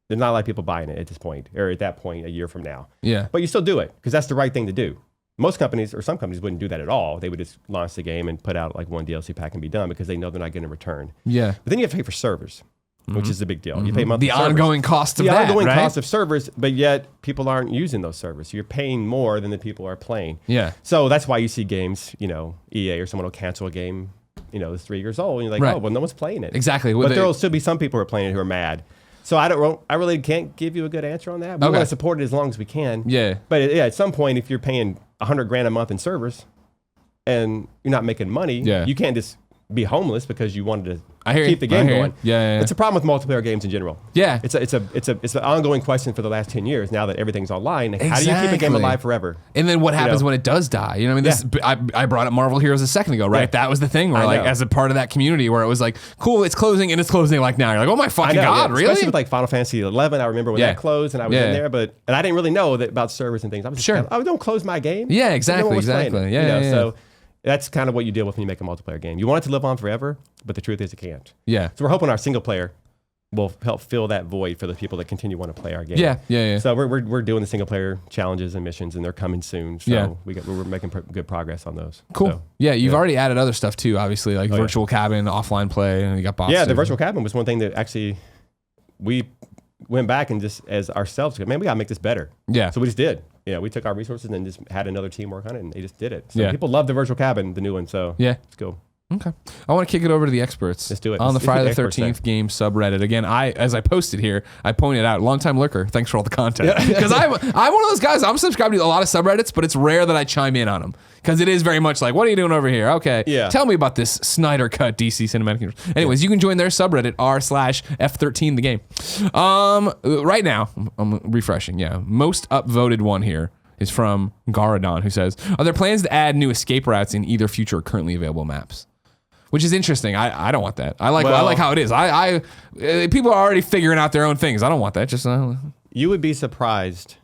there's not a lot of people buying it at this point, or at that point a year from now. Yeah. But you still do it because that's the right thing to do. Most companies, or some companies, wouldn't do that at all. They would just launch the game and put out like one DLC pack and be done because they know they're not getting a return. Yeah. But then you have to pay for servers, which is a big deal. You pay monthly the servers. ongoing cost of the that, ongoing right? cost of servers, but yet people aren't using those servers. So you're paying more than the people are playing. Yeah. So that's why you see games, EA or someone will cancel a game, that's 3 years old, and you're like, oh, well, no one's playing it. Exactly. But there will still be some people who are playing it who are mad. So I really can't give you a good answer on that. We want to support it as long as we can. Yeah. But at some point, if you're paying $100,000 a month in servers and you're not making money, you can't just be homeless because you wanted to I hear keep the you. game going. Yeah. It's a problem with multiplayer games in general. Yeah. It's an ongoing question for the last 10 years now that everything's online. How do you keep a game alive forever? And then what happens when it does die? You know what I mean? I brought up Marvel Heroes a second ago, right? Yeah. That was the thing where, like, as a part of that community where it was like, cool, it's closing, and it's closing like now. You're like, oh my fucking God, really? Especially with like Final Fantasy 11. I remember when that closed and I was in there, and I didn't really know that about servers and things. I was just don't close my game. Yeah, exactly. So that's kind of what you deal with when you make a multiplayer game. You want it to live on forever, but the truth is it can't. Yeah. So we're hoping our single player will help fill that void for the people that continue want to play our game. Yeah. So we're doing the single player challenges and missions, and they're coming soon. So we're making good progress on those. Cool. So, You've already added other stuff too, obviously, like virtual cabin, offline play, and you got bots. Yeah, too. the virtual cabin was one thing that actually we went back and just as ourselves, man, we gotta make this better. Yeah. So we just did. Yeah, we took our resources and just had another team work on it, and they just did it. So people love the virtual cabin, the new one. So let's go. Okay. I want to kick it over to the experts. Let's do it. On the Let's Friday do the the 13th game subreddit. Again, as I posted here, I pointed out, longtime lurker, thanks for all the content. Because I'm one of those guys, I'm subscribed to a lot of subreddits, but it's rare that I chime in on them. Because it is very much like, what are you doing over here? Okay. Yeah. Tell me about this Snyder Cut DC Cinematic Universe. Anyways, you can join their subreddit, r/F13 the game. Right now, I'm refreshing. Yeah. Most upvoted one here is from Garadon, who says, are there plans to add new escape routes in either future or currently available maps? Which is interesting. I don't want that. I like how it is. People are already figuring out their own things. I don't want that. Just you would be surprised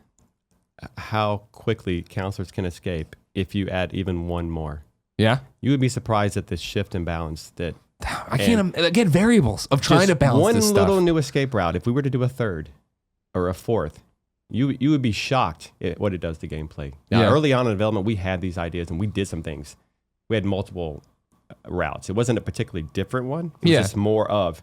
how quickly counselors can escape if you add even one more. Yeah. You would be surprised at the shift and balance that I can't get variables of trying to balance this stuff. One little new escape route. If we were to do a third or a fourth, you would be shocked at what it does to gameplay. Now, early on in development, we had these ideas and we did some things. We had multiple routes. It wasn't a particularly different one. It was just more of,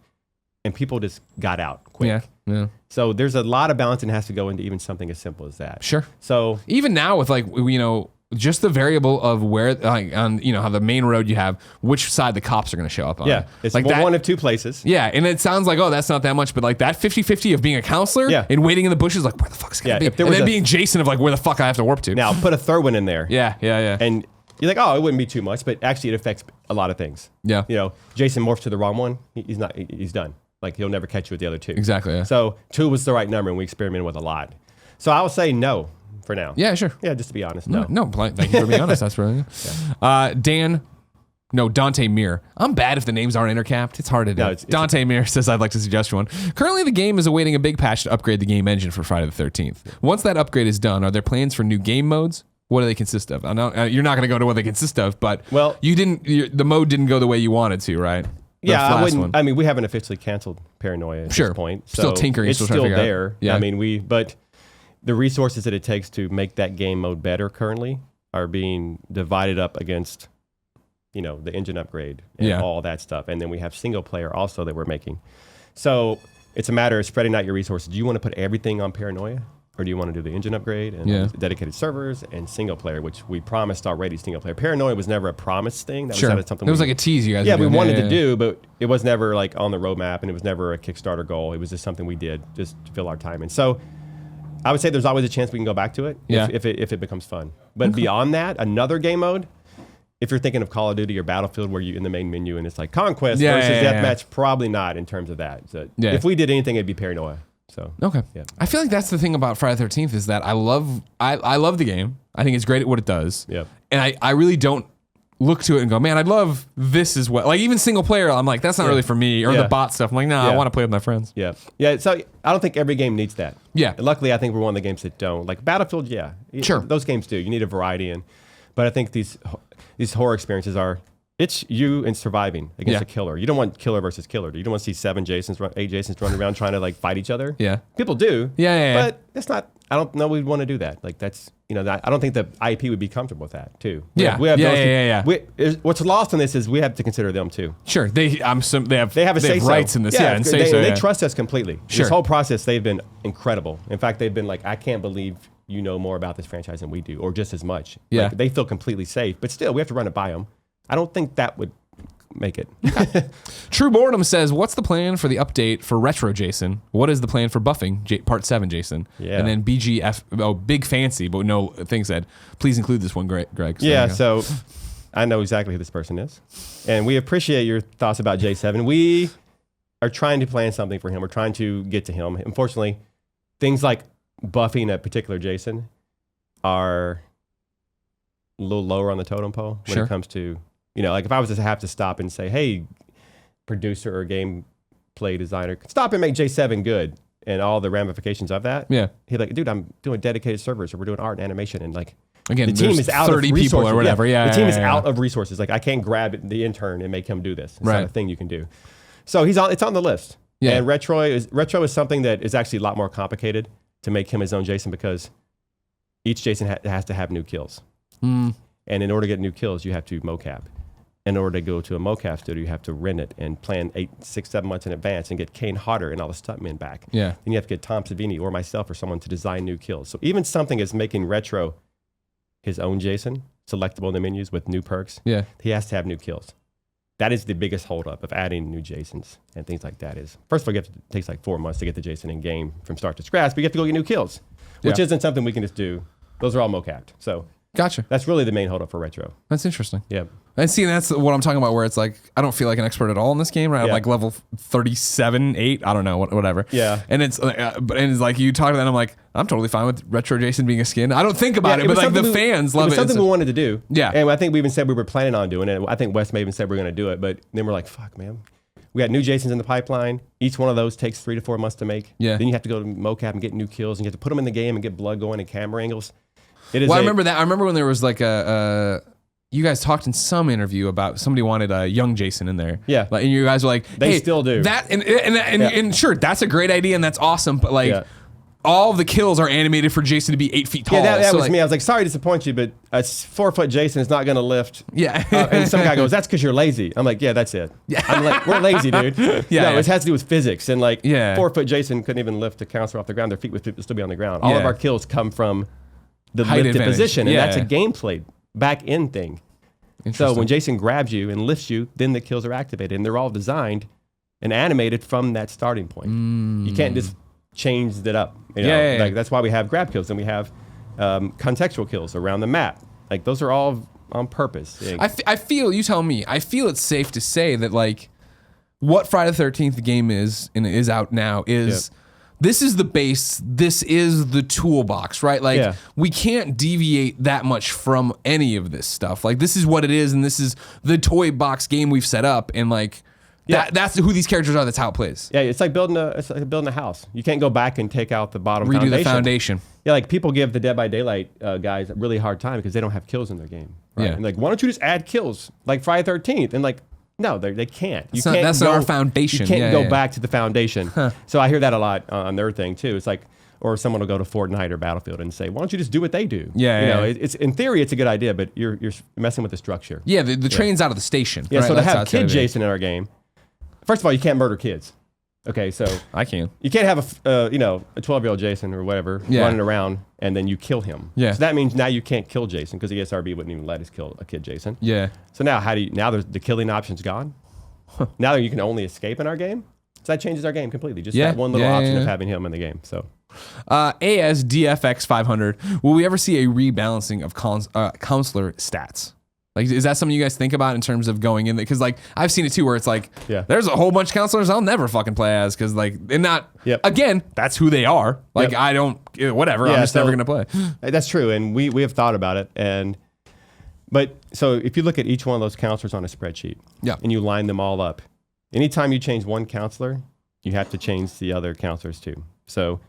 and people just got out quick. Yeah. So there's a lot of balance that has to go into even something as simple as that. Sure. So even now with just the variable of where, on how the main road you have, which side the cops are going to show up on. Yeah, it's like one of two places. Yeah, and it sounds like, oh, that's not that much, but like that 50-50 of being a counselor and waiting in the bushes, like, where the fuck's going to be? And then being Jason of like, where the fuck I have to warp to. Now, put a third one in there. Yeah. And you're like, oh, it wouldn't be too much, but actually it affects a lot of things. Yeah. Jason morphs to the wrong one, he's done. Like, he'll never catch you with the other two. Exactly, yeah. So 2 was the right number, and we experimented with a lot. So I will say no for now. Yeah, sure. Yeah, just to be honest, no. No, thank you for being honest. That's brilliant. Dante Mir. I'm bad if the names aren't intercapped. It's hard to do. No, Dante Mir says, I'd like to suggest one. Currently, the game is awaiting a big patch to upgrade the game engine for Friday the 13th. Once that upgrade is done, are there plans for new game modes? What do they consist of? I know you're not going to go to what they consist of, but the mode didn't go the way you wanted to, right? I wouldn't. I mean, we haven't officially canceled Paranoia at this point. So still tinkering. It's still there. Yeah. I mean, but the resources that it takes to make that game mode better currently are being divided up against, the engine upgrade and all that stuff. And then we have single player also that we're making. So it's a matter of spreading out your resources. Do you want to put everything on Paranoia? Or do you want to do the engine upgrade and dedicated servers and single player, which we promised already single player. Paranoia was never a promised thing. That was something. It was like a tease you guys. Yeah, we wanted to do, but it was never like on the roadmap, and it was never a Kickstarter goal. It was just something we did just to fill our time in. So I would say there's always a chance we can go back to it if it becomes fun. But beyond that, another game mode. If you're thinking of Call of Duty or Battlefield, where you're in the main menu and it's like Conquest versus Deathmatch, probably not in terms of that. So if we did anything, it'd be Paranoia. So okay, I feel like that's the thing about Friday the 13th is that I love the game. I think it's great at what it does. Yeah, and I really don't look to it and go, man, I'd love this as well. Like even single player, I'm like, that's not really for me. Or the bot stuff, I'm like, nah, I want to play with my friends. Yeah. So I don't think every game needs that. Yeah. And luckily, I think we're one of the games that don't. Like Battlefield, sure, those games do. You need a variety in, but I think these horror experiences are. It's you and surviving against a killer. You don't want killer versus killer. You don't want to see 8 Jasons running around trying to like fight each other. Yeah. People do. Yeah. But that's not, I don't know we'd want to do that. Like that's, I don't think the IP would be comfortable with that too. We have what's lost in this is we have to consider them too. Sure. They have rights in this. And they trust us completely. Sure. This whole process, they've been incredible. In fact, they've been like, I can't believe you know more about this franchise than we do, or just as much. Yeah. Like, they feel completely safe, but still we have to run it by them. I don't think that would make it. True Boredom says, what's the plan for the update for Retro Jason? What is the plan for buffing Part 7 Jason? Yeah. And then BGF, Big Fancy, but no thing said, please include this one, Greg. So I know exactly who this person is. And we appreciate your thoughts about J7. We are trying to plan something for him. We're trying to get to him. Unfortunately, things like buffing a particular Jason are a little lower on the totem pole when it comes to, like if I was to have to stop and say, hey, producer or gameplay designer, stop and make J7 good and all the ramifications of that. Yeah. He'd like, dude, I'm doing dedicated servers or we're doing art and animation and like, again, the team is out 30 of resources. people or whatever. The team is out of resources. Like I can't grab the intern and make him do this. It's not a thing you can do. So it's on the list. Yeah. And Retro is something that is actually a lot more complicated to make him his own Jason because each Jason has to have new kills. And in order to get new kills, you have to mocap. In order to go to a mocap studio, you have to rent it and plan 8, 6, 7 months in advance and get Kane Hodder and all the stuntmen back. Yeah. Then you have to get Tom Savini or myself or someone to design new kills. So even something as making Retro his own Jason, selectable in the menus with new perks, he has to have new kills. That is the biggest holdup of adding new Jasons and things like that is, first of all, it takes like 4 months to get the Jason in game from start to scratch, but you have to go get new kills, which isn't something we can just do. Those are all mocapped. So gotcha. That's really the main holdup for Retro. That's interesting. Yeah. And see, that's what I'm talking about where it's like, I don't feel like an expert at all in this game, right? I'm like level 37, 8, I don't know, whatever. Yeah. And it's like you talk to that and I'm like, I'm totally fine with Retro Jason being a skin. I don't think about it, but like the fans love it. It was something we wanted to do. Yeah. And I think we even said we were planning on doing it. I think Wes may even said we're going to do it, but then we're like, fuck, man. We got new Jasons in the pipeline. Each one of those takes 3 to 4 months to make. Yeah. Then you have to go to mocap and get new kills and you have to put them in the game and get blood going and camera angles. I remember that. I remember when there was like you guys talked in some interview about somebody wanted a young Jason in there. Yeah. Like, and you guys were like, they hey, still do. That and sure, that's a great idea and that's awesome, but like all of the kills are animated for Jason to be 8 feet tall. Yeah, that so was like, me. I was like, sorry to disappoint you, but a 4-foot Jason is not going to lift. Yeah. And some guy goes, that's because you're lazy. I'm like, yeah, that's it. Yeah. I'm like, we're lazy, dude. It has to do with physics. And like 4-foot Jason couldn't even lift a counselor off the ground. Their feet would still be on the ground. All of our kills come from the height lifted advantage. position. And that's a gameplay back end thing. So when Jason grabs you and lifts you, then the kills are activated. And they're all designed and animated from that starting point. You can't just change it up. Like that's why we have grab kills and we have contextual kills around the map. Like those are all on purpose. I feel, you tell me, I feel it's safe to say that like what Friday the 13th the game is and it is out now is this is the base, this is the toolbox, right? Like we can't deviate that much from any of this stuff. Like this is what it is and this is the toy box game we've set up and like that's who these characters are. That's how it plays. Yeah, it's like building a house. You can't go back and take out the bottom Redo foundation. the foundation. Yeah, like people give the Dead by Daylight guys a really hard time because they don't have kills in their game. Right? Yeah. And like, why don't you just add kills like Friday 13th? And like, no, they can't. That's not our foundation. You can't go back to the foundation. So I hear that a lot on their thing too. It's like, or someone will go to Fortnite or Battlefield and say, why don't you just do what they do? It's in theory it's a good idea, but you're messing with the structure. Yeah, the train's out of the station. Yeah, right? so to have Kid Jason in our game, first of all, you can't murder kids. Okay, so I can. You can't have a 12-year-old Jason or whatever running around and then you kill him. Yeah. So that means now you can't kill Jason because the ESRB wouldn't even let us kill a kid Jason. Yeah. So now there's the killing option's gone. Now you can only escape in our game. So that changes our game completely. Just that one little option of having him in the game. So. ASDFX 500. Will we ever see a rebalancing of counselor stats? Like, is that something you guys think about in terms of going in there? Because, like, I've seen it too, where it's like, there's a whole bunch of counselors I'll never fucking play as because, like, they're not. Again, that's who they are. Like, I don't, whatever. I'm just never gonna play. That's true, and we have thought about it, but so if you look at each one of those counselors on a spreadsheet, and you line them all up, anytime you change one counselor, you have to change the other counselors too. So,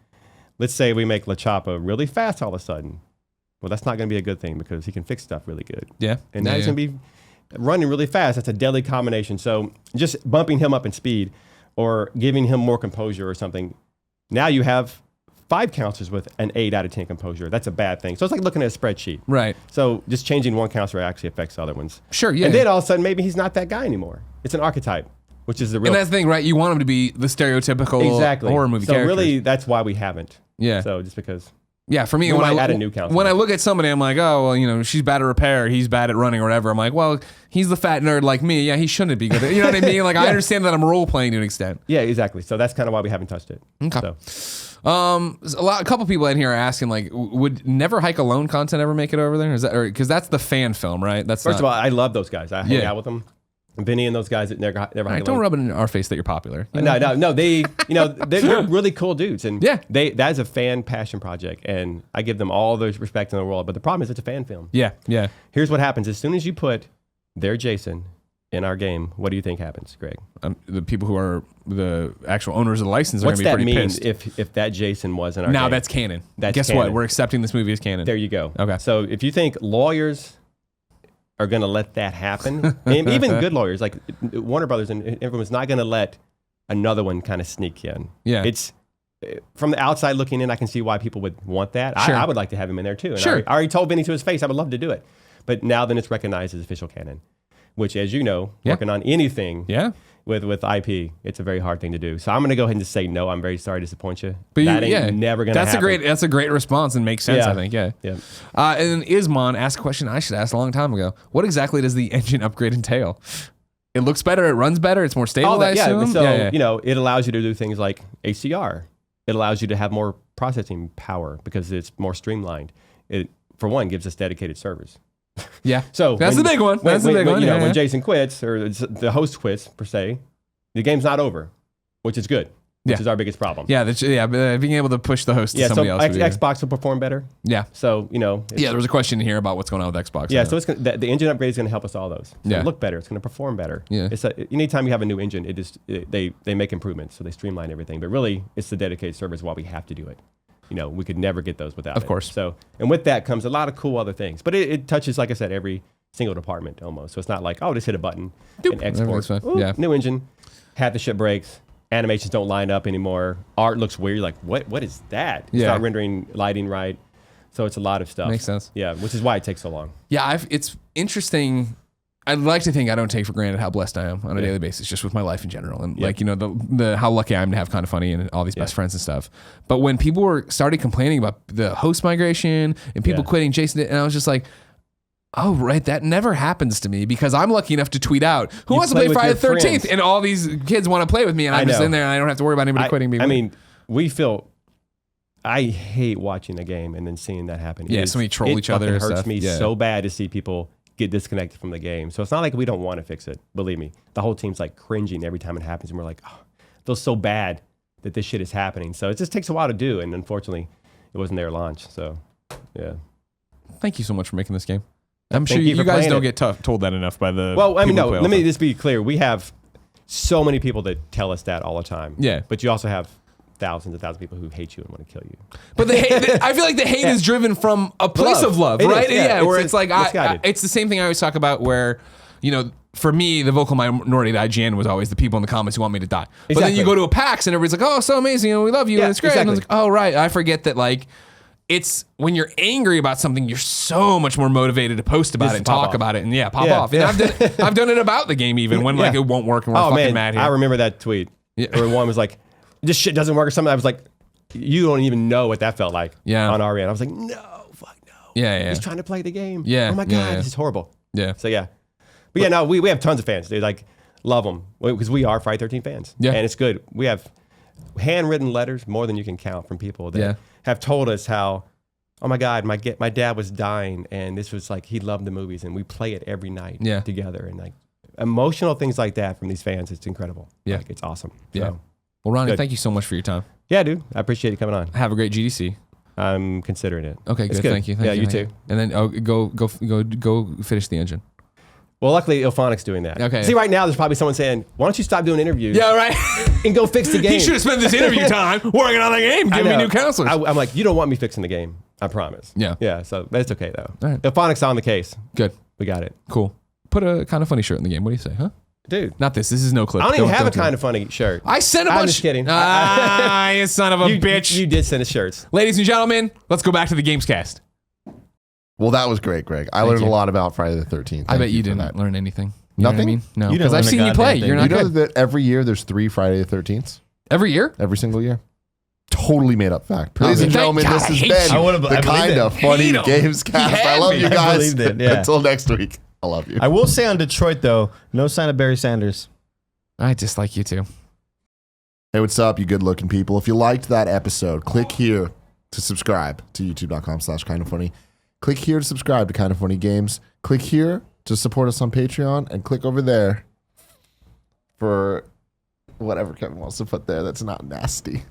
let's say we make La Chapa really fast all of a sudden. Well, that's not going to be a good thing because he can fix stuff really good. Yeah. And now he's going to be running really fast. That's a deadly combination. So just bumping him up in speed or giving him more composure or something. Now you have 5 counselors with an 8 out of 10 composure. That's a bad thing. So it's like looking at a spreadsheet. Right. So just changing one counselor actually affects other ones. Sure, yeah. And then all of a sudden, maybe he's not that guy anymore. It's an archetype, which is the real... And that's the thing, right? You want him to be the stereotypical horror movie character. So really, that's why we haven't. Yeah. So just because... Yeah, for me, We when might add a new counselor. when I look at somebody, I'm like, oh, well, she's bad at repair, he's bad at running or whatever. I'm like, well, he's the fat nerd like me. Yeah, he shouldn't be good at it. You know what I mean? Like, I understand that I'm role playing to an extent. Yeah, exactly. So that's kind of why we haven't touched it. Okay. So. A couple people in here are asking, like, would Never Hike Alone content ever make it over there? Is that, because that's the fan film, right? That's First of all, I love those guys. I hang out with them. Vinny and those guys that never Hike Alone. Don't rub it in our face that you're popular. No. They, they're really cool dudes, and Yeah. that is a fan passion project, and I give them all the respect in the world. But the problem is, it's a fan film. Yeah. Here's what happens: as soon as you put their Jason in our game, what do you think happens, Greg? The people who are the actual owners of the license are going What's to be that pretty mean pissed. if that Jason was in our Now game? that's canon. That's Guess canon. what? We're accepting this movie as canon. There you go. Okay. So if you think lawyers are going to let that happen, and even good lawyers like Warner Brothers and everyone's not going to let another one kind of sneak in. Yeah. It's from the outside looking in, I can see why people would want that. Sure. I would like to have him in there too. And Sure. I already told Vinny to his face I would love to do it. But now then it's recognized as official canon, which, as you know, working on anything with IP, it's a very hard thing to do. So I'm going to go ahead and just say no. I'm very sorry to disappoint you. But that ain't never going to happen. That's a great response and makes sense, I think. Yeah. Yeah. And then Ismon asked a question I should ask a long time ago. What exactly does the engine upgrade entail? It looks better. It runs better. It's more stable. All that, I assume? So Yeah. it allows you to do things like ACR. It allows you to have more processing power because it's more streamlined. It, for one, gives us dedicated servers. Yeah. So that's the big one. That's the big one. When Jason quits or the host quits per se, the game's not over, which is good. Which is our biggest problem. Yeah. Being able to push the host to somebody else. Xbox will perform better. Yeah. So there was a question here about what's going on with Xbox. Yeah. So it's the engine upgrade is going to help us all those. It's going to look better. It's going to perform better. Yeah. Anytime you have a new engine, they make improvements, so they streamline everything. But really, it's the dedicated servers why we have to do it. We could never get those without it. Of course. So, and with that comes a lot of cool other things. But it touches, like I said, every single department almost. So it's not like, just hit a button and export. Ooh, new engine, half the shit breaks, animations don't line up anymore, art looks weird. You're like, what is that? You start rendering lighting right. So it's a lot of stuff. Makes sense. Yeah, which is why it takes so long. Yeah, it's interesting. I'd like to think I don't take for granted how blessed I am on a daily basis, just with my life in general, and the how lucky I am to have Kind of Funny and all these best friends and stuff. But when people started complaining about the host migration and people quitting Jason, and I was just like, oh right, that never happens to me because I'm lucky enough to tweet out who wants to play Friday the 13th, and all these kids want to play with me, and I'm just in there and I don't have to worry about anybody quitting me. I mean, I hate watching a game and then seeing that happen. Yeah, so we troll each other. It hurts me so bad to see people get disconnected from the game. So it's not like we don't want to fix it. Believe me, the whole team's like cringing every time it happens, and we're like, it feels so bad that this shit is happening. So it just takes a while to do, and unfortunately, it wasn't their launch. So, yeah. Thank you so much for making this game. I'm sure you guys don't get told that enough by the. Well, I mean, no. Let me just be clear. We have so many people that tell us that all the time. Yeah. But you also have thousands and thousands of people who hate you and want to kill you. But the hate, I feel like the hate is driven from a place of love, right? Yeah, where it's like it's the same thing I always talk about. Where for me, the vocal minority at IGN was always the people in the comments who want me to die. But then you go to a PAX and everybody's like, "Oh, so amazing, and we love you, and it's great." And I was like, "Oh, right." I forget that it's when you're angry about something, you're so much more motivated to post about it and talk about it and pop off. And I've done it about the game even when it won't work and we're fucking mad here. I remember that tweet where one was like, "This shit doesn't work" or something. I was like, you don't even know what that felt like on our end. I was like, no, fuck no. Yeah. He's trying to play the game. Yeah. Oh my God, this is horrible. Yeah. So But we have tons of fans. They love them because we are Friday 13 fans. Yeah. And it's good. We have handwritten letters, more than you can count, from people that have told us how, oh my God, my dad was dying, and this was like, he loved the movies, and we play it every night together. And like emotional things like that from these fans, it's incredible. Yeah. It's awesome. Yeah. Well, Ronnie, thank you so much for your time. Yeah, dude. I appreciate you coming on. Have a great GDC. I'm considering it. Okay, good. Thank you. You too. And then go finish the engine. Well, luckily, Ilphonic's doing that. Okay. See, right now, there's probably someone saying, why don't you stop doing interviews? Yeah, right. And go fix the game. He should have spent this interview time working on the game, giving me new counselors. I'm like, you don't want me fixing the game. I promise. Yeah. Yeah, so that's okay, though. All right. Ilphonic's on the case. Good. We got it. Cool. Put a Kind of Funny shirt in the game. What do you say, huh? Dude. Not this. This is no clip. I don't even have a Kind of Funny shirt. I sent a bunch. I'm just kidding. You son of a bitch. You did send us shirts. Ladies and gentlemen, let's go back to the Gamescast. Well, that was great, Greg. I learned a lot about Friday the 13th. I bet you didn't learn anything. You Nothing? Know what I mean? No, You because I've seen you play. You're not You know good. that every year there's 3 Friday the 13ths? Every year? Every single year. Totally made up fact. Ladies and gentlemen, this has been the Kind of Funny Gamescast. I love you guys. Until next week, I love you. I will say on Detroit, though, no sign of Barry Sanders. I dislike you too. Hey, what's up, you good-looking people? If you liked that episode, click here to subscribe to youtube.com/kindoffunny. Click here to subscribe to Kind of Funny Games. Click here to support us on Patreon, and click over there for whatever Kevin wants to put there that's not nasty.